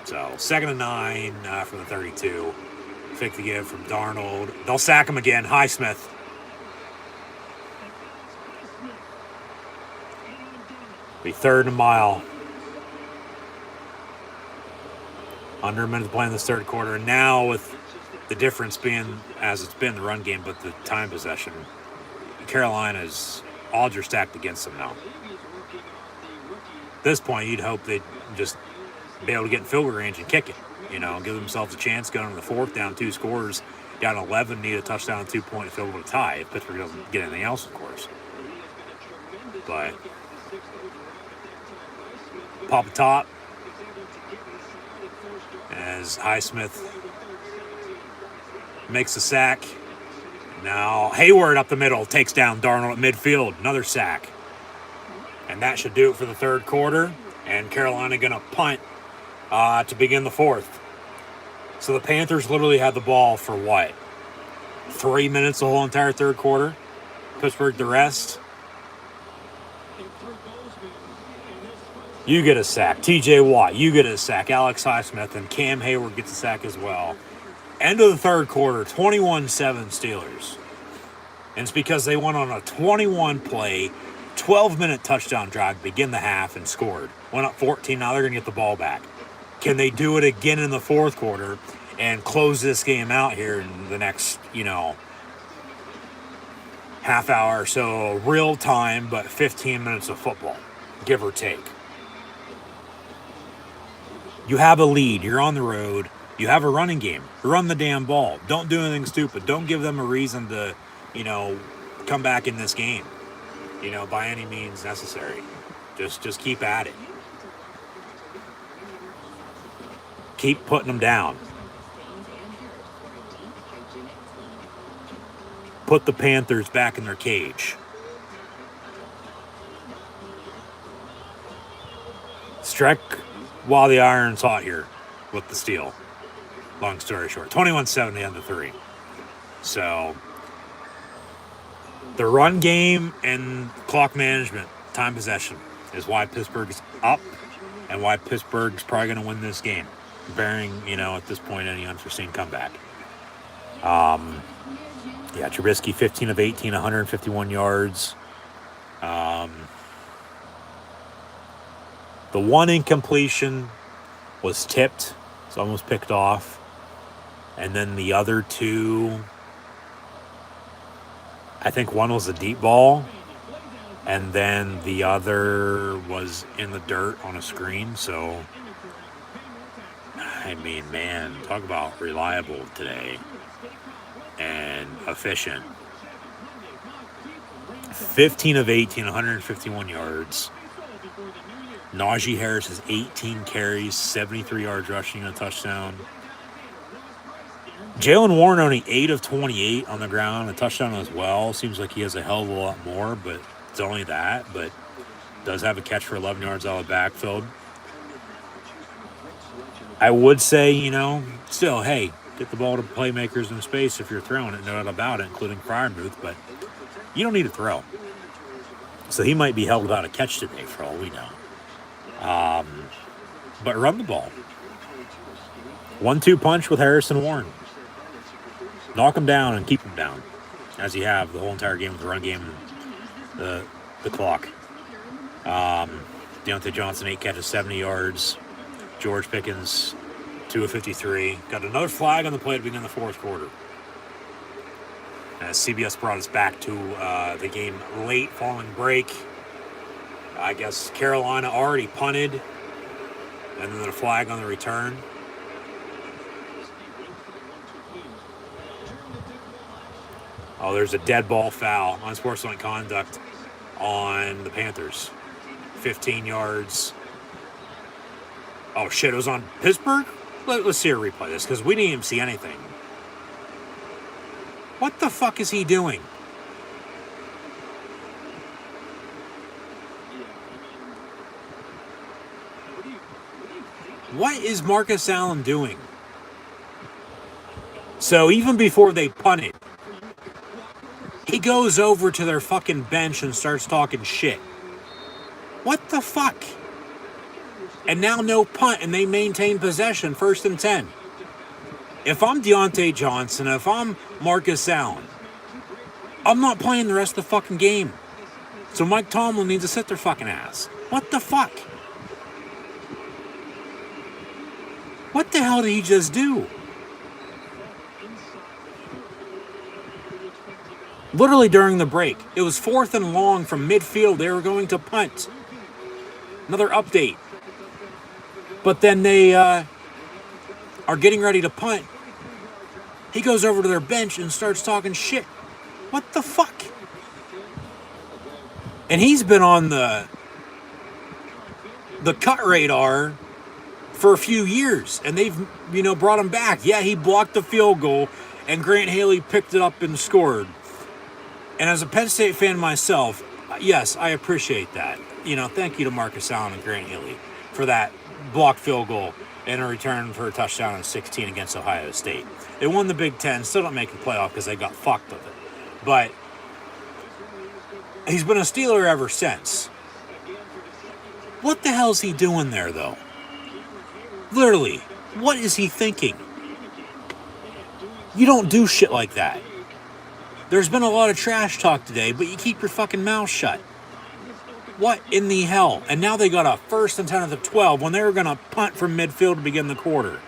So 2nd and 9 from the 32. Fake the give from Darnold. They'll sack him again. Highsmith. Be 3rd and a mile. Under a minute to play in this 3rd quarter. And now with the difference being, as it's been, the run game, but the time possession, Carolina's odds are stacked against them now. At this point, you'd hope they'd just be able to get in field goal range and kick it. You know, give themselves a chance going into the 4th, down 2 scores, down 11, need a touchdown and 2-point field goal to tie. If Pittsburgh doesn't get anything else, of course. But pop a top as Highsmith makes a sack. Now Hayward up the middle takes down Darnold at midfield. Another sack. And that should do it for the 3rd quarter. And Carolina going to punt to begin the 4th. So the Panthers literally had the ball for what? 3 minutes the whole entire 3rd quarter? Pittsburgh the rest? You get a sack. TJ Watt, you get a sack. Alex Highsmith and Cam Hayward gets a sack as well. End of the 3rd quarter, 21-7 Steelers. And it's because they went on a 21-play, 12-minute touchdown drive to begin the half and scored. Went up 14, now they're going to get the ball back. Can they do it again in the fourth quarter and close this game out here in the next, half hour or so, real time, but 15 minutes of football, give or take? You have a lead. You're on the road. You have a running game. Run the damn ball. Don't do anything stupid. Don't give them a reason to, come back in this game, by any means necessary. Just keep at it. Keep putting them down. Put the Panthers back in their cage. Strike while the iron's hot here with the steal. Long story short, 21-7 on the 3. So the run game and clock management, time possession, is why Pittsburgh's up and why Pittsburgh's probably going to win this game, bearing, at this point, any unforeseen comeback. Trubisky, 15 of 18, 151 yards. The one incompletion was tipped. It's almost picked off. And then the other two, I think one was a deep ball. And then the other was in the dirt on a screen. So, I mean, man, talk about reliable today and efficient. 15 of 18, 151 yards. Najee Harris has 18 carries, 73 yards rushing, and a touchdown. Jalen Warren only 8 of 28 on the ground, a touchdown as well. Seems like he has a hell of a lot more, but it's only that. But does have a catch for 11 yards out of the backfield. I would say, still, hey, get the ball to playmakers in space if you're throwing it, no doubt about it, including Freiermuth, but you don't need to throw. So he might be held without a catch today, for all we know. But run the ball. 1-2 punch with Harris and Warren. Knock them down and keep them down, as you have the whole entire game with the run game and the clock. Deontay Johnson, 8 catches, 70 yards. George Pickens, 2 of 53. Got another flag on the play to begin the fourth quarter. As CBS brought us back to the game late following break. I guess Carolina already punted, and then a flag on the return. Oh, there's a dead ball foul, unsportsmanlike conduct on the Panthers. 15 yards. Oh, shit, it was on Pittsburgh? Let's see a replay of this, because we didn't even see anything. What the fuck is he doing? What is Marcus Allen doing? So even before they punted, he goes over to their fucking bench and starts talking shit. What the fuck? And now no punt, and they maintain possession, 1st and 10. If I'm Deontay Johnson, if I'm Marcus Allen, I'm not playing the rest of the fucking game. So Mike Tomlin needs to sit their fucking ass. What the fuck? What the hell did he just do? Literally during the break. It was 4th and long from midfield. They were going to punt. Another update. But then they are getting ready to punt. He goes over to their bench and starts talking shit. What the fuck? And he's been on the cut radar for a few years, and they've, brought him back. Yeah, he blocked the field goal, and Grant Haley picked it up and scored. And as a Penn State fan myself, yes, I appreciate that. Thank you to Marcus Allen and Grant Haley for that blocked field goal and a return for a touchdown in 16 against Ohio State. They won the Big Ten, still don't make the playoff because they got fucked with it. But he's been a Steeler ever since. What the hell is he doing there, though? Literally, what is he thinking? You don't do shit like that. There's been a lot of trash talk today, but you keep your fucking mouth shut. What in the hell? And now they got a 1st and 10 at the 12 when they were going to punt from midfield to begin the quarter.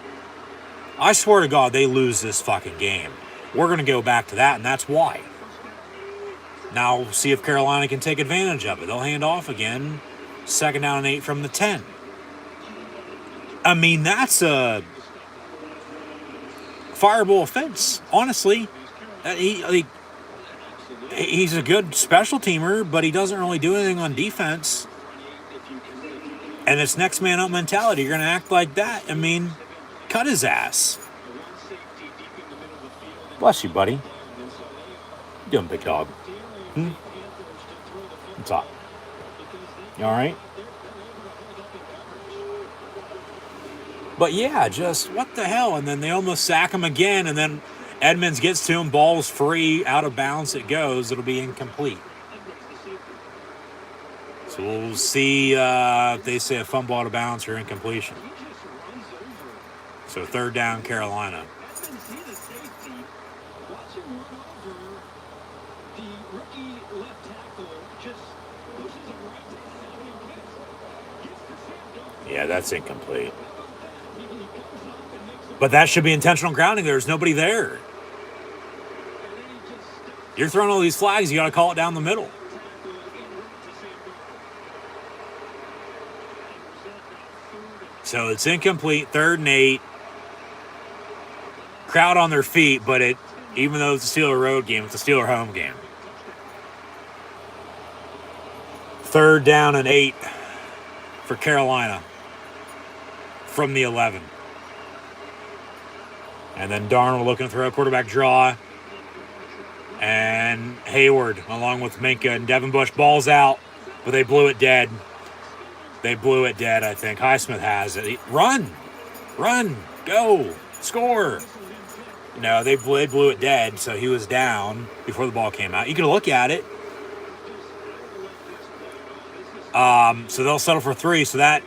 I swear to God, they lose this fucking game. We're going to go back to that, and that's why. Now, see if Carolina can take advantage of it. They'll hand off again. 2nd down and 8 from the 10. I mean, that's a fireable offense, honestly. He's a good special teamer, but he doesn't really do anything on defense. And it's next man up mentality. You're going to act like that. I mean, cut his ass. Bless you, buddy. You doing, big dog? What's up? You all right? But yeah, just what the hell? And then they almost sack him again, and then Edmonds gets to him, ball's free, out of bounds it goes. It'll be incomplete. So we'll see if they say a fumble out of bounds or incompletion. So 3rd down, Carolina. Yeah, that's incomplete. But that should be intentional grounding. There's nobody there. You're throwing all these flags, you got to call it down the middle. So it's incomplete, 3rd and 8. Crowd on their feet, but even though it's a Steeler road game, it's a Steeler home game. 3rd down and 8 for Carolina from the 11. And then Darnold looking to throw a quarterback draw. And Hayward, along with Minka and Devin Bush, balls out, but they blew it dead. They blew it dead, I think. Highsmith has it. Run, go, score. No, they blew it dead, so he was down before the ball came out. You can look at it. So they'll settle for 3. So that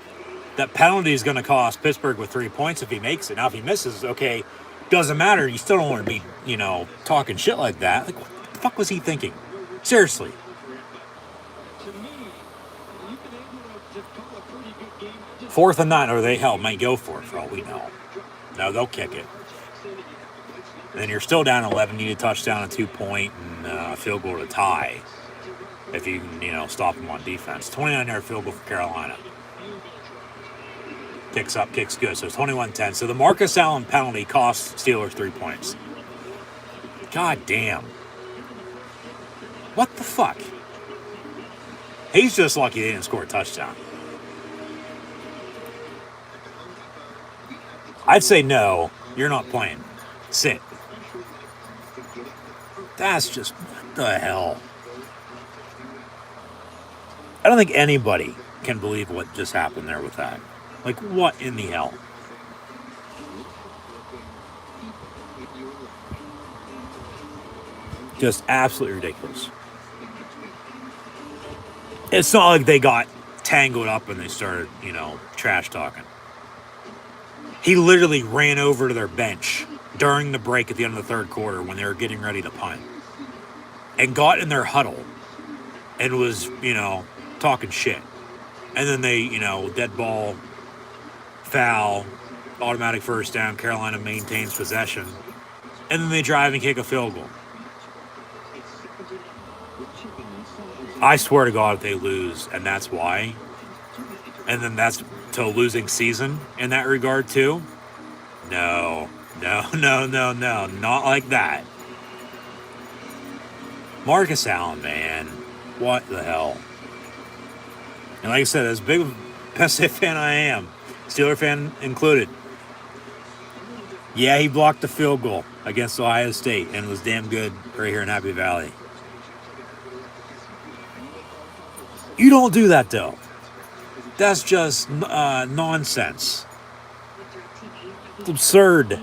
penalty is going to cost Pittsburgh with 3 points if he makes it. Now, if he misses, okay, doesn't matter. You still don't want to be, talking shit like that. Like, what the fuck was he thinking? Seriously. 4th and 9, or they might go for it for all we know. No, they'll kick it. And then you're still down 11. You need a touchdown, a 2-point, and a field goal to tie. If you can, stop them on defense. 29-yard field goal for Carolina. Kicks up, kicks good. So it's 21-10. So the Marcus Allen penalty costs Steelers 3 points. God damn. What the fuck? He's just lucky they didn't score a touchdown. I'd say no. You're not playing. Sit. That's just, what the hell? I don't think anybody can believe what just happened there with that. Like, what in the hell? Just absolutely ridiculous. It's not like they got tangled up and they started, trash talking. He literally ran over to their bench during the break at the end of the 3rd quarter when they were getting ready to punt and got in their huddle and was, talking shit. And then they, dead ball, foul, automatic 1st down, Carolina maintains possession. And then they drive and kick a field goal. I swear to God if they lose, and that's why. And then that's to a losing season in that regard too. No. Not like that. Marcus Allen, man. What the hell? And like I said, as big of a PSA fan I am, Steeler fan included. Yeah, he blocked the field goal against Ohio State and was damn good right here in Happy Valley. You don't do that, though. That's just nonsense. It's absurd.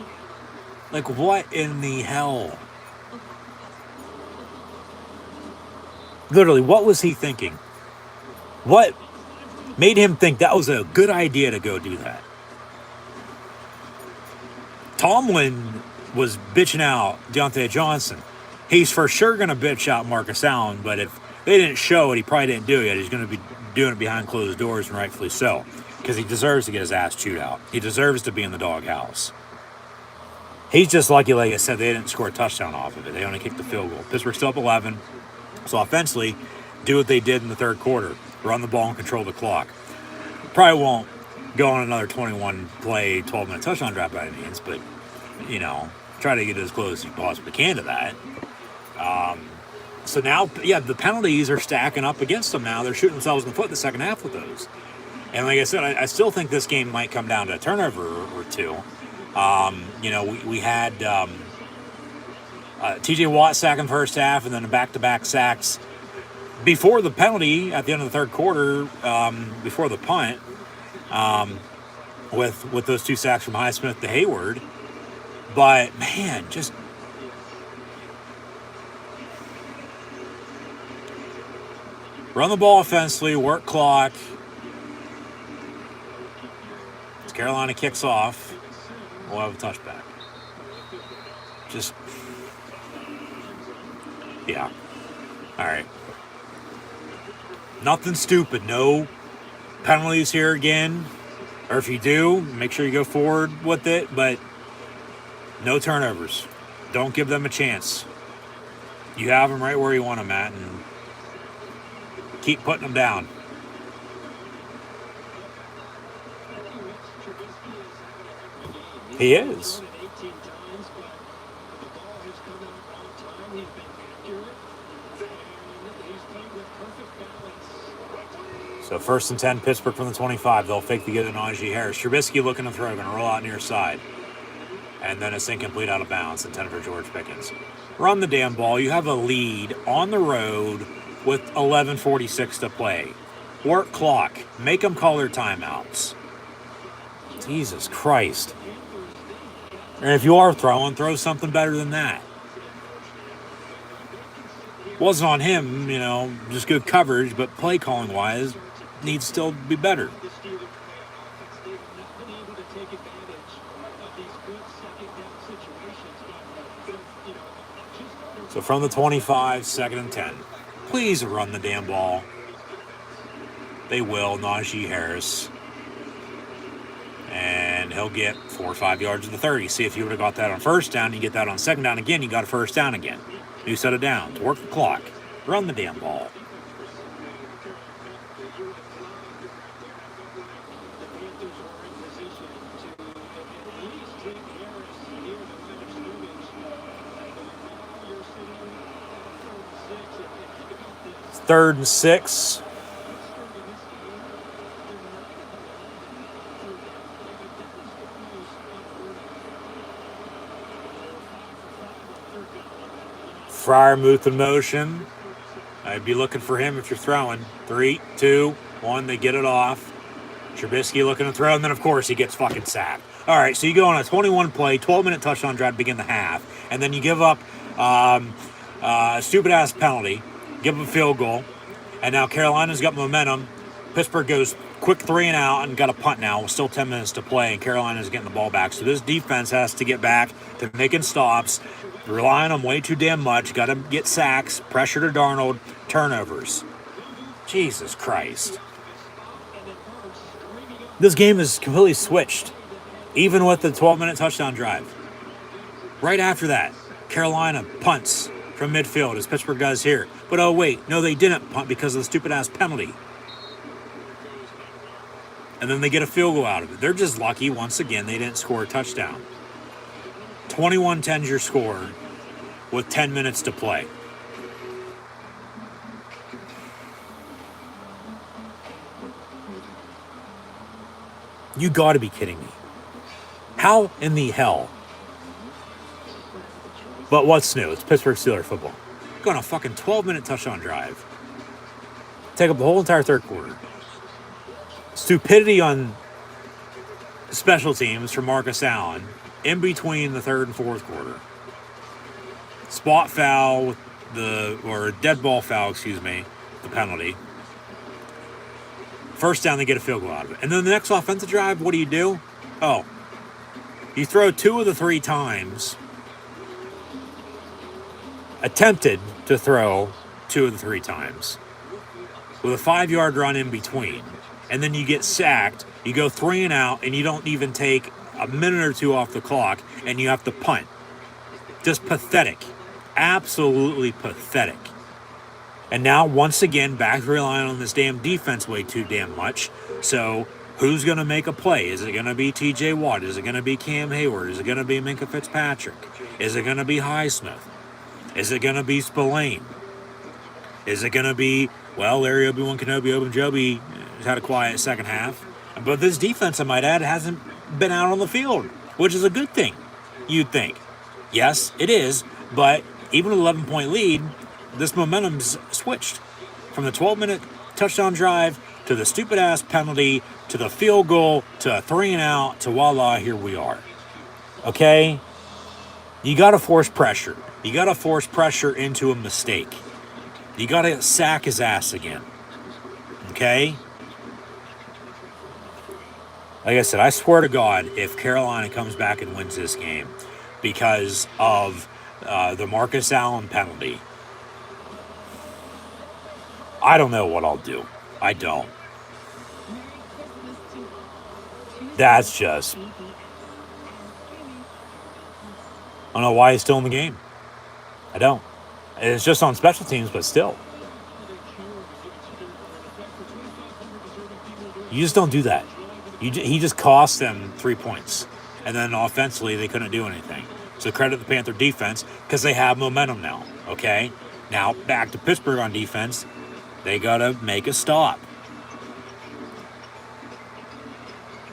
Like, what in the hell? Literally, what was he thinking? What made him think that was a good idea to go do that? Tomlin was bitching out Deontay Johnson. he's for sure going to bitch out Marcus Allen, but if they didn't show it, he probably didn't do it yet. He's going to be doing it behind closed doors, and rightfully so, because he deserves to get his ass chewed out. He deserves to be in the doghouse. He's just lucky, like I said, they didn't score a touchdown off of it. They only kicked the field goal. Pittsburgh's still up 11. So offensively, do what they did in the third quarter. Run the ball and control the clock. Probably won't go on another 21-play, 12-minute touchdown drive by any means, but, you know, try to get as close as you possibly can to that. So now, yeah, the penalties are stacking up against them now. They're shooting themselves in the foot in the second half with those. And like I said, I still think this game might come down to a turnover or two. You know, we had TJ Watt sack in the first half and then a back-to-back sacks before the penalty at the end of the third quarter, before the punt, with those two sacks from Highsmith to Hayward. But, man, just run the ball offensively, work clock. As Carolina kicks off, we'll have a touchback. Just, yeah. All right. Nothing stupid. No penalties here again. Or if you do, make sure you go forward with it. But no turnovers. Don't give them a chance. You have them right where you want them at. And keep putting them down. He is. So 1st and 10, Pittsburgh from the 25. They'll fake to get to Najee Harris. Trubisky looking to throw, going to roll out near side. And then it's incomplete out of bounds, intended for George Pickens. Run the damn ball. You have a lead on the road with 11:46 to play. Work clock. Make them call their timeouts. Jesus Christ. And if you are throwing, throw something better than that. Wasn't on him, you know, just good coverage, but play calling wise needs still to be better. So from the 25, 2nd and 10. Please run the damn ball. They will. Najee Harris. And he'll get 4 or 5 yards to the 30. See, if you would have got that on first down, you get that on second down again, you got a first down again. New set of downs. Work the clock. Run the damn ball. It's 3rd and 6. Fryermuth in motion. I'd be looking for him if you're throwing. 3, 2, 1. They get it off. Trubisky looking to throw, and then, of course, he gets fucking sacked. All right, so you go on a 21-play, 12-minute touchdown drive to begin the half, and then you give up a stupid-ass penalty, give up a field goal, and now Carolina's got momentum. Pittsburgh goes quick 3 and out and got a punt now with still 10 minutes to play, and Carolina's getting the ball back. So this defense has to get back to making stops, relying on way too damn much, got to get sacks, pressure to Darnold, turnovers. Jesus Christ. This game is completely switched, even with the 12-minute touchdown drive. Right after that, Carolina punts from midfield, as Pittsburgh does here. But oh wait, no, they didn't punt because of the stupid-ass penalty. And then they get a field goal out of it. They're just lucky, once again, they didn't score a touchdown. 21-10's your score with 10 minutes to play. You got to be kidding me. How in the hell? But what's new? It's Pittsburgh Steelers football. Go on a fucking 12-minute touchdown drive. Take up the whole entire third quarter. Stupidity on special teams from Marcus Allen in between the third and fourth quarter. Spot foul with or dead ball foul, the penalty. First down, they get a field goal out of it. And then the next offensive drive, what do? Oh, you throw 2 of the 3 times attempted to throw 2 of the 3 times with a 5-yard run in between. And then you get sacked, you go 3 and out, and you don't even take a minute or 2 off the clock, and you have to punt. Just pathetic. Absolutely pathetic. And now, once again, back to relying on this damn defense way too damn much. So, who's going to make a play? Is it going to be TJ Watt? Is it going to be Cam Hayward? Is it going to be Minkah Fitzpatrick? Is it going to be Highsmith? Is it going to be Spillane? Is it going to be, well, Larry Obi-Wan Kenobi Ogunjobi has had a quiet second half. But this defense, I might add, hasn't been out on the field, which is a good thing, you'd think. Yes, it is, but even with an 11-point lead, this momentum's switched from the 12-minute touchdown drive to the stupid-ass penalty to the field goal to a 3 and out to voila, here we are. Okay? You got to force pressure. You got to force pressure into a mistake. You got to sack his ass again. Okay? Like I said, I swear to God, if Carolina comes back and wins this game because of the Marcus Allen penalty, I don't know what I'll do. I don't. That's just... I don't know why he's still in the game. I don't. It's just on special teams, but still. You just don't do that. He just cost them 3 points. And then offensively, they couldn't do anything. So credit the Panther defense because they have momentum now. Okay? Now, back to Pittsburgh on defense. They got to make a stop.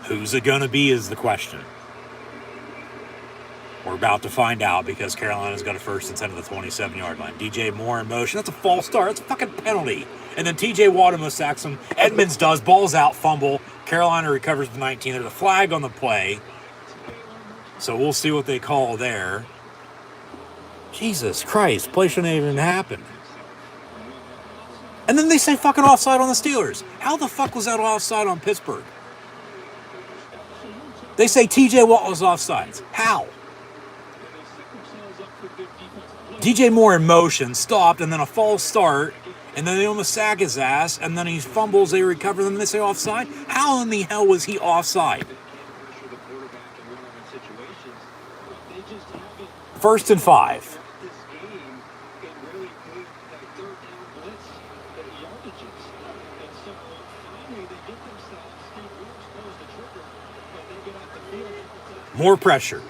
Who's it going to be is the question. We're about to find out because Carolina's got a first and 10 to the 27-yard line. DJ Moore in motion. That's a false start. That's a fucking penalty. And then TJ Watt almost sacks him. Edmonds does. Ball's out. Fumble. Carolina recovers the 19. There's a flag on the play. So we'll see what they call there. Jesus Christ. Play shouldn't even happen. And then they say fucking offside on the Steelers. How the fuck was that offside on Pittsburgh? They say TJ Watt was offsides. How? DJ Moore in motion, stopped, and then a false start, and then they almost sack his ass, and then he fumbles, they recover, and then they say offside? How in the hell was he offside? 1st and 5. More pressure.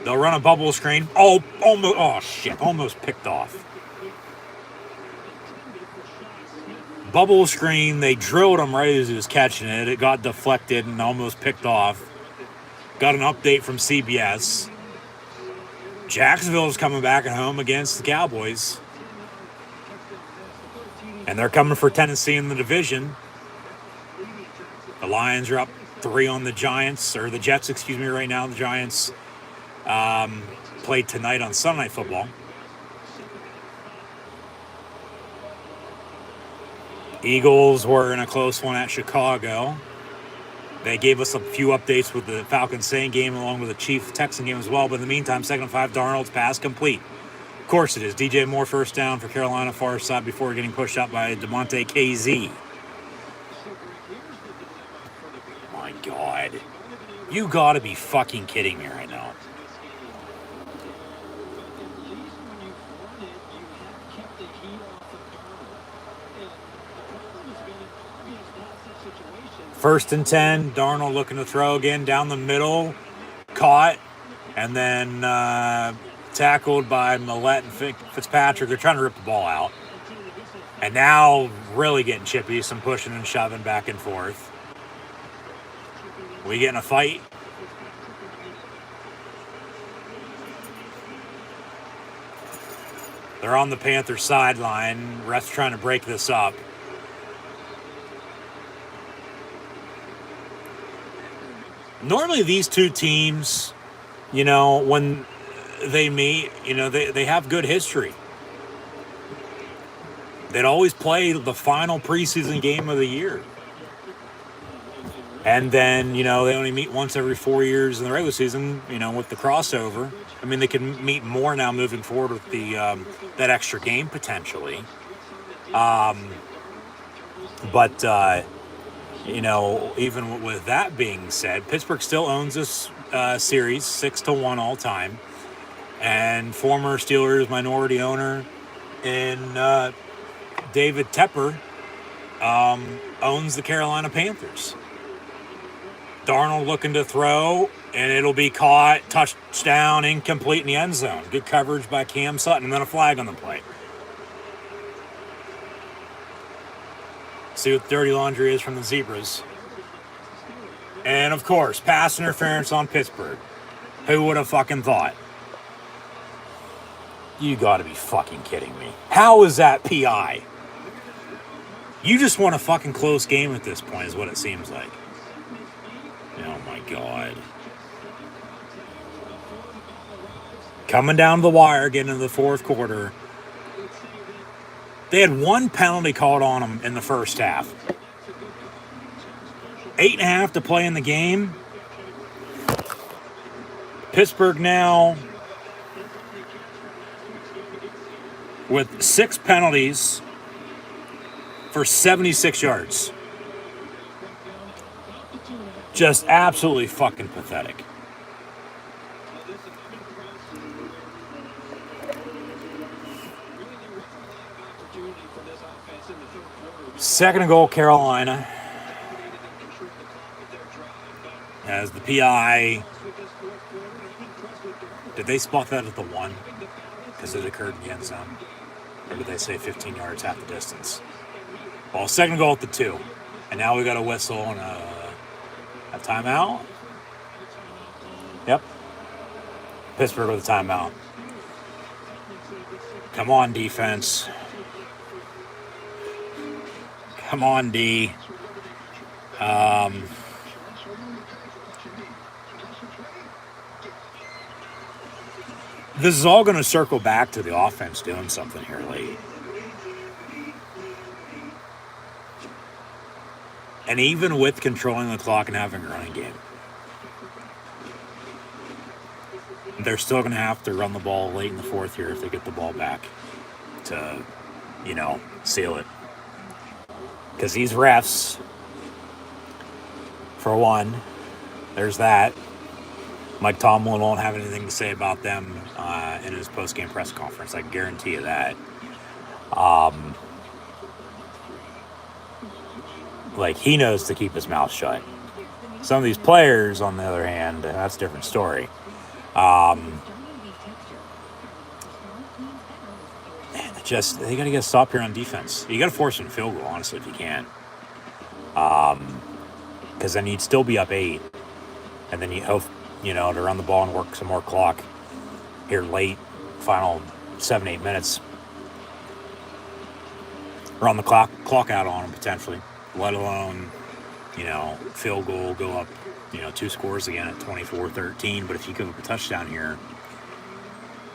They'll run a bubble screen. Almost picked off. Bubble screen, they drilled him right as he was catching it. It got deflected and almost picked off. Got an update from CBS. Jacksonville's coming back at home against the Cowboys. And they're coming for Tennessee in the division. The Lions are up 3 on the Giants, or the Jets, right now. The Giants played tonight on Sunday Night Football. Eagles were in a close one at Chicago. They gave us a few updates with the Falcons-Saints game along with the Chiefs-Texan game as well. But in the meantime, 2nd and 5, Darnold's pass complete. Of course it is. DJ Moore first down for Carolina, far side before getting pushed up by DeMonte KZ. My God. You gotta be fucking kidding me right now. First and 10, Darnold looking to throw again down the middle, caught, and then tackled by Millette and Fitzpatrick. They're trying to rip the ball out. And now really getting chippy, some pushing and shoving back and forth. We getting a fight? They're on the Panthers sideline. Refs trying to break this up. Normally these two teams, when they meet, they have good history. They'd always play the final preseason game of the year. And then, they only meet once every 4 years in the regular season, with the crossover. I mean, they can meet more now moving forward with the that extra game potentially. But even with that being said, Pittsburgh still owns this series 6-1 all time. And former Steelers minority owner in David Tepper owns the Carolina Panthers. Darnold looking to throw, and it'll be caught, touchdown, incomplete in the end zone. Good coverage by Cam Sutton, and then a flag on the play. See what dirty laundry is from the Zebras. And, of course, pass interference on Pittsburgh. Who would have fucking thought? You gotta be fucking kidding me. How is that PI? You just want a fucking close game at this point, is what it seems like. Oh my God. Coming down the wire, getting into the fourth quarter. They had one penalty called on them in the first half. 8.5 to play in the game. Pittsburgh now with 6 penalties for 76 yards. Just absolutely fucking pathetic. Second and goal, Carolina. As the PI. Did they spot that at the 1? Because it occurred in the end zone. Or did they say 15 yards, half the distance? Well, second goal at the 2. And now we got a whistle and a timeout. Yep. Pittsburgh with a timeout. Come on, defense. Come on, D. This is all going to circle back to the offense doing something here late. And even with controlling the clock and having a running game, they're still going to have to run the ball late in the fourth here if they get the ball back to, seal it. Because these refs, for one, there's that. Mike Tomlin won't have anything to say about them in his post-game press conference. I can guarantee you that. He knows to keep his mouth shut. Some of these players, on the other hand, that's a different story. They got to get a stop here on defense. You got to force a field goal, honestly, if you can. Because then you'd still be up 8. And then you hope, to run the ball and work some more clock here late, final 7-8 minutes. Run the clock out on them, potentially. Let alone, field goal, go up, 2 scores again at 24-13. But if you give up a touchdown here,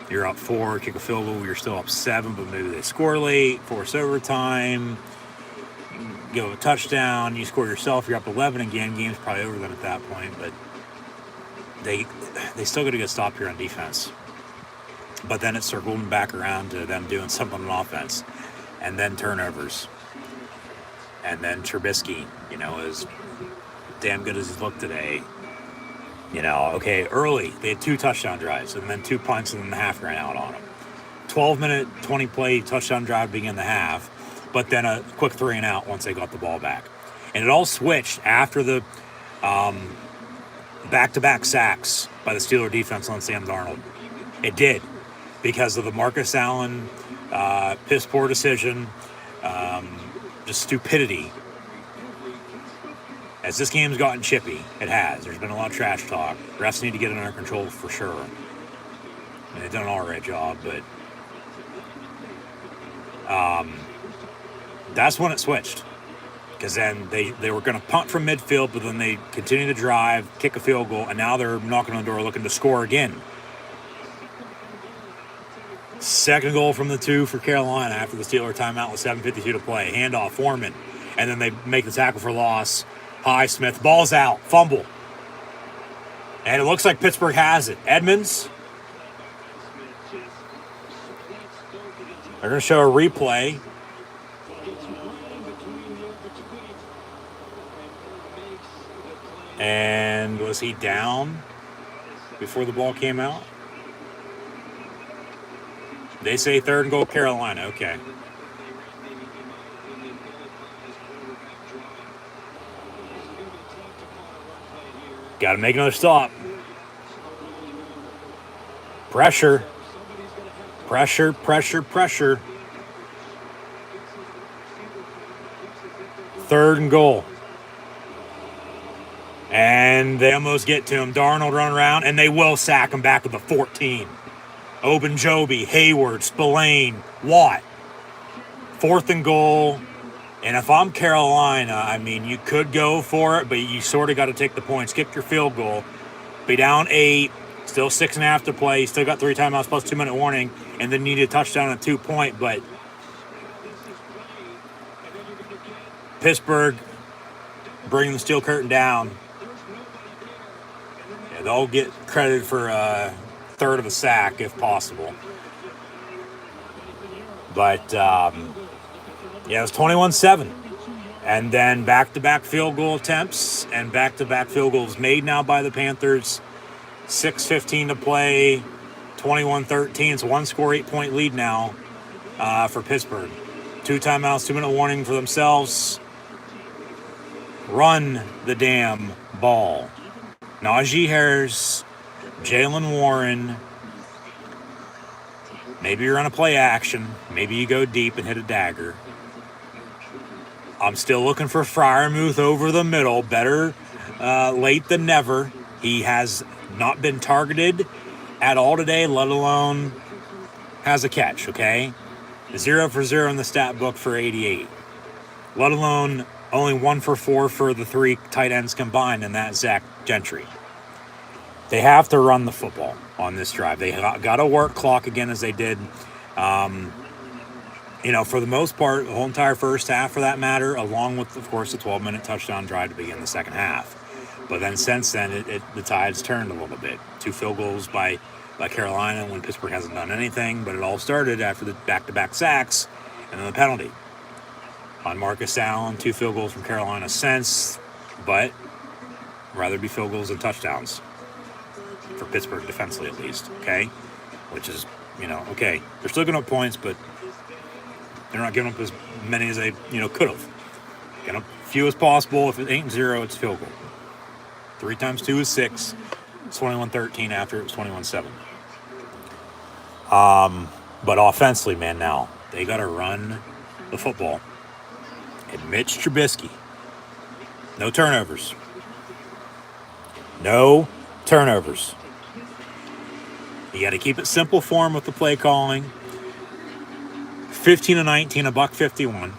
you're up 4, kick a field goal, you're still up 7, but maybe they score late, force overtime, give a touchdown, you score yourself, you're up 11 again. Game's probably over then at that point, but they still got to get stopped here on defense. But then it's circling back around to them doing something on offense, and then turnovers. And then Trubisky, is damn good as he's looked today. Early, they had 2 touchdown drives, and then 2 punts, and then the half ran out on them. 12-minute, 20-play touchdown drive began the half, but then a quick 3 and out once they got the ball back. And it all switched after the back-to-back sacks by the Steeler defense on Sam Darnold. It did, because of the Marcus Allen piss-poor decision, just stupidity. As this game's gotten chippy, it has. There's been a lot of trash talk. Refs need to get it under control for sure. And they've done an all right job, but that's when it switched. Because then they were going to punt from midfield, but then they continued to drive, kick a field goal, and now they're knocking on the door looking to score again. Second goal from the 2 for Carolina after the Steeler timeout with 7:52 to play. Handoff, Foreman. And then they make the tackle for loss. Highsmith, ball's out, fumble. And it looks like Pittsburgh has it. Edmonds. They're going to show a replay. And was he down before the ball came out? They say 3rd and goal, Carolina. Okay. Got to make another stop. Pressure. Pressure, pressure, pressure. 3rd and goal. And they almost get to him. Darnold run around, and they will sack him back at the 14. Ogunjobi, Hayward, Spillane, Watt. 4th and goal. And if I'm Carolina, I mean, you could go for it, but you sort of got to take the points. Kick your field goal. Be down 8. Still 6.5 to play. You still got 3 timeouts plus 2-minute warning. And then need a touchdown at 2-point. But Pittsburgh bringing the steel curtain down. Yeah, they'll get credit for a third of a sack if possible. But, yeah, it was 21-7. And then back-to-back field goal attempts and back-to-back field goals made now by the Panthers. 6:15 to play, 21-13. It's a one-score, 8-point lead now for Pittsburgh. 2 timeouts, 2-minute warning for themselves. Run the damn ball. Najee Harris, Jalen Warren. Maybe you're on a play action. Maybe you go deep and hit a dagger. I'm still looking for Freiermuth over the middle. Better late than never. He has not been targeted at all today, let alone has a catch, okay? 0 for 0 in the stat book for 88. Let alone only 1 for 4 for the 3 tight ends combined, and that's Zach Gentry. They have to run the football on this drive. They got to work clock again as they did. You know, for the most part, the whole entire first half for that matter, along with, of course, the 12-minute touchdown drive to begin the second half. But then since then, the tide's turned a little bit. 2 field goals by Carolina when Pittsburgh hasn't done anything, but it all started after the back-to-back sacks and then the penalty. On Marcus Allen, 2 field goals from Carolina since, but rather be field goals than touchdowns. For Pittsburgh defensively at least, okay? Which is, you know, okay. They're still giving up points, but they're not giving up as many as they, could have. Get up few as possible. If it ain't 0, it's field goal. 3 times 2 is 6. It's 21-13 after it was 21-7. But offensively, man, now they got to run the football. And Mitch Trubisky, no turnovers. No turnovers. You got to keep it simple for him with the play calling. 15-19, $151.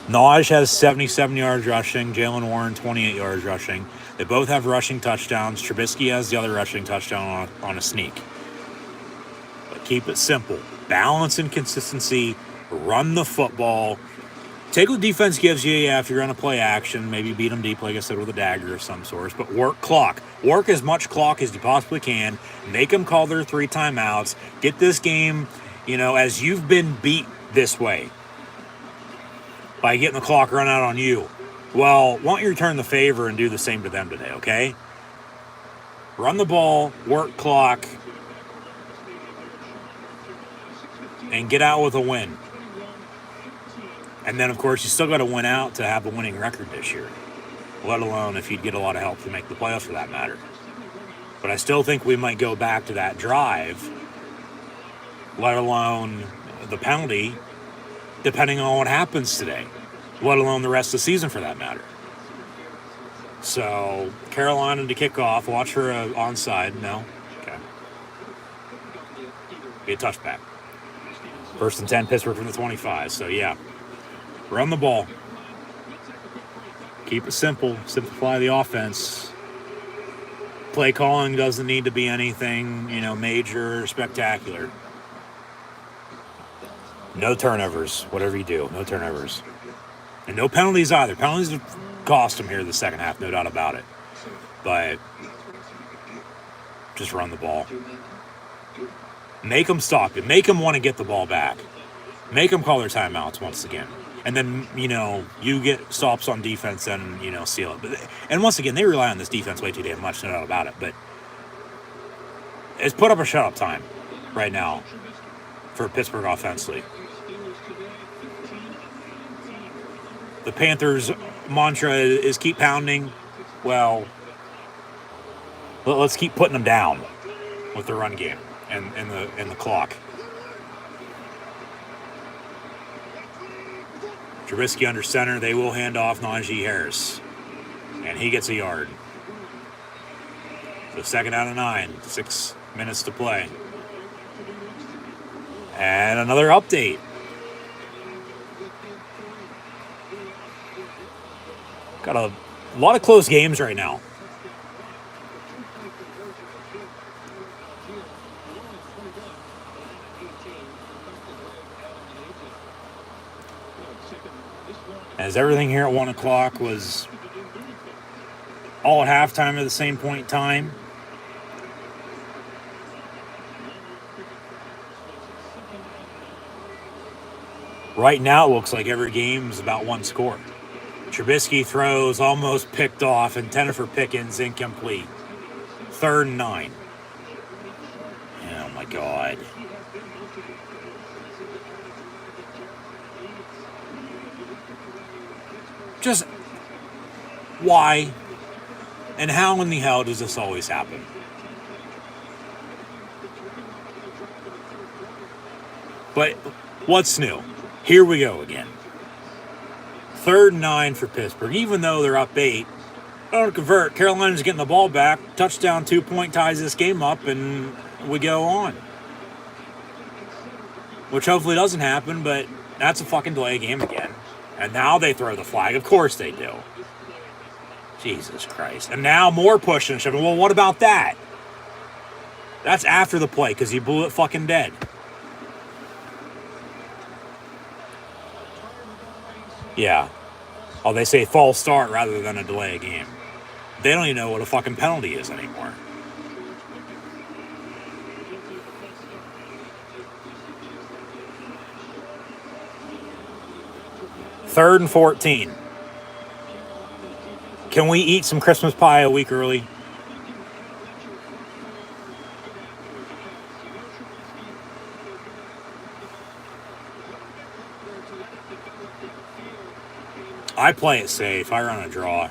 Najee has 77 yards rushing. Jalen Warren, 28 yards rushing. They both have rushing touchdowns. Trubisky has the other rushing touchdown on a sneak. But keep it simple. Balance and consistency. Run the football. Take what defense gives you if you're on a play action. Maybe beat them deep, like I said, with a dagger of some sort. But work clock. Work as much clock as you possibly can. Make them call their 3 timeouts. Get this game, as you've been beat this way by getting the clock run out on you. Well, why don't you return the favor and do the same to them today, okay? Run the ball, work clock, and get out with a win. And then, of course, you still got to win out to have a winning record this year, let alone if you'd get a lot of help to make the playoffs for that matter. But I still think we might go back to that drive, let alone the penalty, depending on what happens today, let alone the rest of the season for that matter. So, Carolina to kick off. Watch for onside. No? Okay. Be a touchback. 1st and 10, Pittsburgh from the 25. So, yeah. Run the ball. Keep it simple. Simplify the offense. Play calling doesn't need to be anything, major or spectacular. No turnovers, whatever you do. No turnovers. And no penalties either. Penalties cost them here in the second half, no doubt about it. But just run the ball. Make them stop it. Make them want to get the ball back. Make them call their timeouts once again. And then, you get stops on defense and, seal it. And once again, they rely on this defense way too damn much, no doubt about it. But it's put up a shut-up time right now for Pittsburgh offensively. The Panthers' mantra is keep pounding. Well, let's keep putting them down with the run game and the clock. Trubisky under center. They will hand off Najee Harris. And he gets a yard. So 2nd out of 9. 6 minutes to play. And another update. Got a lot of close games right now. As everything here at 1 o'clock was all at halftime at the same point in time. Right now, it looks like every game is about one score. Trubisky throws almost picked off, intended for Pickens, incomplete. 3rd and 9. Oh my God. Just why and how in the hell does this always happen? But what's new? Here we go again. 3rd and 9 for Pittsburgh. Even though they're up 8, don't convert. Carolina's getting the ball back. Touchdown, 2-point ties this game up, and we go on. Which hopefully doesn't happen, but that's a fucking delay game again. And now they throw the flag. Of course they do. Jesus Christ. And now more pushing and shoving. Well, what about that? That's after the play because he blew it fucking dead. Yeah. Oh, they say false start rather than a delay game. They don't even know what a fucking penalty is anymore. Third and 14. Can we eat some Christmas pie a week early? I play it safe. I run a draw.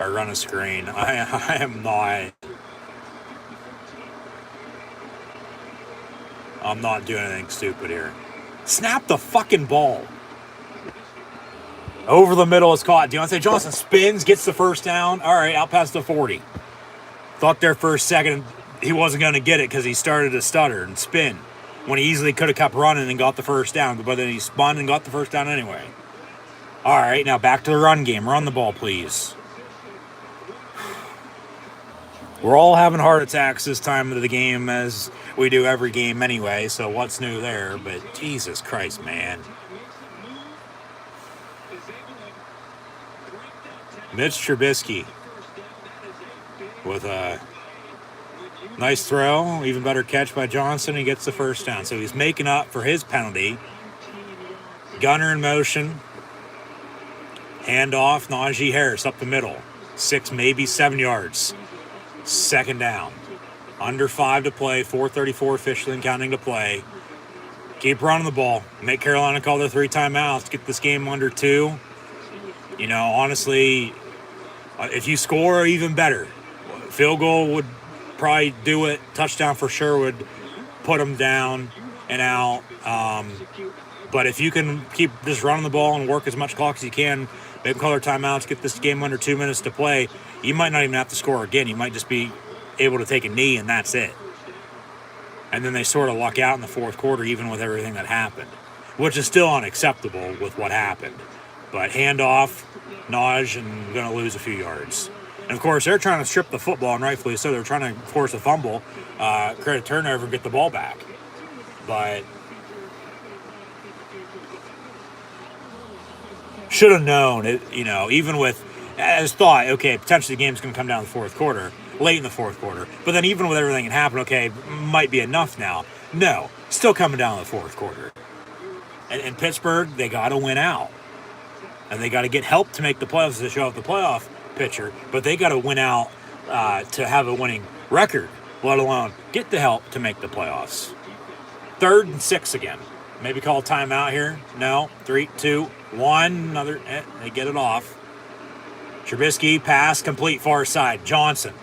I run a screen. I am not. I'm not doing anything stupid here. Snap the fucking ball. Over the middle is caught. Deontay Johnson spins, gets the first down. All right, out past the 40. Thought there for a second he wasn't going to get it because he started to stutter and spin when he easily could have kept running and got the first down. But then he spun and got the first down anyway. All right, now back to the run game. Run the ball, please. We're all having heart attacks this time of the game as we do every game anyway, so what's new there? But Jesus Christ, man. Mitch Trubisky with a nice throw, even better catch by Johnson. He gets the first down, so he's making up for his penalty. Gunner in motion. Handoff, Najee Harris up the middle. 6, maybe 7 yards. 2nd down. Under 5 to play. 4:34 officially and counting to play. Keep running the ball. Make Carolina call their 3 timeouts. Get this game under 2. You know, honestly, if you score, even better. Field goal would probably do it. Touchdown for sure would put them down and out. But if you can keep just running the ball and work as much clock as you can, make them call their timeouts, get this game under 2 minutes to play, you might not even have to score again. You might just be able to take a knee, and that's it. And then they sort of luck out in the 4th quarter, even with everything that happened, which is still unacceptable with what happened. But handoff, Naj, and going to lose a few yards. And, of course, they're trying to strip the football, and rightfully so. They're trying to force a fumble, create a turnover, and get the ball back. But should have known it, even with, as thought, okay, potentially the game's going to come down in the fourth quarter, late in the fourth quarter. But then even with everything that happened, okay, might be enough now. No, still coming down in the fourth quarter. And Pittsburgh, they got to win out. And they got to get help to make the playoffs to show up the playoff picture. But they got to win out to have a winning record, let alone get the help to make the playoffs. 3rd and 6 again. Maybe call a timeout here. No. 3, 2, 1. Another. They get it off. Trubisky, pass, complete far side. Johnson.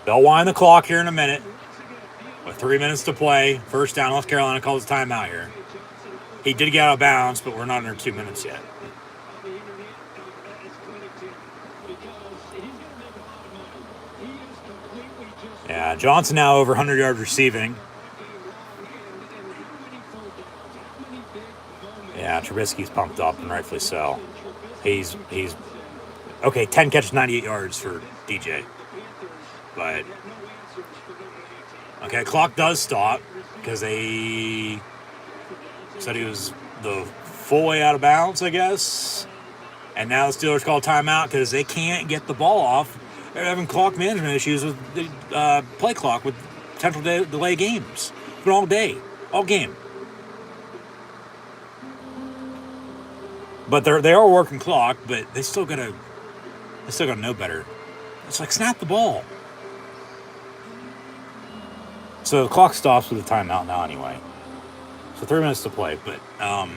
They'll wind the clock here in a minute. With 3 minutes to play. First down. North Carolina calls a timeout here. He did get out of bounds, but we're not under 2 minutes yet. Yeah, Johnson now over 100 yards receiving. Yeah, Trubisky's pumped up, and rightfully so. He's okay, 10 catches, 98 yards for DJ. But, okay, clock does stop because they said he was the full way out of bounds, I guess. And now the Steelers call timeout because they can't get the ball off. They're having clock management issues with the play clock with potential delay games. It's been all day, all game. But they are working clock, but they still gotta know better. It's like snap the ball. So the clock stops with a timeout now anyway. So 3 minutes to play, but I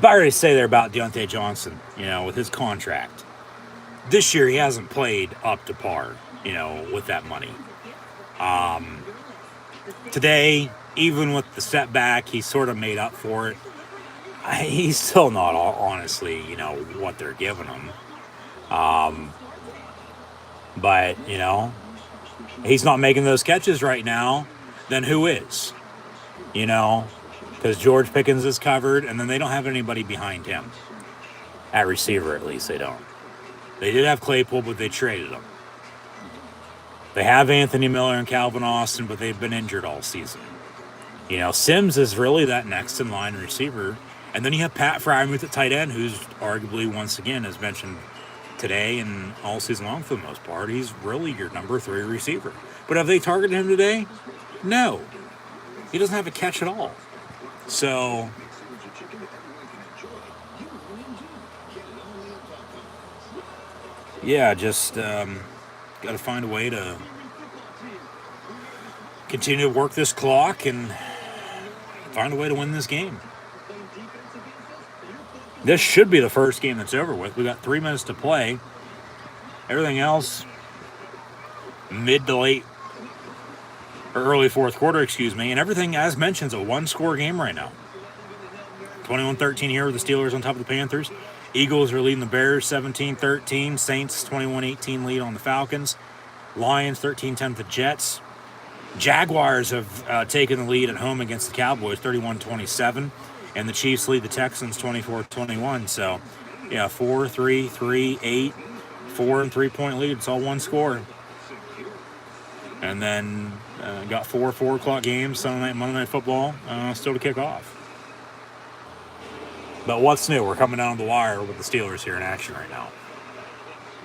already say there about Deontay Johnson, with his contract. This year he hasn't played up to par, with that money. Today, even with the setback, he sort of made up for it. He's still not, honestly, what they're giving him. But, he's not making those catches right now. Then who is? Because George Pickens is covered, and then they don't have anybody behind him. At receiver, at least, they don't. They did have Claypool, but they traded him. They have Anthony Miller and Calvin Austin, but they've been injured all season. Sims is really that next in line receiver. And then you have Pat Freiermuth at tight end, who's arguably, once again, as mentioned today and all season long for the most part, he's really your number 3 receiver. But have they targeted him today? No. He doesn't have a catch at all. So, yeah, just got to find a way to continue to work this clock and find a way to win this game. This should be the first game that's over with. We got 3 minutes to play. Everything else, mid to late, or early fourth quarter, and everything, as mentioned, is a one-score game right now. 21-13 here with the Steelers on top of the Panthers. Eagles are leading the Bears 17-13. Saints 21-18 lead on the Falcons. Lions 13-10 with the Jets. Jaguars have taken the lead at home against the Cowboys 31-27. And the Chiefs lead the Texans 24-21. So, yeah, 4-3, 3-8, 4 and 3-point lead. It's all one score. And then got 4 o'clock games, Sunday night, Monday Night Football, still to kick off. But what's new? We're coming down the wire with the Steelers here in action right now.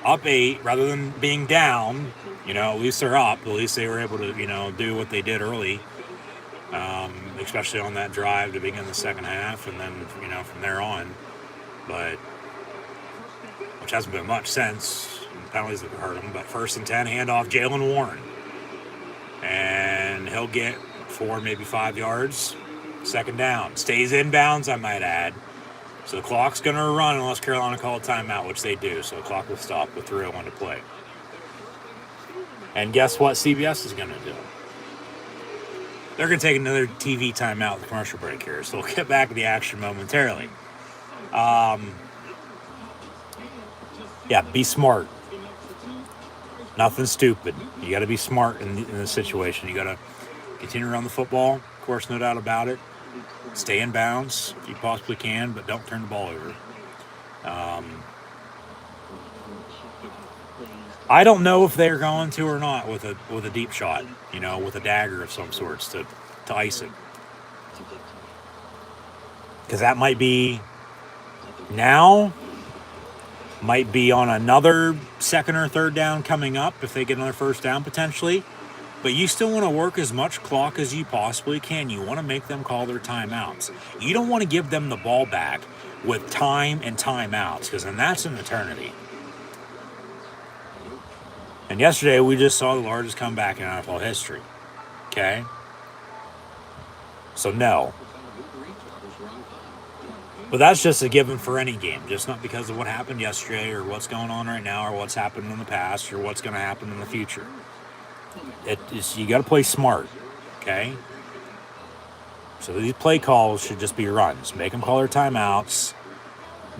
Up 8, rather than being down, at least they're up. At least they were able to, do what they did early, especially on that drive to begin the second half, and then, from there on. But, which hasn't been much since. Penalties have hurt them. But 1st and 10, handoff Jaylen Warren. And he'll get 4, maybe 5 yards. Second down. Stays inbounds, I might add. So the clock's going to run unless Carolina call a timeout, which they do. So the clock will stop with 3:01 to play. And guess what CBS is going to do? They're going to take another TV timeout with the commercial break here. So we'll get back to the action momentarily. Yeah, be smart. Nothing stupid. You got to be smart in this situation. You got to continue to run the football. Of course, no doubt about it. Stay in bounds if you possibly can, but don't turn the ball over. I don't know if they're going to or not with a deep shot, with a dagger of some sorts to ice it. Because that might be now, might be on another second or third down coming up if they get another first down potentially. But you still want to work as much clock as you possibly can. You want to make them call their timeouts. You don't want to give them the ball back with time and timeouts, because then that's an eternity. And yesterday we just saw the largest comeback in NFL history. Okay? So no. But that's just a given for any game, just not because of what happened yesterday or what's going on right now or what's happened in the past or what's going to happen in the future. You got to play smart, okay? So these play calls should just be runs. Make them call their timeouts,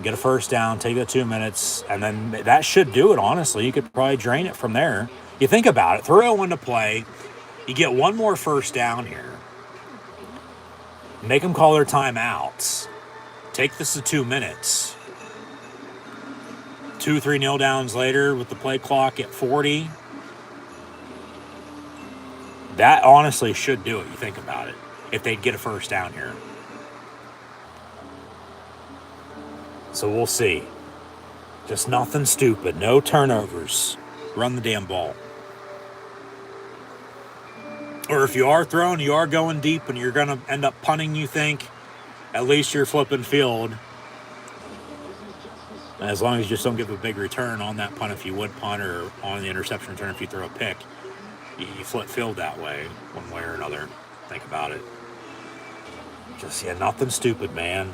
get a first down, take the 2 minutes, and then that should do it, honestly. You could probably drain it from there. You think about it, 3:01 to play, you get one more first down here. Make them call their timeouts. Take this to 2 minutes. 2-3 kneel downs later with the play clock at 40. That honestly should do it, you think about it, if they'd get a first down here. So we'll see. Just nothing stupid. No turnovers. Run the damn ball. Or if you are throwing, you are going deep and you're going to end up punting, you think, at least you're flipping field. As long as you just don't give a big return on that punt if you would punt, or on the interception return if you throw a pick. You flip field that way, one way or another. Think about it. Just, nothing stupid, man.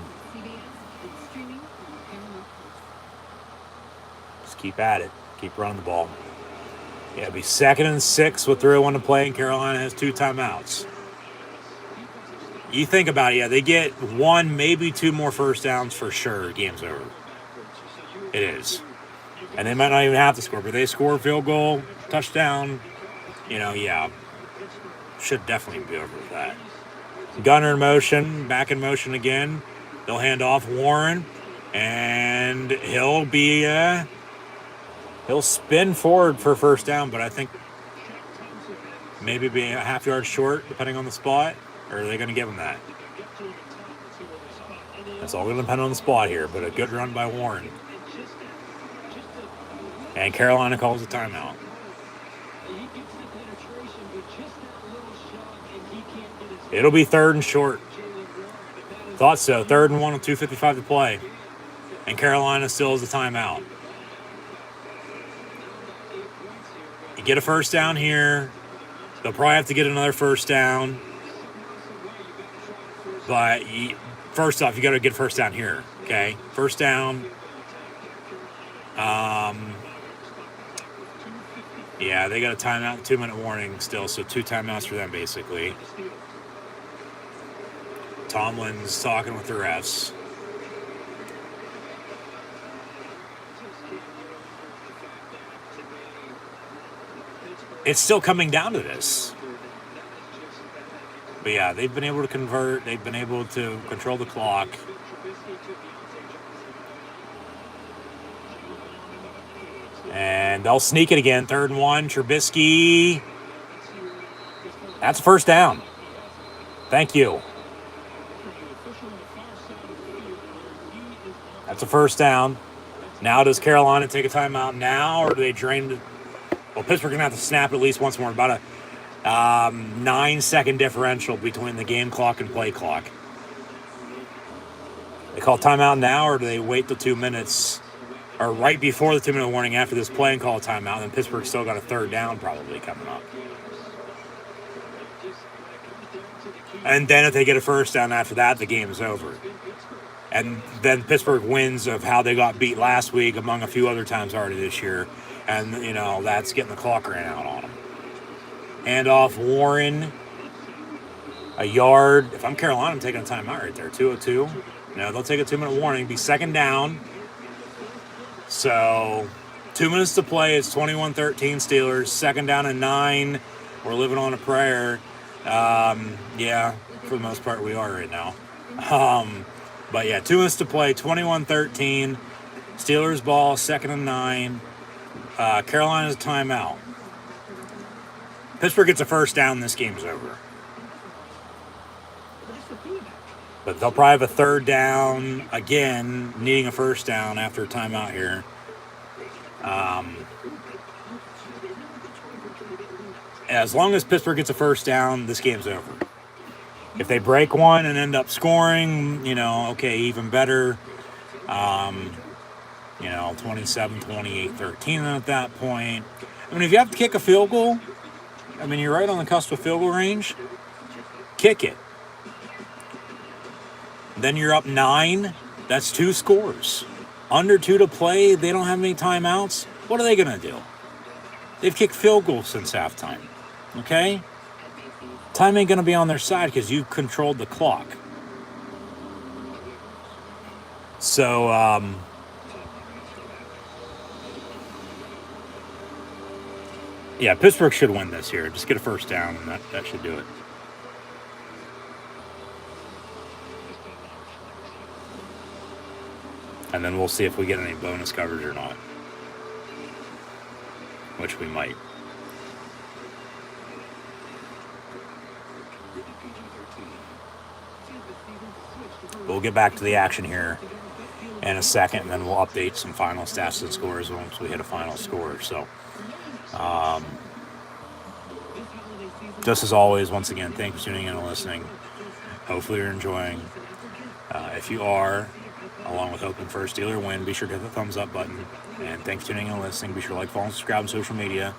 Just keep at it. Keep running the ball. Yeah, it'll be 2nd and 6 with 3:01 to play, and Carolina has 2 timeouts. You think about it, they get 1, maybe 2 more first downs for sure. Game's over. It is. And they might not even have to score, but they score, field goal, touchdown. Should definitely be over with that. Gunner in motion, back in motion again. They'll hand off Warren, and he'll spin forward for first down, but I think maybe be a half yard short, depending on the spot. Or are they going to give him that? That's all going to depend on the spot here, but a good run by Warren. And Carolina calls a timeout. It'll be 3rd and short. Thought so. 3rd and 1 with 2:55 to play. And Carolina still has a timeout. You get a first down here. They'll probably have to get another first down. But first off, you got to get a first down here. Okay? First down. Yeah, they got a timeout, 2-minute warning still, so 2 timeouts for them basically. Tomlin's talking with the refs. It's still coming down to this. But yeah, they've been able to convert. They've been able to control the clock. And they'll sneak it again. 3rd and 1. Trubisky. That's a first down. Thank you. That's a first down. Now does Carolina take a timeout now, or do they drain it? Well, Pittsburgh going to have to snap at least once more. About a 9-second differential between the game clock and play clock. They call timeout now, or do they wait till 2 minutes, or right before the 2-minute warning after this play and call a timeout, and then Pittsburgh's still got a 3rd down probably coming up. And then if they get a first down after that, the game is over. And then Pittsburgh wins of how they got beat last week, among a few other times already this year. And, that's getting the clock ran out on them. Hand off Warren. A yard. If I'm Carolina, I'm taking a timeout right there. 2:02. No, they'll take a 2-minute warning. Be 2nd down. So, 2 minutes to play. It's 21-13 Steelers. 2nd down and 9. We're living on a prayer. Yeah, for the most part we are right now. But yeah, 2 minutes to play. 21-13. Steelers ball. 2nd and 9. Carolina's timeout. Pittsburgh gets a first down, this game's over. But they'll probably have a third down again, needing a first down after a timeout here. As long as Pittsburgh gets a first down, this game's over. If they break one and end up scoring, okay, even better. 27, 28, 13 at that point. I mean, if you have to kick a field goal, you're right on the cusp of field goal range. Kick it. Then you're up 9. That's 2 scores. Under 2 to play. They don't have any timeouts. What are they going to do? They've kicked field goals since halftime. Okay? Time ain't going to be on their side because you've controlled the clock. So, yeah, Pittsburgh should win this here. Just get a first down, and that should do it. And then we'll see if we get any bonus coverage or not. Which we might. We'll get back to the action here in a second, and then we'll update some final stats and scores once we hit a final score. So, just as always, once again, thank you for tuning in and listening. Hopefully you're enjoying. If you are, along with hoping for a Steeler win, be sure to hit the thumbs up button. And thanks for tuning in and listening. Be sure to like, follow, and subscribe on social media.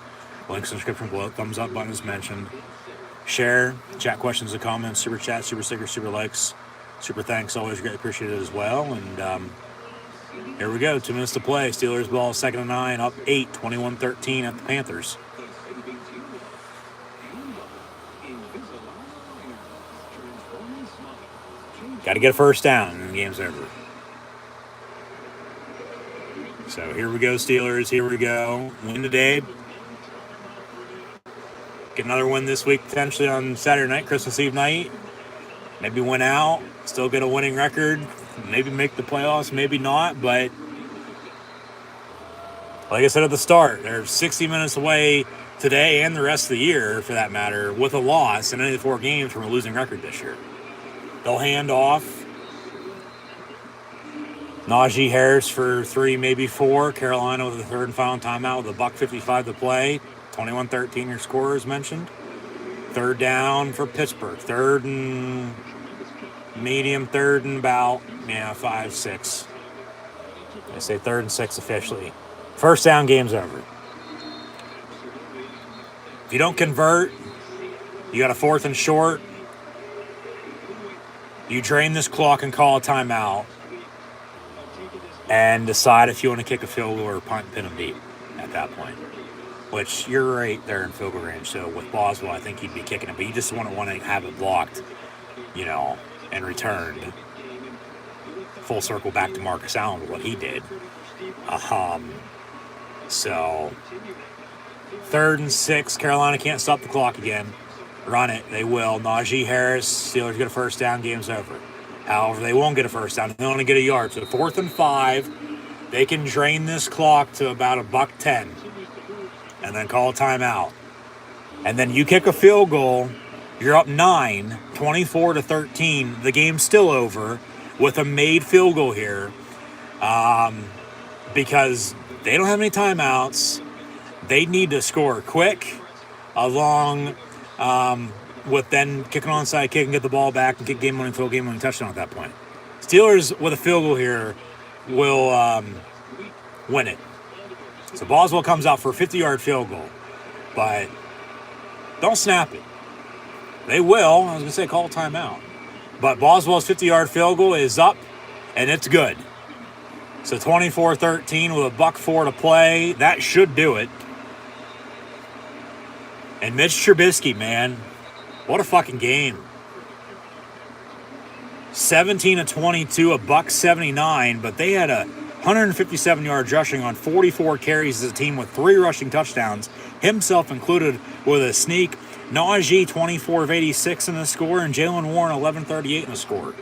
Links in the description below. Thumbs up button is mentioned. Share, chat questions and comments, super chat, super stickers, super likes, super thanks. Always greatly appreciated as well. And here we go. 2 minutes to play. Steelers ball, 2nd and 9, up 8, 21-13 at the Panthers. Got to get a first down, and the game's over. So here we go, Steelers. Here we go. Win today. Get another win this week, potentially on Saturday night, Christmas Eve night. Maybe win out. Still get a winning record. Maybe make the playoffs, maybe not. But like I said at the start, they're 60 minutes away today and the rest of the year, for that matter, with a loss in any of the 4 games from a losing record this year. They'll hand off. Najee Harris for 3, maybe 4. Carolina with the 3rd and final timeout with $1:55 to play. 21-13, your scorer is mentioned. 3rd down for Pittsburgh. 3rd and medium, 3rd and about, 5, 6. I say 3rd and 6 officially. First down, game's over. If you don't convert, you got a 4th and short. You drain this clock and call a timeout and decide if you want to kick a field goal or punt, pin, and beat at that point. Which you're right there in field goal range. So with Boswell, I think he'd be kicking it, but you just want to have it blocked, and returned. Full circle back to Marcus Allen with what he did. So 3rd and 6. Carolina can't stop the clock again. Run it. They will. Najee Harris. Steelers get a first down. Game's over. However, they won't get a first down. They only get a yard. So 4th and 5. They can drain this clock to about $1:10. And then call a timeout. And then you kick a field goal. You're up 9, 24-13. The game's still over with a made field goal here. Because they don't have any timeouts. They need to score quick, along with then kicking an onside kick and get the ball back and kick game-winning field, game-winning touchdown at that point. Steelers with a field goal here will win it. So Boswell comes out for a 50-yard field goal, but don't snap it. They will. I was going to say call a timeout. But Boswell's 50-yard field goal is up, and it's good. So 24-13 with $1:04 to play. That should do it. And Mitch Trubisky, man, what a fucking game. 17-22, $179, but they had a 157-yard rushing on 44 carries as a team with 3 rushing touchdowns, himself included with a sneak. Najee, 24 of 86 in the score, and Jalen Warren, 11-38 in the score.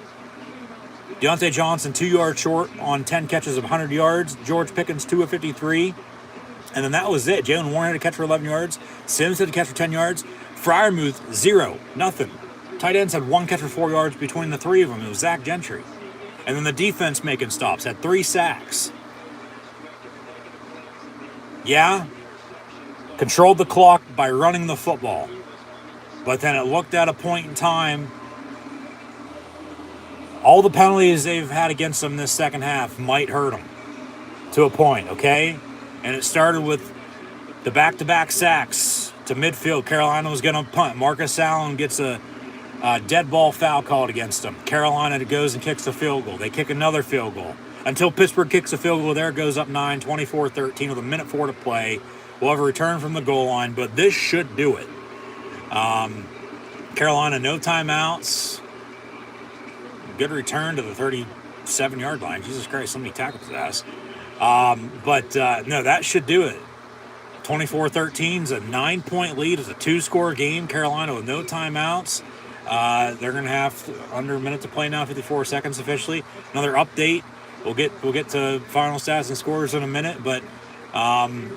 Deontay Johnson, 2 yards short on 10 catches of 100 yards. George Pickens, 2 of 53. and then that was it. Jalen Warren had to catch for 11 yards. Sims had to catch for 10 yards. Freiermuth, 0, nothing. Tight ends had 1 catch for 4 yards between the 3 of them. It was Zach Gentry. And then the defense making stops, had 3 sacks. Yeah, controlled the clock by running the football. But then it looked at a point in time, all the penalties they've had against them this second half might hurt them to a point, okay? And it started with the back-to-back sacks to midfield. Carolina was going to punt. Marcus Allen gets a dead ball foul called against them. Carolina goes and kicks a field goal. They kick another field goal. Until Pittsburgh kicks a field goal, there goes up 9, 24-13 with a minute 4 to play. We'll have a return from the goal line, but this should do it. Carolina, no timeouts. Good return to the 37-yard line. Jesus Christ, so many tackles his ass. No, that should do it. 24-13 is a 9-point lead. It's a 2-score game. Carolina with no timeouts. They're going to have under a minute to play now, 54 seconds officially. Another update. We'll get to final stats and scores in a minute, but the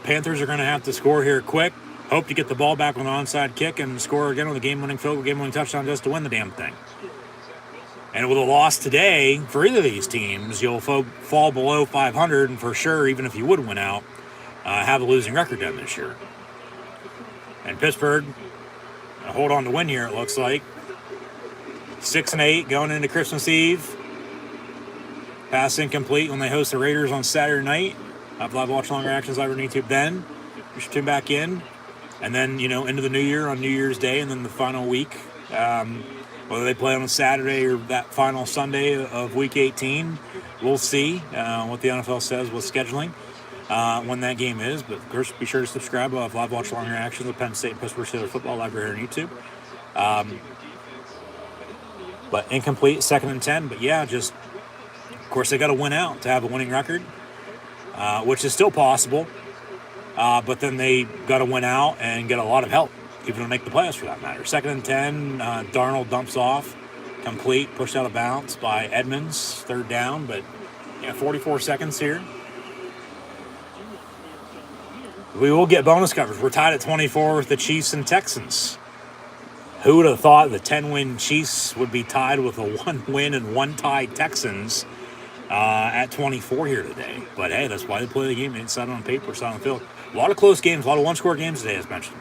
Panthers are going to have to score here quick. Hope to get the ball back on an onside kick and score again with a game-winning field goal, game-winning touchdown just to win the damn thing. And with a loss today for either of these teams, you'll fall below 500, and for sure, even if you would win out, have a losing record then this year. And Pittsburgh, hold on to win here, it looks like. 6-8 going into Christmas Eve. Pass incomplete when they host the Raiders on Saturday night. Have live watch long reactions live on YouTube then. You should tune back in. And then, into the new year on New Year's Day, and then the final week. Whether they play on a Saturday or that final Sunday of Week 18, we'll see what the NFL says with scheduling when that game is. But of course, be sure to subscribe. We'll have live watch long reactions with Penn State and Pittsburgh Steelers football live here on YouTube. But incomplete, 2nd and 10. But yeah, of course, they got to win out to have a winning record, which is still possible. But then they got to win out and get a lot of help, even to make the playoffs for that matter. 2nd and 10, Darnold dumps off, complete, pushed out of bounds by Edmonds, 3rd down, but 44 seconds here. We will get bonus coverage. We're tied at 24 with the Chiefs and Texans. Who would have thought the 10-win Chiefs would be tied with a 1-win and 1-tie Texans at 24 here today? But hey, that's why they play the game inside on paper, side on the field. A lot of close games, a lot of one-score games today, as mentioned.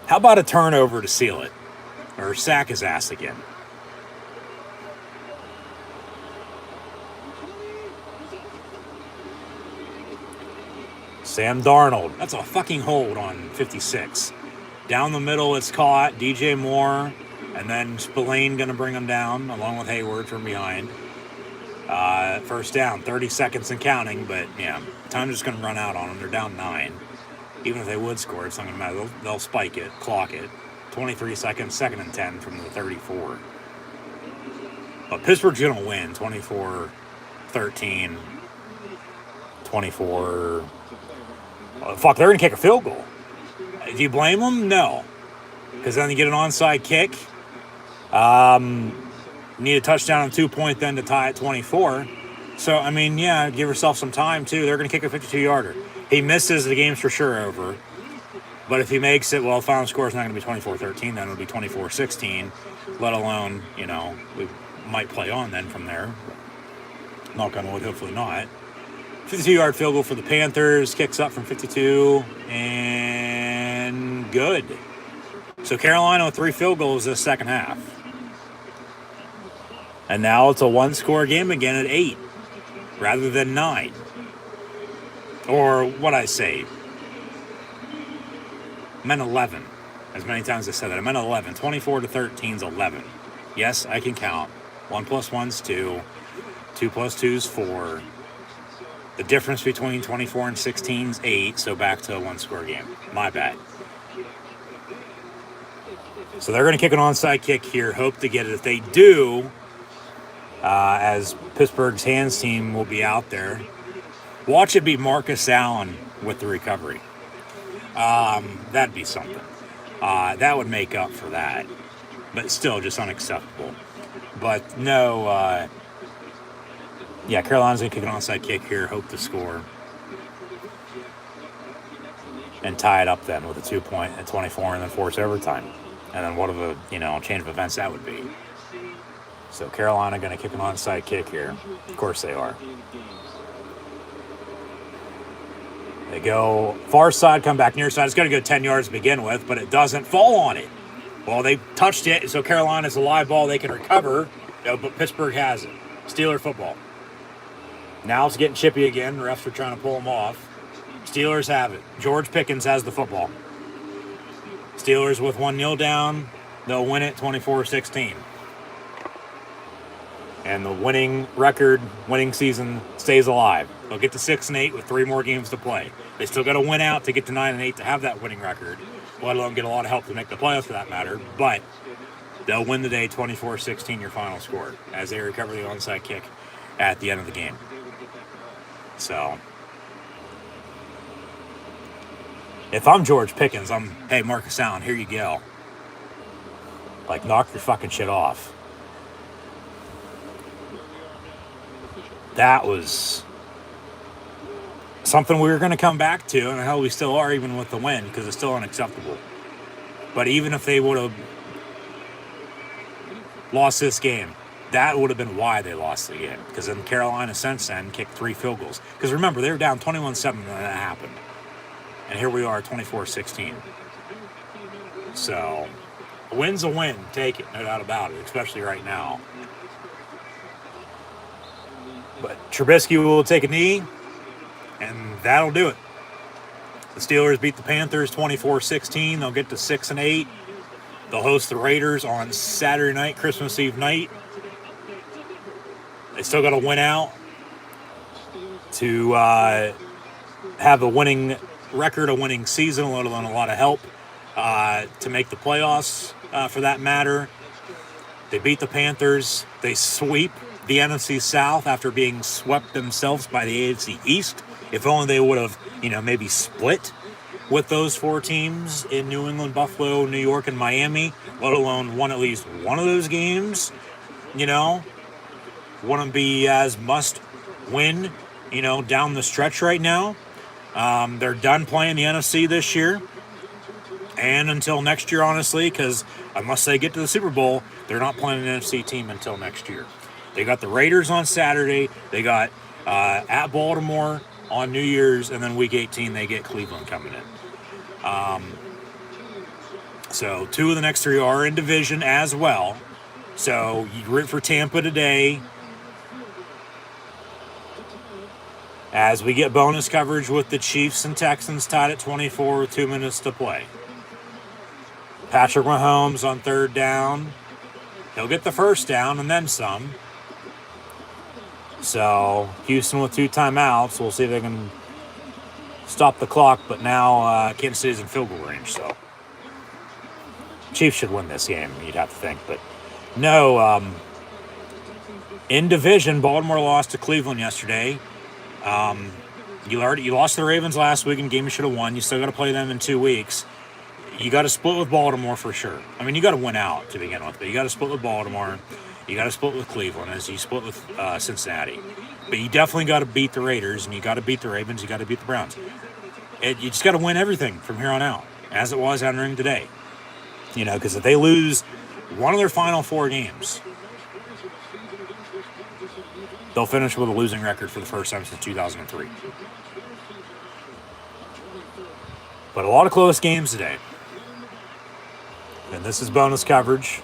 How about a turnover to seal it? Or sack his ass again? Sam Darnold. That's a fucking hold on 56. Down the middle, it's caught. DJ Moore. And then Spillane going to bring him down, along with Hayward from behind. First down, 30 seconds and counting. But, time's just going to run out on them. They're down 9. Even if they would score, it's not going to matter. They'll spike it, clock it. 23 seconds, 2nd and 10 from the 34. But Pittsburgh's going to win, 24-13, 24. They're going to kick a field goal. Do you blame them? No. Because then you get an onside kick. Need a touchdown on 2-point then to tie at 24. So, give yourself some time, too. They're going to kick a 52-yarder. He misses, the game's for sure over. But if he makes it, the final score is not going to be 24-13, then it'll be 24-16. Let alone, we might play on then from there. Knock on wood, hopefully not. 52-yard field goal for the Panthers. Kicks up from 52. And good. So Carolina with 3 field goals this second half. And now it's a 1-score game again at 8 rather than 9. Or what I say. I meant 11. As many times as I said that. I meant 11. 24-13 is 11. Yes, I can count. 1 plus 1's 2. 2 plus 2's 4. The difference between 24 and 16 is 8. So back to a 1-score game. My bad. So they're going to kick an onside kick here. Hope to get it. If they do, as Pittsburgh's hands team will be out there, watch it be Marcus Allen with the recovery. That'd be something. That would make up for that. But still just unacceptable. But no, Carolina's going to kick an onside kick here, hope to score. And tie it up then with a 2-point at 24 and then force overtime. And then what of a, change of events that would be. So Carolina going to kick an onside kick here. Of course they are. They go far side, come back near side. It's going to go 10 yards to begin with, but it doesn't fall on it. Well, they touched it, so Carolina's a live ball they can recover, but Pittsburgh has it. Steeler football. Now it's getting chippy again. The refs are trying to pull them off. Steelers have it. George Pickens has the football. Steelers with 1-0 down. They'll win it 24-16. And the winning season stays alive. They'll get to 6-8 with 3 more games to play. They still got to win out to get to 9-8 to have that winning record, let alone get a lot of help to make the playoffs for that matter. But they'll win the day 24-16, your final score, as they recover the onside kick at the end of the game. So, if I'm George Pickens, hey, Marcus Allen, here you go. Like, knock your fucking shit off. That was something we were going to come back to, and hell, we still are, even with the win, because it's still unacceptable. But even if they would have lost this game, that would have been why they lost the game. Because then Carolina since then kicked 3 field goals. Because remember, they were down 21-7 when that happened. And here we are, 24-16. So, a win's a win. Take it, no doubt about it, especially right now. But Trubisky will take a knee, and that'll do it. The Steelers beat the Panthers 24-16. They'll get to 6-8. They'll host the Raiders on Saturday night, Christmas Eve night. They still got to win out to have a winning record, a winning season, let alone a lot of help to make the playoffs, for that matter. They beat the Panthers. They sweep the NFC South after being swept themselves by the AFC East. If only they would have, maybe split with those 4 teams in New England, Buffalo, New York, and Miami, let alone won at least one of those games, wouldn't be as must win, down the stretch right now. They're done playing the NFC this year. And until next year, honestly, because unless they get to the Super Bowl, they're not playing an NFC team until next year. They got the Raiders on Saturday. They got at Baltimore on New Year's, and then Week 18 they get Cleveland coming in. So 2 of the next 3 are in division as well. So you root for Tampa today. As we get bonus coverage with the Chiefs and Texans tied at 24 with 2 minutes to play. Patrick Mahomes on 3rd down. He'll get the 1st down and then some. So, Houston with 2 timeouts. We'll see if they can stop the clock. But now Kansas City's in field goal range. So, Chiefs should win this game, you'd have to think. But no, in division, Baltimore lost to Cleveland yesterday. You lost to the Ravens last week in a game you should have won. You still got to play them in 2 weeks. You got to split with Baltimore for sure. I mean, you got to win out to begin with, but you got to split with Baltimore. You got to split with Cleveland as you split with Cincinnati. But you definitely got to beat the Raiders, and you got to beat the Ravens. You got to beat the Browns. You just got to win everything from here on out, as it was entering today. Because if they lose one of their final 4 games, they'll finish with a losing record for the first time since 2003. But a lot of close games today. And this is bonus coverage.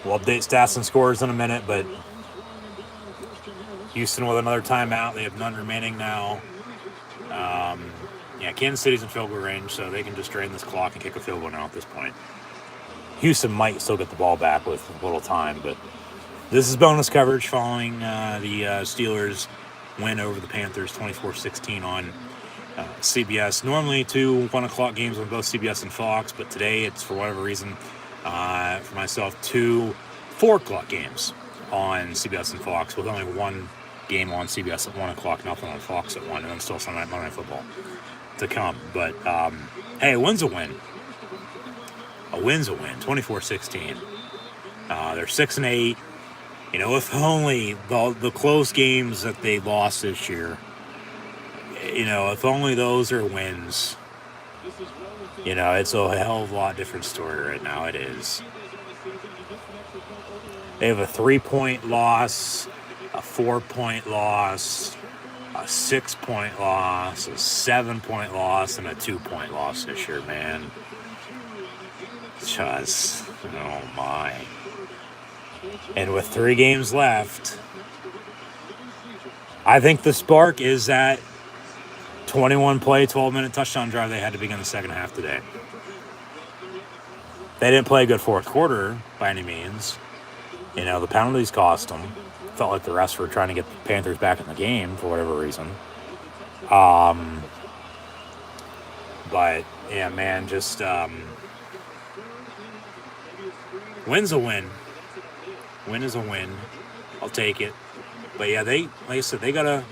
We'll update stats and scores in a minute, but Houston with another timeout. They have none remaining now. Kansas City's in field goal range, so they can just drain this clock and kick a field goal now at this point. Houston might still get the ball back with a little time, but this is bonus coverage following the Steelers win over the Panthers 24-16 on CBS. Normally 2 1 o'clock games on both CBS and Fox, but today it's, for whatever reason, for myself, 2 4 o'clock games on CBS and Fox, with only 1 game on CBS at 1 o'clock, nothing on Fox at 1, and then still Sunday Night Football to come. But, hey, a win's a win. A A win's a win, 24-16. They're 6-8. You know, if only the close games that they lost this year, you know, if only those are wins, you know, it's a hell of a lot different story right now. It is. They have a 3-point loss, a 4-point loss, a 6-point loss, a 7-point loss, and a 2-point loss this year, man. Just, oh my. And with 3 games left, I think the spark is that 21-play, 12-minute touchdown drive they had to begin the second half today. They didn't play a good fourth quarter by any means. You know, the penalties cost them. Felt like the refs were trying to get the Panthers back in the game for whatever reason. But, yeah, man, just win's a win. Win is a win. I'll take it. But, yeah, like I said, they gotta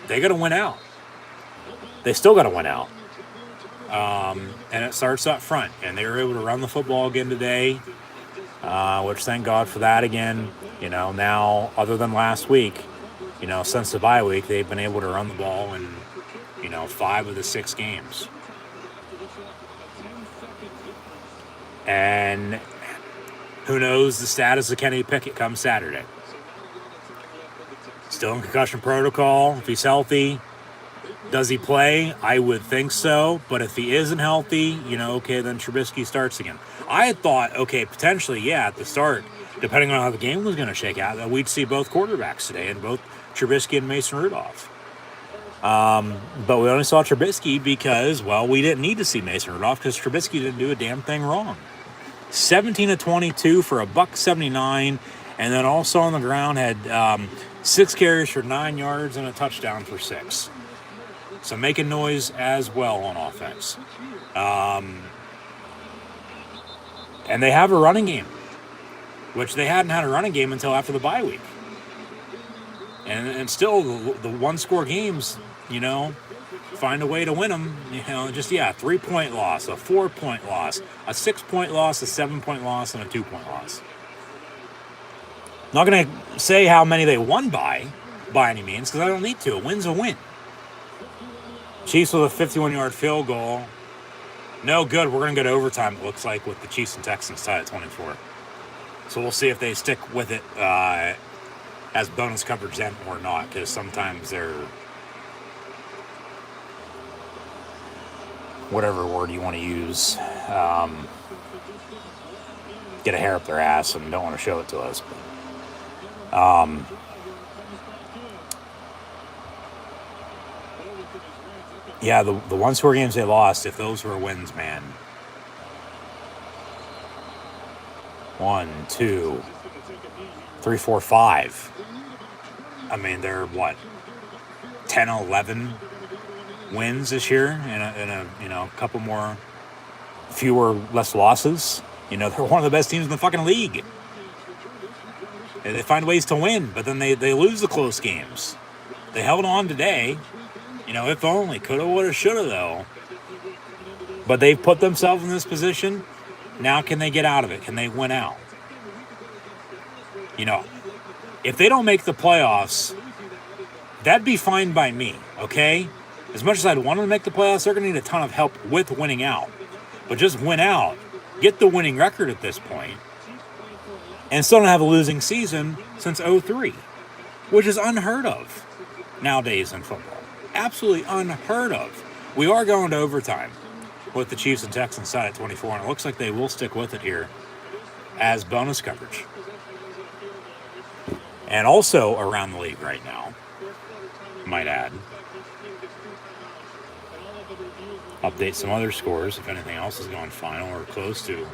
win out. They still got to win out. And it starts up front. And they were able to run the football again today, which thank God for that again. You know, now, other than last week, you know, since the bye week, they've been able to run the ball in, you know, 5 of the 6 games. And who knows the status of Kenny Pickett come Saturday. Still in concussion protocol. If he's healthy, does he play? I would think so. But if he isn't healthy, you know, okay, then Trubisky starts again. I had thought, okay, potentially, yeah, at the start, depending on how the game was going to shake out, that we'd see both quarterbacks today, and both Trubisky and Mason Rudolph. But we only saw Trubisky because, well, we didn't need to see Mason Rudolph because Trubisky didn't do a damn thing wrong. 17 of 22 for $179, and then also on the ground had 6 carries for 9 yards and a touchdown for 6. So making noise as well on offense. And they have a running game, which they hadn't had a running game until after the bye week. And still, the one-score games, you know, find a way to win them. You know, just, 3-point loss, a 4-point loss, a 6-point loss, a 7-point loss, and a 2-point loss. Not going to say how many they won by any means, because I don't need to. A win's a win. Chiefs with a 51-yard field goal. No good. We're going to go to overtime, it looks like, with the Chiefs and Texans tied at 24. So we'll see if they stick with it as bonus coverage then or not, because sometimes they're, whatever word you want to use, get a hair up their ass and don't want to show it to us. But, yeah, the one-score games they lost, if those were wins, man. 1, 2, 3, 4, 5. I mean, they're, 10, 11 wins this year and a couple more, less losses. You know, they're one of the best teams in the fucking league. They find ways to win, but then they lose the close games. They held on today. You know, if only. Coulda, woulda, shoulda, though. But they've put themselves in this position. Now can they get out of it? Can they win out? You know, if they don't make the playoffs, that'd be fine by me, okay? As much as I'd want them to make the playoffs, they're going to need a ton of help with winning out. But just win out. Get the winning record at this point. And still don't have a losing season since 2003, which is unheard of nowadays in football. Absolutely unheard of. We are going to overtime with the Chiefs and Texans side at 24, and it looks like they will stick with it here as bonus coverage. And also around the league right now, might add. Update some other scores if anything else is going final or close to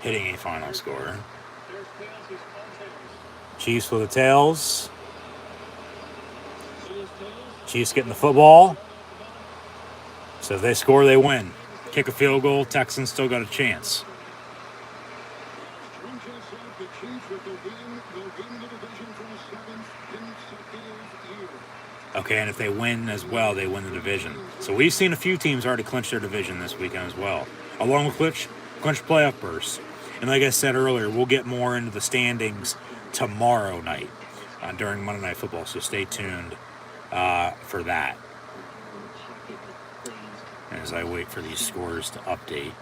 hitting a final score. Chiefs with the tails. Chiefs getting the football. So if they score, they win. Kick a field goal, Texans still got a chance. Okay, and if they win as well, they win the division. So we've seen a few teams already clinch their division this weekend as well. along with clinch playoff berths. And like I said earlier, we'll get more into the standings tomorrow night during Monday Night Football, so stay tuned for that as I wait for these scores to update.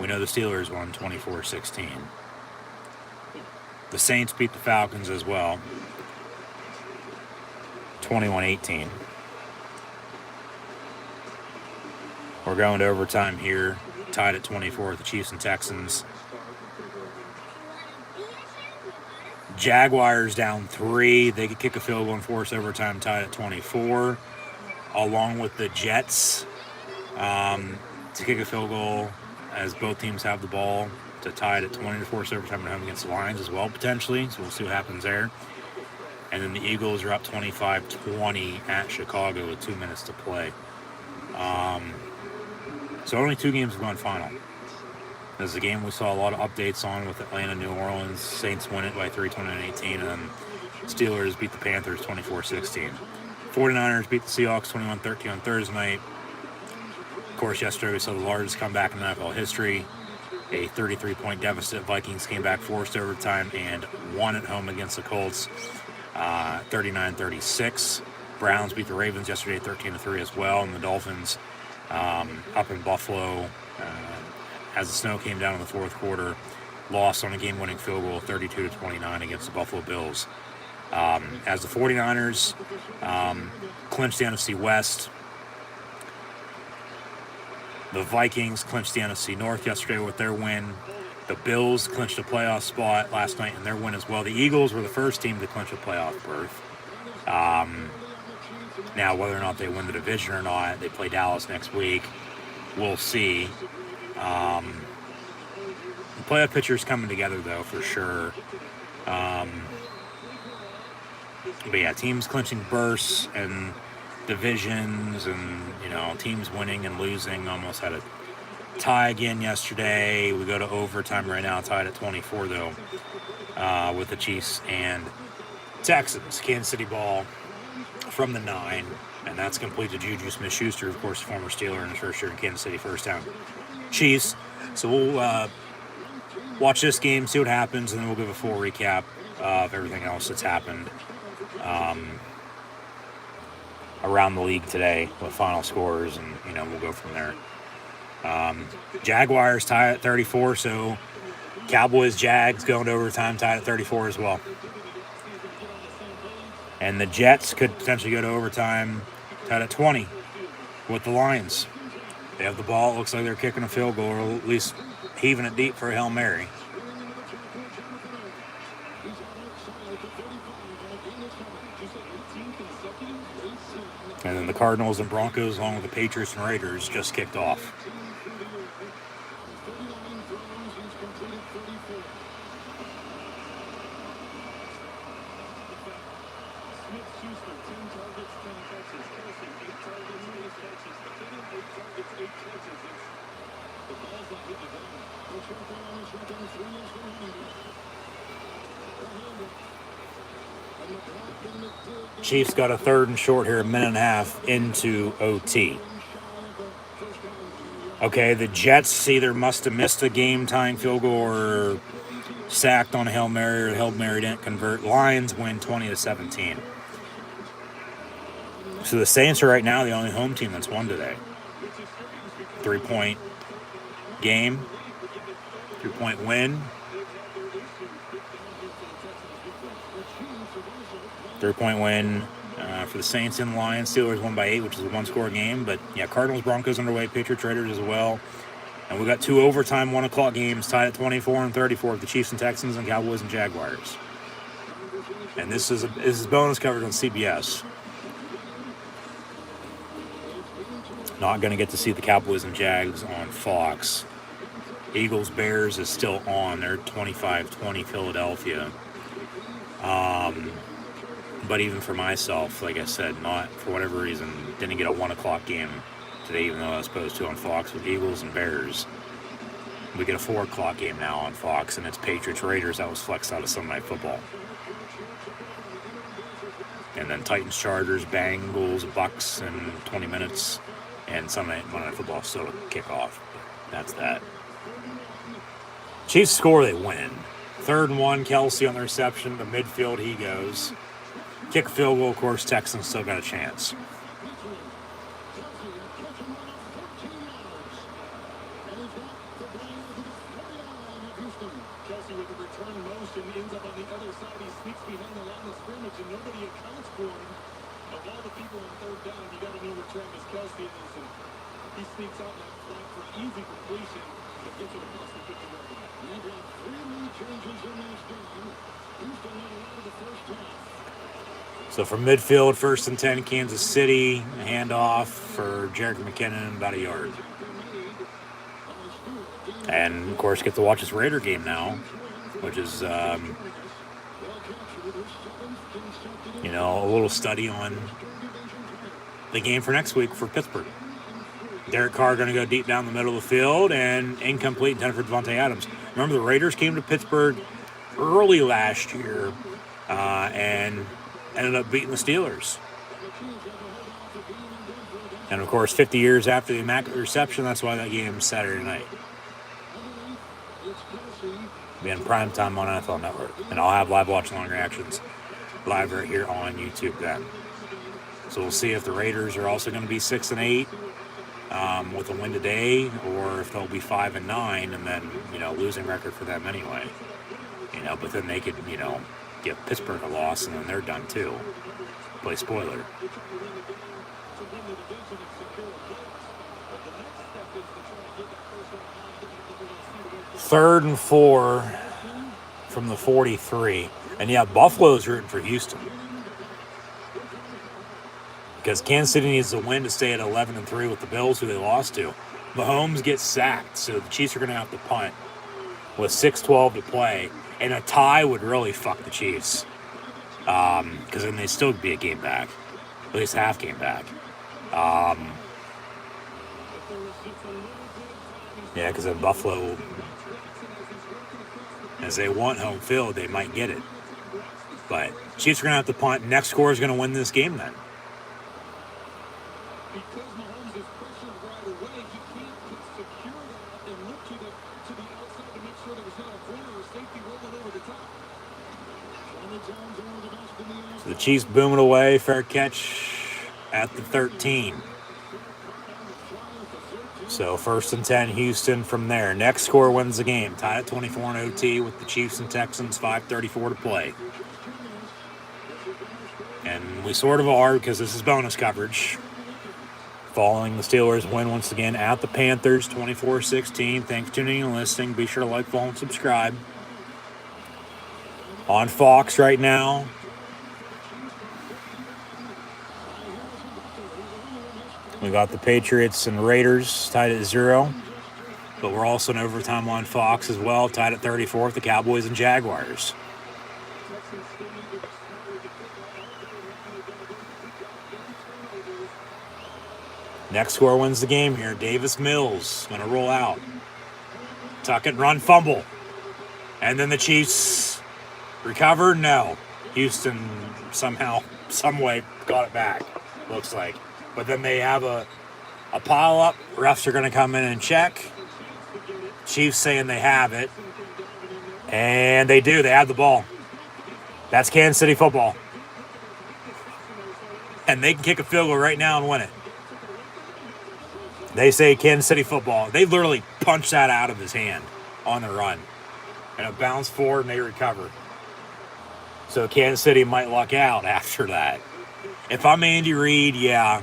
We know the Steelers won 24-16. The Saints beat the Falcons as well, 21-18. We're going to overtime here, tied at 24 with the Chiefs and Texans. Jaguars down 3. They could kick a field goal and force overtime, tied at 24. Along with the Jets to kick a field goal as both teams have the ball to tie it at 20 to force overtime at home against the Lions as well, potentially. So we'll see what happens there. And then the Eagles are up 25-20 at Chicago with 2 minutes to play. So only 2 games have gone final. This is a game we saw a lot of updates on with Atlanta, New Orleans. Saints win it by 3, 29-18, and then Steelers beat the Panthers 24-16. 49ers beat the Seahawks 21-13 on Thursday night. Of course, yesterday we saw the largest comeback in NFL history. A 33-point deficit. Vikings came back, forced overtime, and won at home against the Colts 39-36. Browns beat the Ravens yesterday 13-3 as well, and the Dolphins up in Buffalo as the snow came down in the fourth quarter, lost on a game-winning field goal 32-29 against the Buffalo Bills. As the 49ers clinched the NFC West, the Vikings clinched the NFC North yesterday with their win. The Bills clinched a playoff spot last night in their win as well. The Eagles were the first team to clinch a playoff berth. Now, whether or not they win the division or not, they play Dallas next week. We'll see. The playoff picture's coming together, though, for sure. But yeah, teams clinching berths and divisions and, teams winning and losing. Almost had a tie again yesterday. We go to overtime right now, tied at 24, though, with the Chiefs and Texans. Kansas City ball from the 9, and that's complete to Juju Smith-Schuster, of course, former Steeler in his first year in Kansas City, first down Chiefs. So we'll watch this game, see what happens, and then we'll give a full recap of everything else that's happened around the league today with final scores, and we'll go from there. Jaguars tie at 34, so Cowboys Jags going to overtime, tied at 34 as well. And the Jets could potentially go to overtime, tied at 20 with the Lions. They have the ball. It looks like they're kicking a field goal, or at least heaving it deep for a Hail Mary. And then the Cardinals and Broncos, along with the Patriots and Raiders, just kicked off. Chiefs got a 3rd and short here, a minute and a half into OT. Okay, the Jets either must have missed a game-tying field goal or sacked on a Hail Mary, or the Hail Mary didn't convert. Lions win 20-17. So the Saints are right now the only home team that's won today. 3-point game, 3-point win. 3-point win for the Saints and Lions. Steelers won by 8, which is a 1-score game. But yeah, Cardinals, Broncos underway, Patriots, Raiders as well. And we got 2 overtime 1 o'clock games tied at 24 and 34 with the Chiefs and Texans and Cowboys and Jaguars. And this is bonus coverage on CBS. Not going to get to see the Cowboys and Jags on Fox. Eagles Bears is still on. They're 25-20 Philadelphia. But even for myself, like I said, not for whatever reason, didn't get a 1 o'clock game today, even though I was supposed to on Fox with Eagles and Bears. We get a 4 o'clock game now on Fox, and it's Patriots Raiders. That was flexed out of Sunday Night Football. And then Titans Chargers, Bengals, Bucks in 20 minutes. And Sunday Night Football still to kick off. That's that. Chiefs score, they win. 3rd and 1, Kelsey on the reception. The midfield, he goes. Kick a field goal, of course, Texans still got a chance. Kelsey with the return motion ends up on the other side. He sneaks behind the line of scrimmage and nobody accounts for him. Of all the people on 3rd down, you got to know what Travis Kelsey is. And he sneaks out that flat for easy completion that gets it across the 50-yard line. You've got 3 new changes in this game. Houston led out of the first half. So from midfield, 1st and 10, Kansas City. A handoff for Jerick McKinnon, about a yard. And, of course, get to watch this Raider game now, which is, a little study on the game for next week for Pittsburgh. Derek Carr going to go deep down the middle of the field and incomplete intended for Devontae Adams. Remember, the Raiders came to Pittsburgh early last year and ended up beating the Steelers. And, of course, 50 years after the Immaculate Reception, that's why that game's Saturday night. Be in prime time on NFL Network. And I'll have live watch long reactions live right here on YouTube then. So we'll see if the Raiders are also going to be 6-8 with a win today, or if they'll be 5-9 and then, losing record for them anyway. But then they could, give Pittsburgh a loss and then they're done too. Play spoiler. 3rd and 4 from the 43. And yeah, Buffalo's rooting for Houston. Because Kansas City needs to win to stay at 11-3 with the Bills, who they lost to. Mahomes gets sacked, so the Chiefs are going to have to punt with 6:12 to play. And a tie would really fuck the Chiefs. Because then they'd still be a game back. At least half game back. Yeah, because in Buffalo, as they want home field, they might get it. But Chiefs are going to have to punt. Next score is going to win this game then. Because Mahomes is pressured right away, he can't secure that and look to the outside to make sure there's not a corner or safety rolling over the top. So the Chiefs booming away. Fair catch at the 13. So 1st and 10, Houston from there. Next score wins the game. Tied at 24 in OT with the Chiefs and Texans, 5:34 to play. And we sort of are, because this is bonus coverage. Following the Steelers win once again at the Panthers, 24-16. Thanks for tuning in and listening. Be sure to like, follow, and subscribe. On Fox right now. We got the Patriots and Raiders tied at 0. But we're also in overtime on Fox as well, tied at 34 with the Cowboys and Jaguars. Next score wins the game here. Davis Mills going to roll out. Tuck it, run, fumble. And then the Chiefs recover? No. Houston somehow, some way got it back, looks like. But then they have a pile up. Refs are going to come in and check. Chiefs saying they have it. And they do. They have the ball. That's Kansas City football. And they can kick a field goal right now and win it. They say Kansas City football. They literally punched that out of his hand on the run. And it bounced forward and they recover. So Kansas City might luck out after that. If I'm Andy Reid, yeah.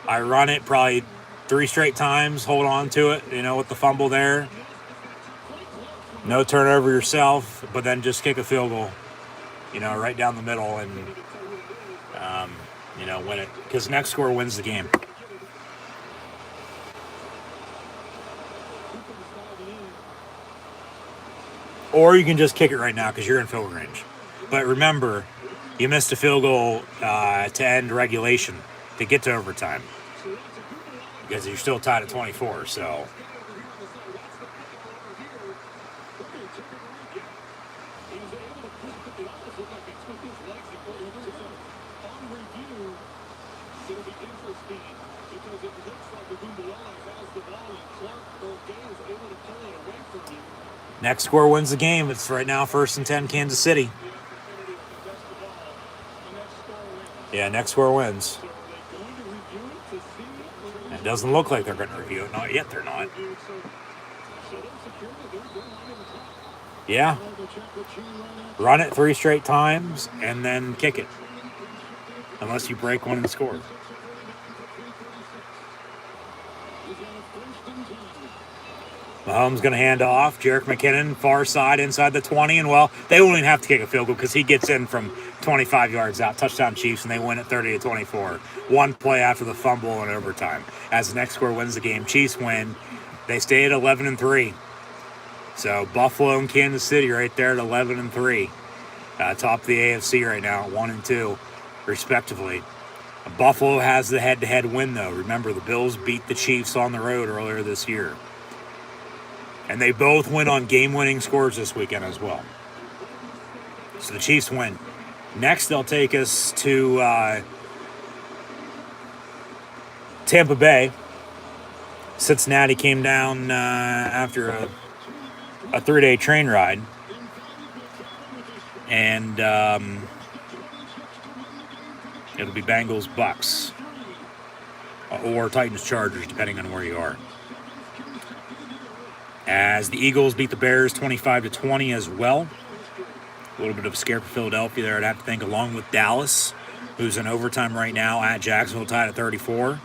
I run it probably 3 straight times, hold on to it, with the fumble there. No turnover yourself, but then just kick a field goal, right down the middle and, win it. Because next score wins the game. Or you can just kick it right now because you're in field range. But remember, you missed a field goal to end regulation to get to overtime. Because you're still tied at 24, so. Next score wins the game. It's right now 1st and 10, Kansas City. Yeah, next score wins. It doesn't look like they're going to review it. Not yet, they're not. Yeah. Run it 3 straight times and then kick it. Unless you break one and score. Mahomes going to hand off. Jerick McKinnon, far side, inside the 20. And, well, they won't even have to kick a field goal because he gets in from 25 yards out. Touchdown Chiefs, and they win at 30-24. One play after the fumble in overtime. As the next score wins the game, Chiefs win. They stay at 11-3. So Buffalo and Kansas City right there at 11-3. Top of the AFC right now at 1-2, respectively. Buffalo has the head-to-head win, though. Remember, the Bills beat the Chiefs on the road earlier this year. And they both win on game-winning scores this weekend as well. So the Chiefs win. Next, they'll take us to Tampa Bay. Cincinnati came down after a 3-day train ride. And it'll be Bengals, Bucks, or Titans, Chargers, depending on where you are. As the Eagles beat the Bears 25-20 as well. A little bit of a scare for Philadelphia there, I'd have to think, along with Dallas, who's in overtime right now at Jacksonville, tied at 34.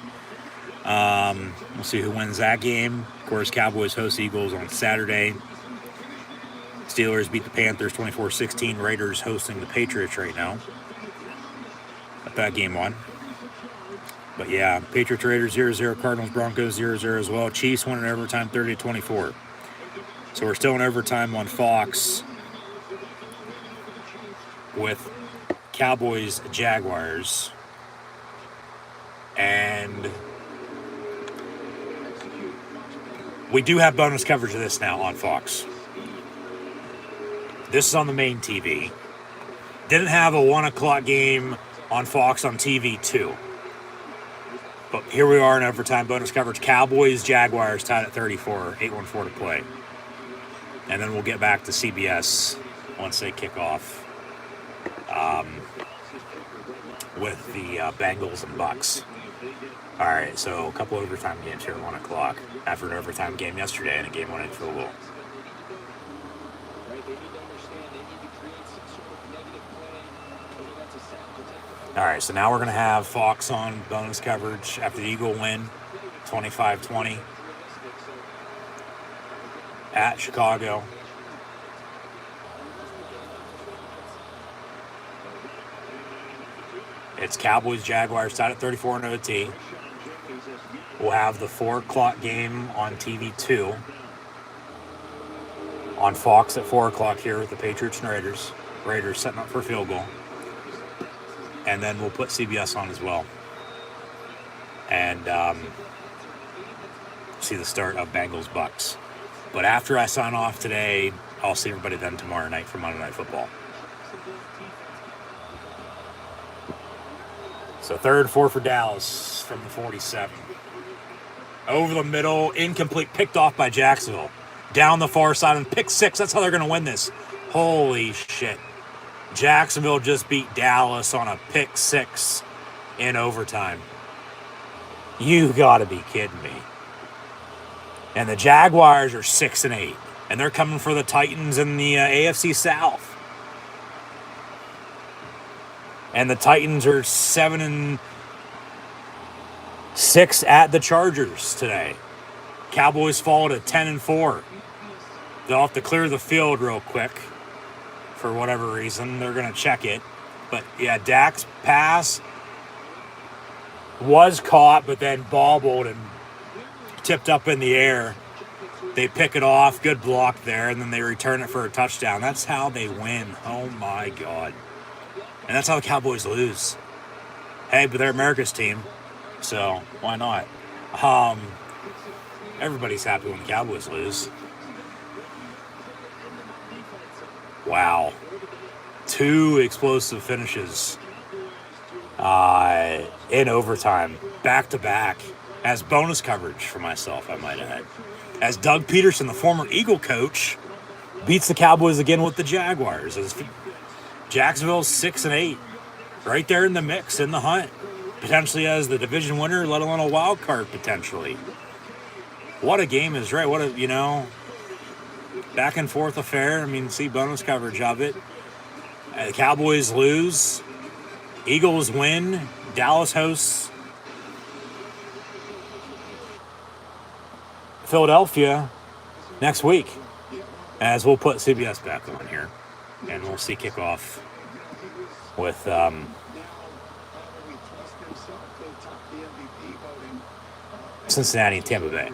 We'll see who wins that game. Of course, Cowboys host Eagles on Saturday. Steelers beat the Panthers 24-16. Raiders hosting the Patriots right now. Got that game on. But yeah, Patriots, Raiders 0-0. Cardinals, Broncos 0-0 as well. Chiefs won in overtime 30-24. So we're still in overtime on Fox with Cowboys, Jaguars. And we do have bonus coverage of this now on Fox. This is on the main TV. Didn't have a 1 o'clock game on Fox on TV 2. But here we are in overtime bonus coverage. Cowboys, Jaguars tied at 34, 8:14 to play. And then we'll get back to CBS once they kick off with the Bengals and Bucks. All right, so a couple overtime games here at 1 o'clock after an overtime game yesterday and a game-winning field goal. All right, so now we're going to have Fox on bonus coverage after the Eagle win, 25-20 at Chicago. It's Cowboys, Jaguars tied at 34 in OT. We'll have the 4 o'clock game on TV 2 on Fox at 4 o'clock here with the Patriots and Raiders. Raiders setting up for a field goal. And then we'll put CBS on as well. And see the start of Bengals Bucks. But after I sign off today, I'll see everybody then tomorrow night for Monday Night Football. So 3rd and 4 for Dallas from the 47. Over the middle, incomplete, picked off by Jacksonville. Down the far side and pick 6. That's how they're going to win this. Holy shit. Jacksonville just beat Dallas on a pick 6 in overtime. You got to be kidding me. And the Jaguars are 6-8, and they're coming for the Titans in the AFC South. And the Titans are 7-6 at the Chargers today. Cowboys fall to 10-4. They'll have to clear the field real quick. For whatever reason, they're going to check it. But, yeah, Dak's pass was caught, but then bobbled and tipped up in the air. They pick it off, good block there, and then they return it for a touchdown. That's how they win. Oh, my God. And that's how the Cowboys lose. Hey, but they're America's team, so why not? Everybody's happy when the Cowboys lose. Wow. 2 explosive finishes in overtime back-to-back as bonus coverage for myself, I might add. As Doug Peterson, the former Eagle coach, beats the Cowboys again with the Jaguars. As Jacksonville's 6-8, right there in the mix, in the hunt, potentially as the division winner, let alone a wild card potentially. What a game is right. What a, back and forth affair. I mean, see bonus coverage of it. The Cowboys lose. Eagles win. Dallas hosts Philadelphia next week. As we'll put CBS back on here. And we'll see kickoff with Cincinnati and Tampa Bay.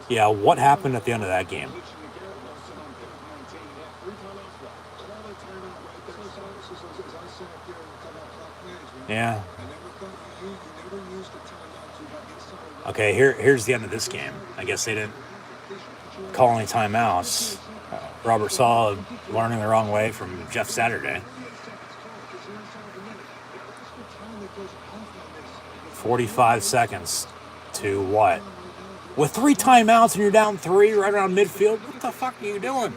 Yeah, what happened at the end of that game? Yeah. Okay, here's the end of this game. I guess they didn't call any timeouts. Robert Saleh learning the wrong way from Jeff Saturday. 45 seconds to what? With 3 timeouts and you're down 3 right around midfield, what the fuck are you doing?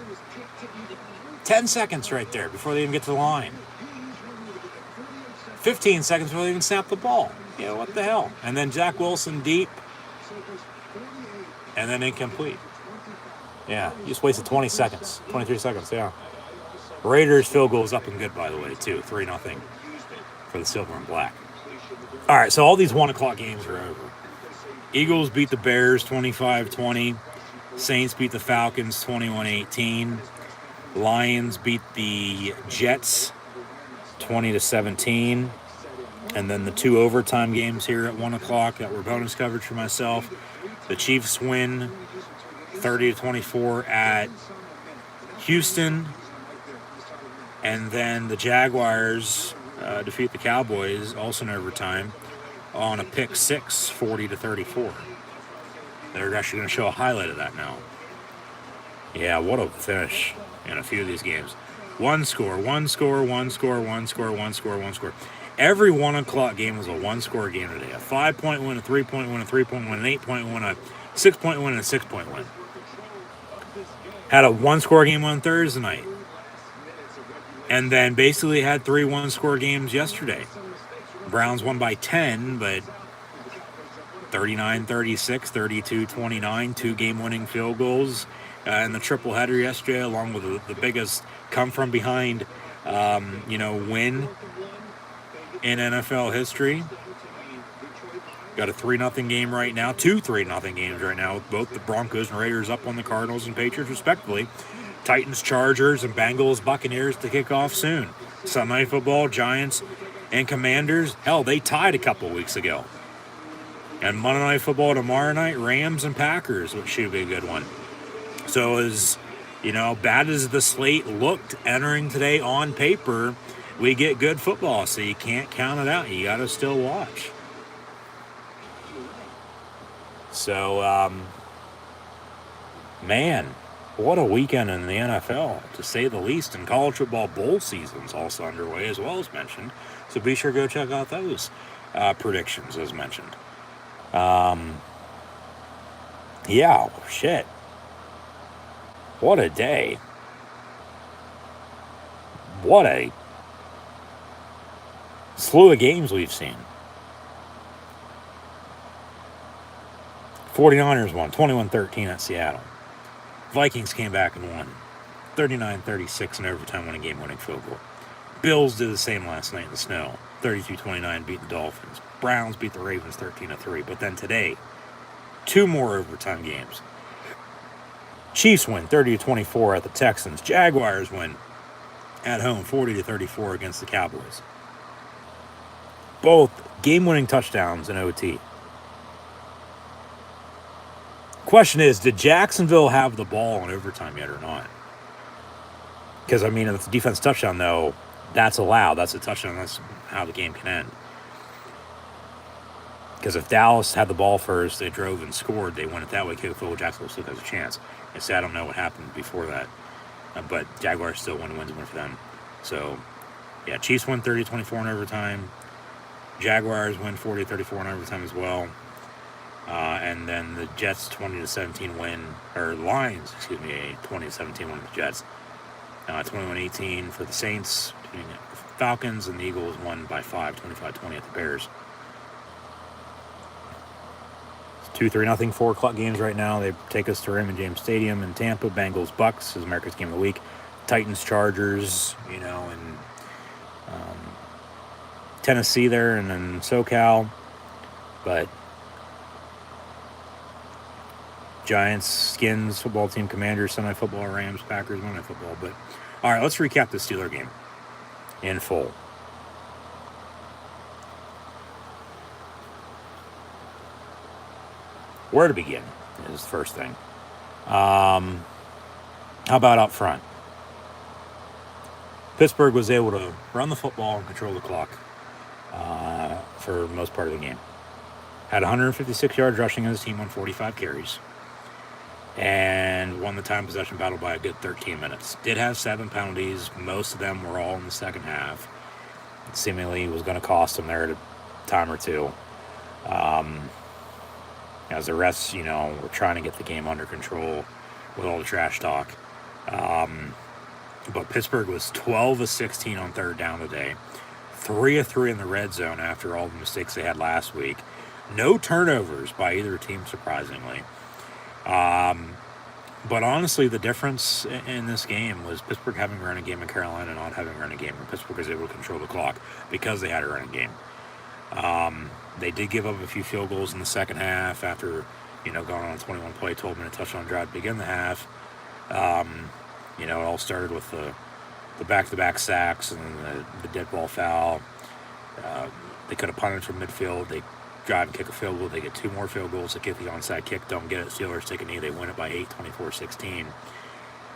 10 seconds right there before they even get to the line. 15 seconds before they even snap the ball. Yeah, what the hell? And then Zach Wilson deep. And then incomplete. Yeah, you just wasted 20 seconds. 23 seconds, yeah. Raiders field goal is up and good, by the way, too. 3-0 for the silver and black. All right, so all these 1 o'clock games are over. Eagles beat the Bears 25-20. Saints beat the Falcons 21-18. Lions beat the Jets 20-17. And then the 2 overtime games here at 1 o'clock that were bonus coverage for myself. The Chiefs win 30-24 at Houston. And then the Jaguars defeat the Cowboys, also in overtime, on a pick 6, 40-34. They're actually going to show a highlight of that now. Yeah, what a finish in a few of these games. One score. Every 1 o'clock game was a 1-score game today. A 5-point win, a 3-point win, a 3-point win, an 8-point win, a 6-point win, and a 6-point win. Had a 1-score game on Thursday night. And then basically had 3 1-score games yesterday. Browns won by 10, but 39-36, 32-29, 2 game-winning field goals in the triple header yesterday, along with the biggest come-from-behind, win in NFL history. Got a 3-0 game right now, 2 3-0 games right now, with both the Broncos and Raiders up on the Cardinals and Patriots, respectively. Titans, Chargers, and Bengals, Buccaneers to kick off soon. Sunday Night Football, Giants, and Commanders. Hell, they tied a couple weeks ago. And Monday Night Football tomorrow night, Rams and Packers, which should be a good one. So as, bad as the slate looked entering today on paper, we get good football, so you can't count it out. You got to still watch. So, man, what a weekend in the NFL, to say the least. And college football bowl season's also underway, as well as mentioned. So be sure to go check out those predictions, as mentioned. Yeah, shit. What a day. What a slew of games we've seen. 49ers won 21-13 at Seattle. Vikings came back and won 39-36 in overtime, winning game-winning field goal. Bills did the same last night in the snow. 32-29 beat the Dolphins. Browns beat the Ravens 13-3. But then today, 2 more overtime games. Chiefs win 30-24 at the Texans. Jaguars win at home 40-34 against the Cowboys. Both game-winning touchdowns in OT. Question is, did Jacksonville have the ball in overtime yet or not? Because, if it's a defense touchdown, though, that's allowed. That's a touchdown. That's how the game can end. Because if Dallas had the ball first, they drove and scored, they win it that way. Jacksonville still has a chance. I don't know what happened before that. but Jaguars still win for them. So, yeah, Chiefs win 30-24 in overtime. Jaguars win 40-34 in overtime as well. And then the Jets 20-17 win, or Lions, excuse me, a 20-17 win with the Jets. 21-18 for the Saints, Falcons, and the Eagles won by 5, 25-20 at the Bears. It's 2-3-0, 4 o'clock games right now. They take us to Raymond James Stadium in Tampa. Bengals, Bucks is America's game of the week. Titans, Chargers, and Tennessee there, and then SoCal. But Giants, Skins, football team, Commanders, Sunday football, Rams, Packers, Monday football. But all right, let's recap the Steeler game in full. Where to begin is the first thing. How about up front? Pittsburgh was able to run the football and control the clock for most part of the game. Had 156 yards rushing as a team on 45 carries. And won the time possession battle by a good 13 minutes. Did have 7 penalties. Most of them were all in the second half. It seemingly was going to cost them there at a time or two. As the rest, were trying to get the game under control with all the trash talk. But Pittsburgh was 12 of 16 on third down today. 3 of 3 in the red zone after all the mistakes they had last week. No turnovers by either team, surprisingly. But honestly, the difference in this game was Pittsburgh having a running game and Carolina not having a running game. And Pittsburgh was able to control the clock because they had a running game. They did give up a few field goals in the second half after, going on a 21-play, 12-minute touchdown drive to begin the half. It all started with the back-to-back sacks and the dead ball foul. They could have punted from midfield. They drive and kick a field goal. They get 2 more field goals. They kick the onside kick. Don't get it. Steelers take a knee. They win it by 8, 24-16.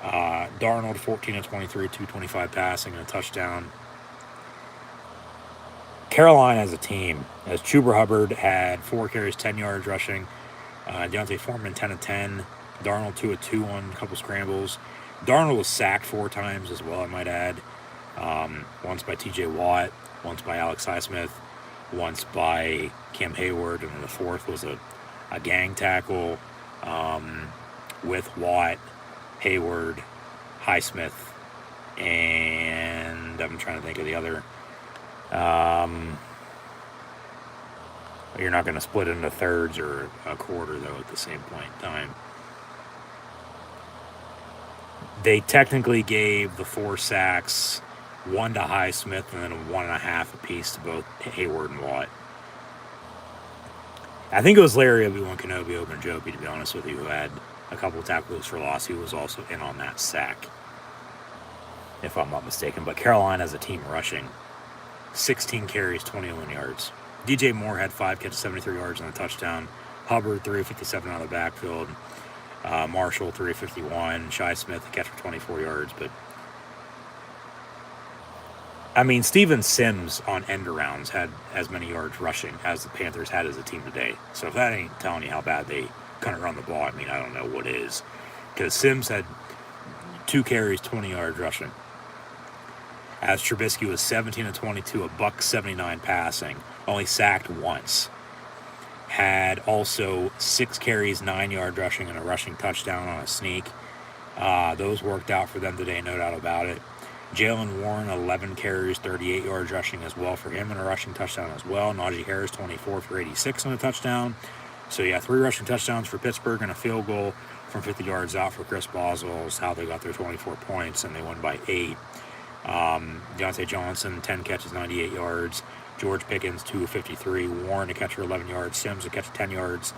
Darnold, 14 of 23, 225 passing and a touchdown. Carolina as a team, as Chuba Hubbard had 4 carries, 10 yards rushing. Deontay Foreman, 10 of 10. Darnold, 2 of 2 on a couple scrambles. Darnold was sacked 4 times as well, I might add. Once by T.J. Watt, once by Alex Highsmith, once by Cam Hayward, and then the 4th was a gang tackle with Watt, Hayward, Highsmith, and I'm trying to think of the other. You're not going to split into thirds or a quarter, though, at the same point in time. They technically gave the 4 sacks, 1 to Highsmith, and then 1.5 apiece to both Hayward and Watt. I think it was Larry Obi-Wan Kenobi Ogunjobi, to be honest with you, who had a couple of tackles for loss. He was also in on that sack, if I'm not mistaken. But Carolina as a team rushing, 16 carries, 21 yards. DJ Moore had 5 catches, 73 yards on a touchdown. Hubbard, 357 out of the backfield. Marshall, 351. Shi Smith, a catch for 24 yards. But, Steven Sims on end arounds had as many yards rushing as the Panthers had as a team today. So if that ain't telling you how bad they kind of run the ball, I don't know what is. Because Sims had 2 carries, 20 yards rushing. As Trubisky was 17 of 22, a $179 passing, only sacked once. Had also 6 carries, 9 yards rushing, and a rushing touchdown on a sneak. Those worked out for them today, no doubt about it. Jalen Warren, 11 carries, 38 yards rushing as well for him, and a rushing touchdown as well. Najee Harris, 24 for 86 on a touchdown. So, 3 rushing touchdowns for Pittsburgh and a field goal from 50 yards out for Chris Boswell is how they got their 24 points, and they won by 8. Deontay Johnson, 10 catches, 98 yards. George Pickens, 2 of 53. Warren, a catch for 11 yards. Sims, a catch for 10 yards.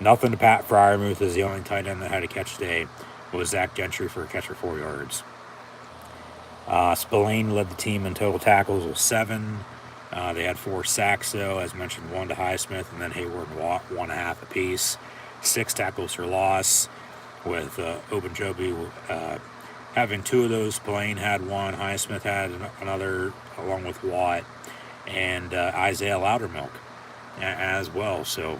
Nothing to Pat Freiermuth as the only tight end that had a catch today was Zach Gentry for a catch for 4 yards. Spillane led the team in total tackles with 7. They had 4 sacks, though, as mentioned, 1 to Highsmith, and then Hayward and Watt, 1.5 apiece. 6 tackles for loss, with Ogunjobi having 2 of those. Spillane had 1, Highsmith had another, along with Watt, and Isaiah Loudermilk as well. So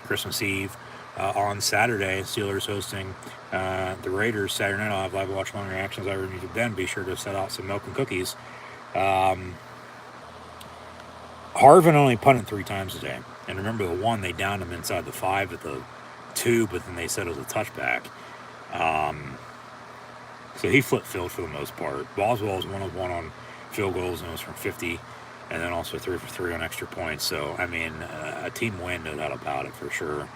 Christmas Eve, on Saturday. Steelers hosting the Raiders Saturday night. I'll have live watch long reactions. I reviewed then. Be sure to set out some milk and cookies. Harvin only punted 3 times today. And remember the one, they downed him inside the 5 at the 2, but then they said it was a touchback. So he flipped field for the most part. Boswell was 1 of 1 on field goals, and it was from 50, and then also 3 for 3 on extra points. So, I mean, a team win, no doubt about it, for sure.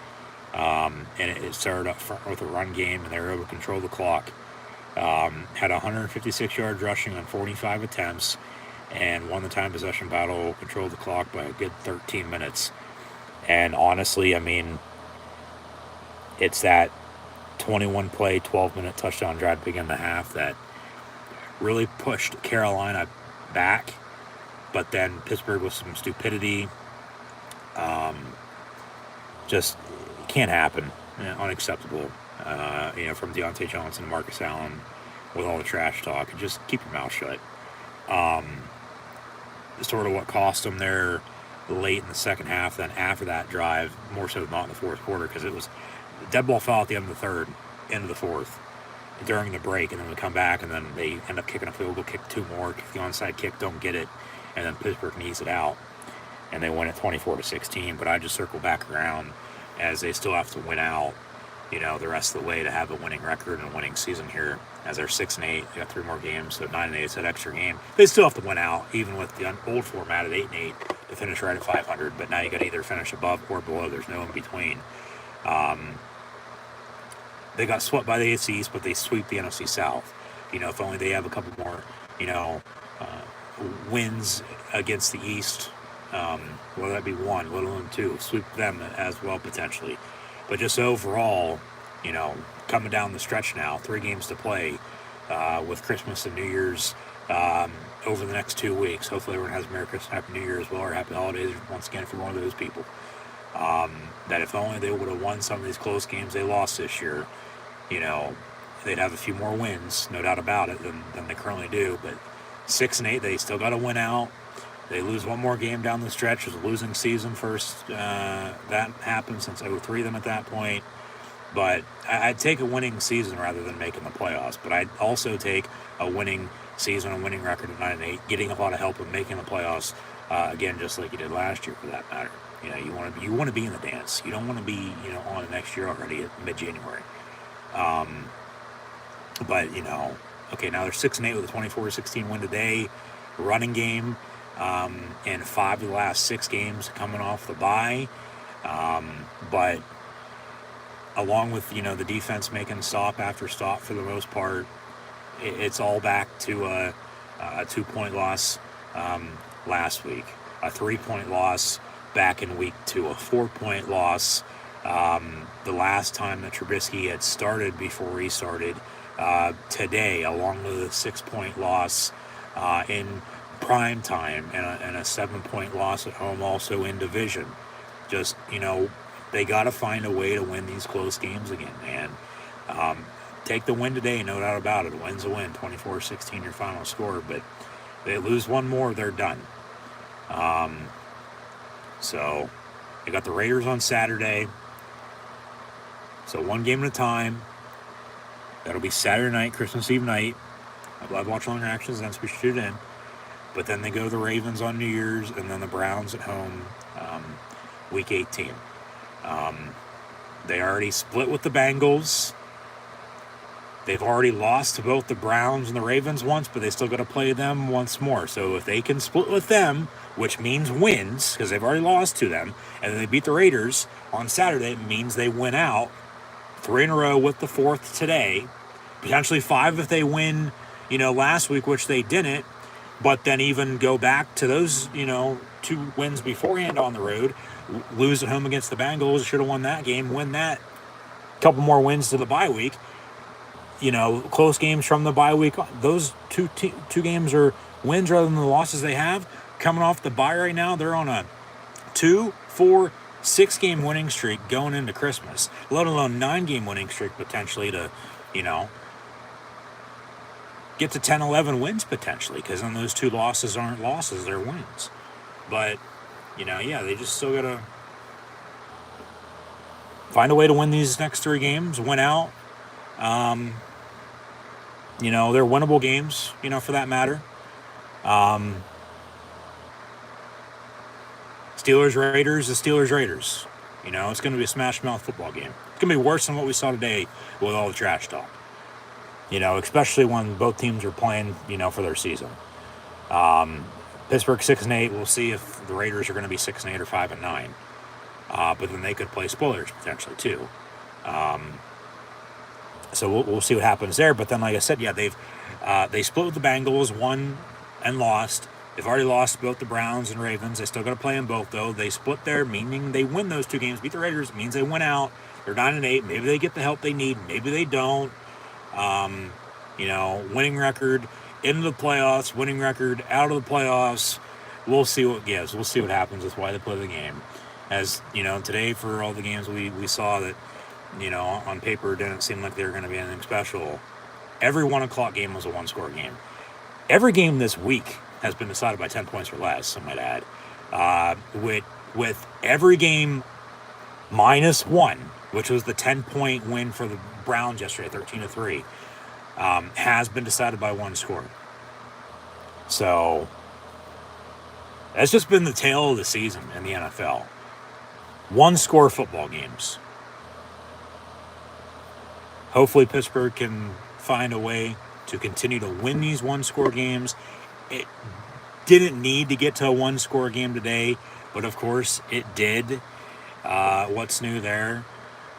And it started up front with a run game, and they were able to control the clock. Had 156 yards rushing on 45 attempts, and won the time possession battle, controlled the clock by a good 13 minutes. And honestly, I mean, it's that 21-play, 12-minute touchdown drive to begin the half that really pushed Carolina back. But then Pittsburgh with some stupidity. Just can't happen. Unacceptable. From Deontay Johnson and Marcus Allen with all the trash talk. And just keep your mouth shut. Sort of what cost them there late in the second half. Then after that drive, more so not in the fourth quarter, because it was dead ball fell at the end of the third, end of the fourth, during the break, and then we come back, and then they end up kicking a field goal, kick 2 more, kick the onside kick, don't get it, and then Pittsburgh knees it out, and they win it 24-16. But I just circle back around, as they still have to win out, the rest of the way to have a winning record and a winning season here, as they're 6-8. They got 3 more games, so 9-8. It's that extra game. They still have to win out, even with the old format at 8-8, to finish right at 500. But now you got to either finish above or below. There's no in between. They got swept by the AFC East, but they sweep the NFC South. If only they have a couple more, wins against the East, whether that be 1, let alone 2, sweep them as well potentially. But just overall, coming down the stretch now, 3 games to play with Christmas and New Year's over the next 2 weeks. Hopefully everyone has Merry Christmas, Happy New Year as well, or Happy Holidays once again if you're one of those people. That if only they would have won some of these close games they lost this year, they'd have a few more wins, no doubt about it, than they currently do. But 6-8, they still got to win out. They lose 1 more game down the stretch. It was a losing season first. That happened since 03 them at that point. But I'd take a winning season rather than making the playoffs. But I'd also take a winning season, a winning record of 9-8, getting a lot of help in making the playoffs, again, just like you did last year for that matter. You want to be in the dance. You don't want to be, on the next year already at mid-January. But, okay, now they're 6-8 with a 24-16 win today. Running game. And 5 of the last 6 games coming off the bye. But along with, the defense making stop after stop for the most part, it's all back to a 2-point loss last week, a 3-point loss back in week 2, a 4-point loss the last time that Trubisky had started before he started today, along with a 6-point loss in prime time, and a 7-point loss at home also in division. Just, they got to find a way to win these close games again, man. Take the win today, no doubt about it. A win's a win, 24-16 your final score, but they lose 1 more, they're done. So they got the Raiders on Saturday. So 1 game at a time. That'll be Saturday night, Christmas Eve night. I'd love watching long reactions, that's what we should in. But then they go to the Ravens on New Year's, and then the Browns at home week 18. They already split with the Bengals. They've already lost to both the Browns and the Ravens once, but they still got to play them once more. So if they can split with them, which means wins, because they've already lost to them, and then they beat the Raiders on Saturday, it means they win out 3 in a row with the 4th today. Potentially 5 if they win, last week, which they didn't. But then even go back to those, 2 wins beforehand on the road, lose at home against the Bengals, should have won that game, win that, couple more wins to the bye week. Close games from the bye week. Those two games are wins rather than the losses they have. Coming off the bye right now, they're on a 2, 4, 6-game winning streak going into Christmas, let alone 9-game winning streak potentially to, get to 10, 11 wins potentially, because then those 2 losses aren't losses, they're wins. But, they just still got to find a way to win these next 3 games, win out. They're winnable games, for that matter. Steelers Raiders is Steelers Raiders. It's going to be a smash mouth football game. It's going to be worse than what we saw today with all the trash talk. Especially when both teams are playing, for their season. Pittsburgh 6-8. We'll see if the Raiders are going to be 6-8 or 5-9. But then they could play spoilers potentially too. So we'll see what happens there. But then, like I said, yeah, they split with the Bengals, won and lost. They've already lost both the Browns and Ravens. They still got to play them both, though. They split there, meaning they win those 2 games, beat the Raiders, means they win out. They're 9-8. Maybe they get the help they need. Maybe they don't. Winning record into the playoffs, winning record out of the playoffs. We'll see what gives. We'll see what happens. That's why they play the game. As, today for all the games we saw that, on paper didn't seem like they were going to be anything special. Every 1 o'clock game was a 1-score game. Every game this week has been decided by 10 points or less, I might add. With every game -1, which was the 10-point win for the Browns yesterday, 13-3, has been decided by 1 score. So that's just been the tale of the season in the NFL. 1-score football games. Hopefully Pittsburgh can find a way to continue to win these 1-score games. It didn't need to get to a 1-score game today, but of course it did. What's new there?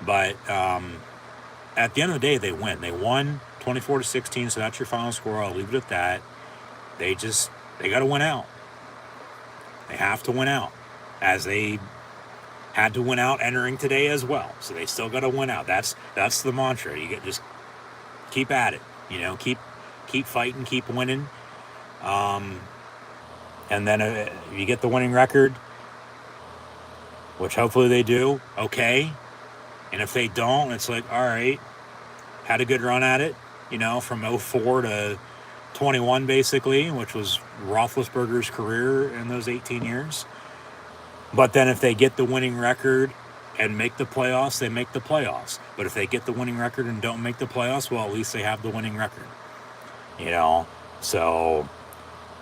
But at the end of the day, they win. They won 24-16, so that's your final score. I'll leave it at that. They got to win out. They have to win out, as they had to win out entering today as well. So they still got to win out. That's the mantra. Just keep at it. Keep fighting, keep winning. And then if you get the winning record, which hopefully they do, okay. And if they don't, it's like, all right, had a good run at it, from 04 to 21 basically, which was Roethlisberger's career in those 18 years. But then if they get the winning record and make the playoffs, they make the playoffs. But if they get the winning record and don't make the playoffs, well, at least they have the winning record. So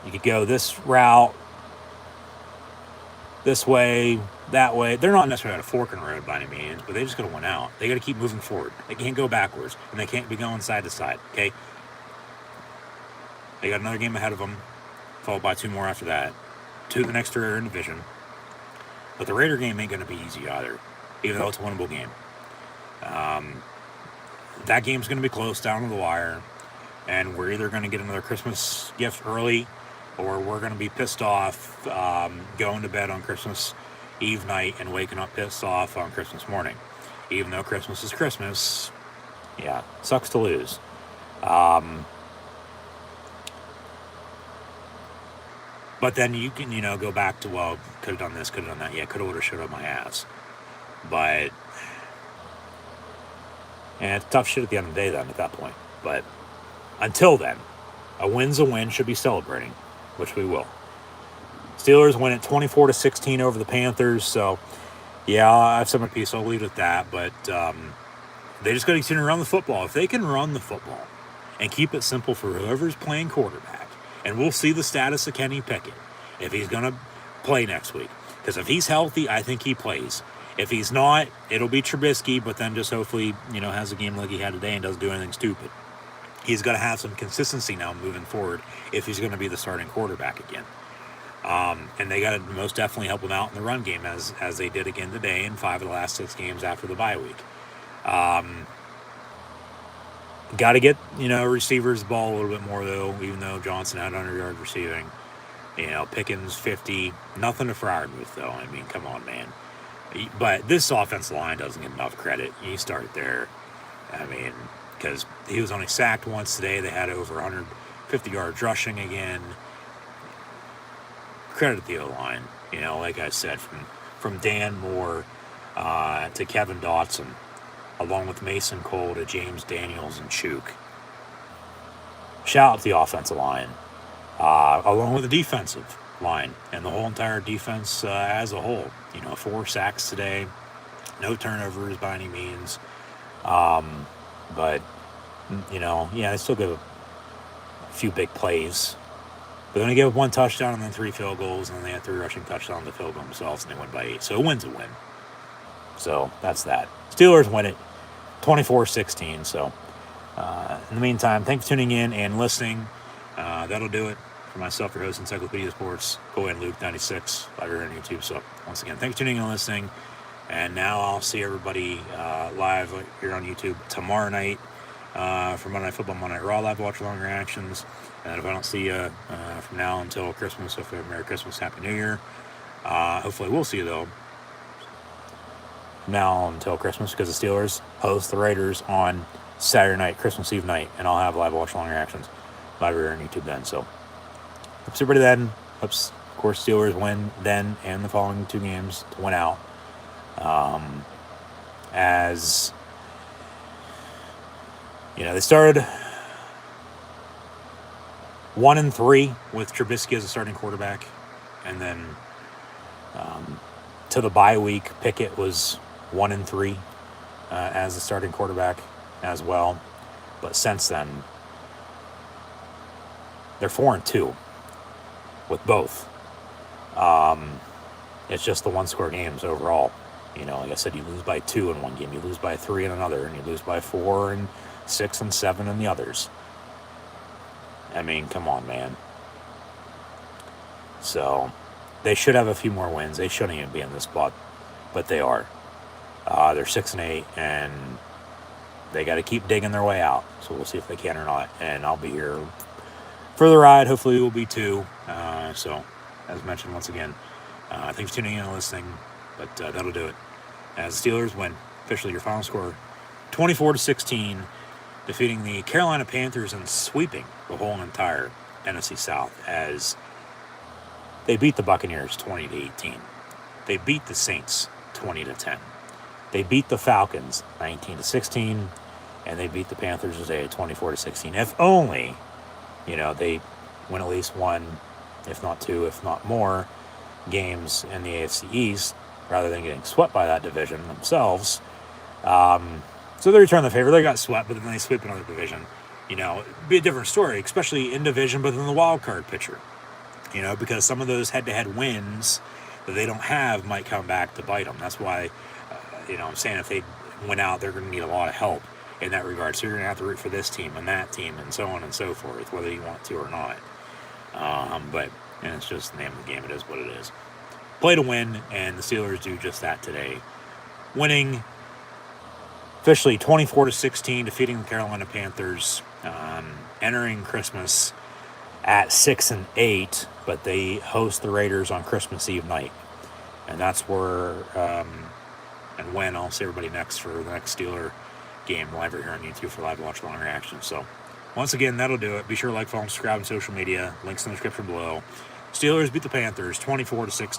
you could go this route, this way, that way. They're not necessarily at a fork in the road by any means, but they just got to win out. They got to keep moving forward. They can't go backwards, and they can't be going side to side, okay? They got another game ahead of them, followed by 2 more after that. 2 the next 3 are in division. But the Raider game ain't going to be easy either, even though it's a winnable game. That game's going to be close down to the wire, and we're either going to get another Christmas gift early, or we're going to be pissed off going to bed on Christmas Eve night and waking up pissed off on Christmas morning. Even though Christmas is Christmas, yeah, sucks to lose. But then you can, go back to, well, could have done this, could have done that. Yeah, could have, would have, should have my ass. But, and it's tough shit at the end of the day then at that point. But until then, a win's a win, should be celebrating, which we will. Steelers win at 24-16 over the Panthers. So, yeah, I have some piece. I'll leave it at that. But they just got to continue to run the football. If they can run the football and keep it simple for whoever's playing quarterback, and we'll see the status of Kenny Pickett, if he's going to play next week. Because if he's healthy, I think he plays. If he's not, it'll be Trubisky, but then just hopefully, has a game like he had today and doesn't do anything stupid. He's got to have some consistency now moving forward if he's going to be the starting quarterback again. And they got to most definitely help him out in the run game, as they did again today in 5 of the last 6 games after the bye week. Got to get, receivers the ball a little bit more, though, even though Johnson had 100 yards receiving. Pickens 50. Nothing to Freiermuth, though. I mean, come on, man. But this offensive line doesn't get enough credit. You start there. I mean, because he was only sacked once today. They had over 150 yards rushing again. Credit the O-line. Like I said, from Dan Moore to Kevin Dotson, along with Mason Cole to James Daniels and Chuk. Shout out to the offensive line, along with the defensive line and the whole entire defense as a whole. 4 sacks today, No turnovers by any means. But, they still give a few big plays. But then they give up 1 touchdown and then 3 field goals, and then they had 3 rushing touchdowns to field goal themselves, and they win by 8. So a win's a win. So that's that. Steelers win it 24-16. So in the meantime, thanks for tuning in and listening. That'll do it for myself, your host, Encyclopedia Sports. Go ahead and Luke 96 live here on YouTube. So once again, thanks for tuning in and listening. And now I'll see everybody live here on YouTube tomorrow night for Monday Night Football, Monday Night Raw live watch along reactions. And if I don't see you from now until Christmas, hopefully Merry Christmas, Happy New Year. Hopefully we'll see you though from now until Christmas, because the Steelers host the Raiders on Saturday night, Christmas Eve night, and I'll have live watch along reactions live here on YouTube then. So hope everybody then. Hopes, of course, Steelers win then and the following 2 games to win out. As they started 1-3 with Trubisky as a starting quarterback, and then to the bye week, Pickett was 1-3 as the starting quarterback as well. But since then, they're 4-2 with both. It's just the 1-score games overall. Like I said, you lose by 2 in one game, you lose by 3 in another, and you lose by 4 and 6 and 7 in the others. I mean, come on, man. So they should have a few more wins. They shouldn't even be in this spot, but they are. They're 6-8, and they got to keep digging their way out. So we'll see if they can or not. And I'll be here for the ride. Hopefully, we'll be too. So, as mentioned once again, thanks for tuning in and listening. But that'll do it. As the Steelers win, officially your final score, 24-16, defeating the Carolina Panthers and sweeping the whole entire NFC South as they beat the Buccaneers 20-18. They beat the Saints 20-10. They beat the Falcons 19-16, and they beat the Panthers today 24-16. If only, they win at least 1, if not 2, if not more games in the AFC East, rather than getting swept by that division themselves. So they return the favor. They got swept, but then they sweep another division. It'd be a different story, especially in division, but in the wild card picture. Because some of those head-to-head wins that they don't have might come back to bite them. That's why, I'm saying if they win out, they're going to need a lot of help in that regard. So you're going to have to root for this team and that team and so on and so forth, whether you want to or not. But it's just the name of the game. It is what it is. Play to win, and the Steelers do just that today. Winning officially 24-16, defeating the Carolina Panthers, entering Christmas at 6-8, but they host the Raiders on Christmas Eve night. And that's where and when I'll see everybody next for the next Steeler game live here on YouTube for live watch long reactions. So once again, that'll do it. Be sure to like, follow, and subscribe on social media. Links in the description below. Steelers beat the Panthers 24-16.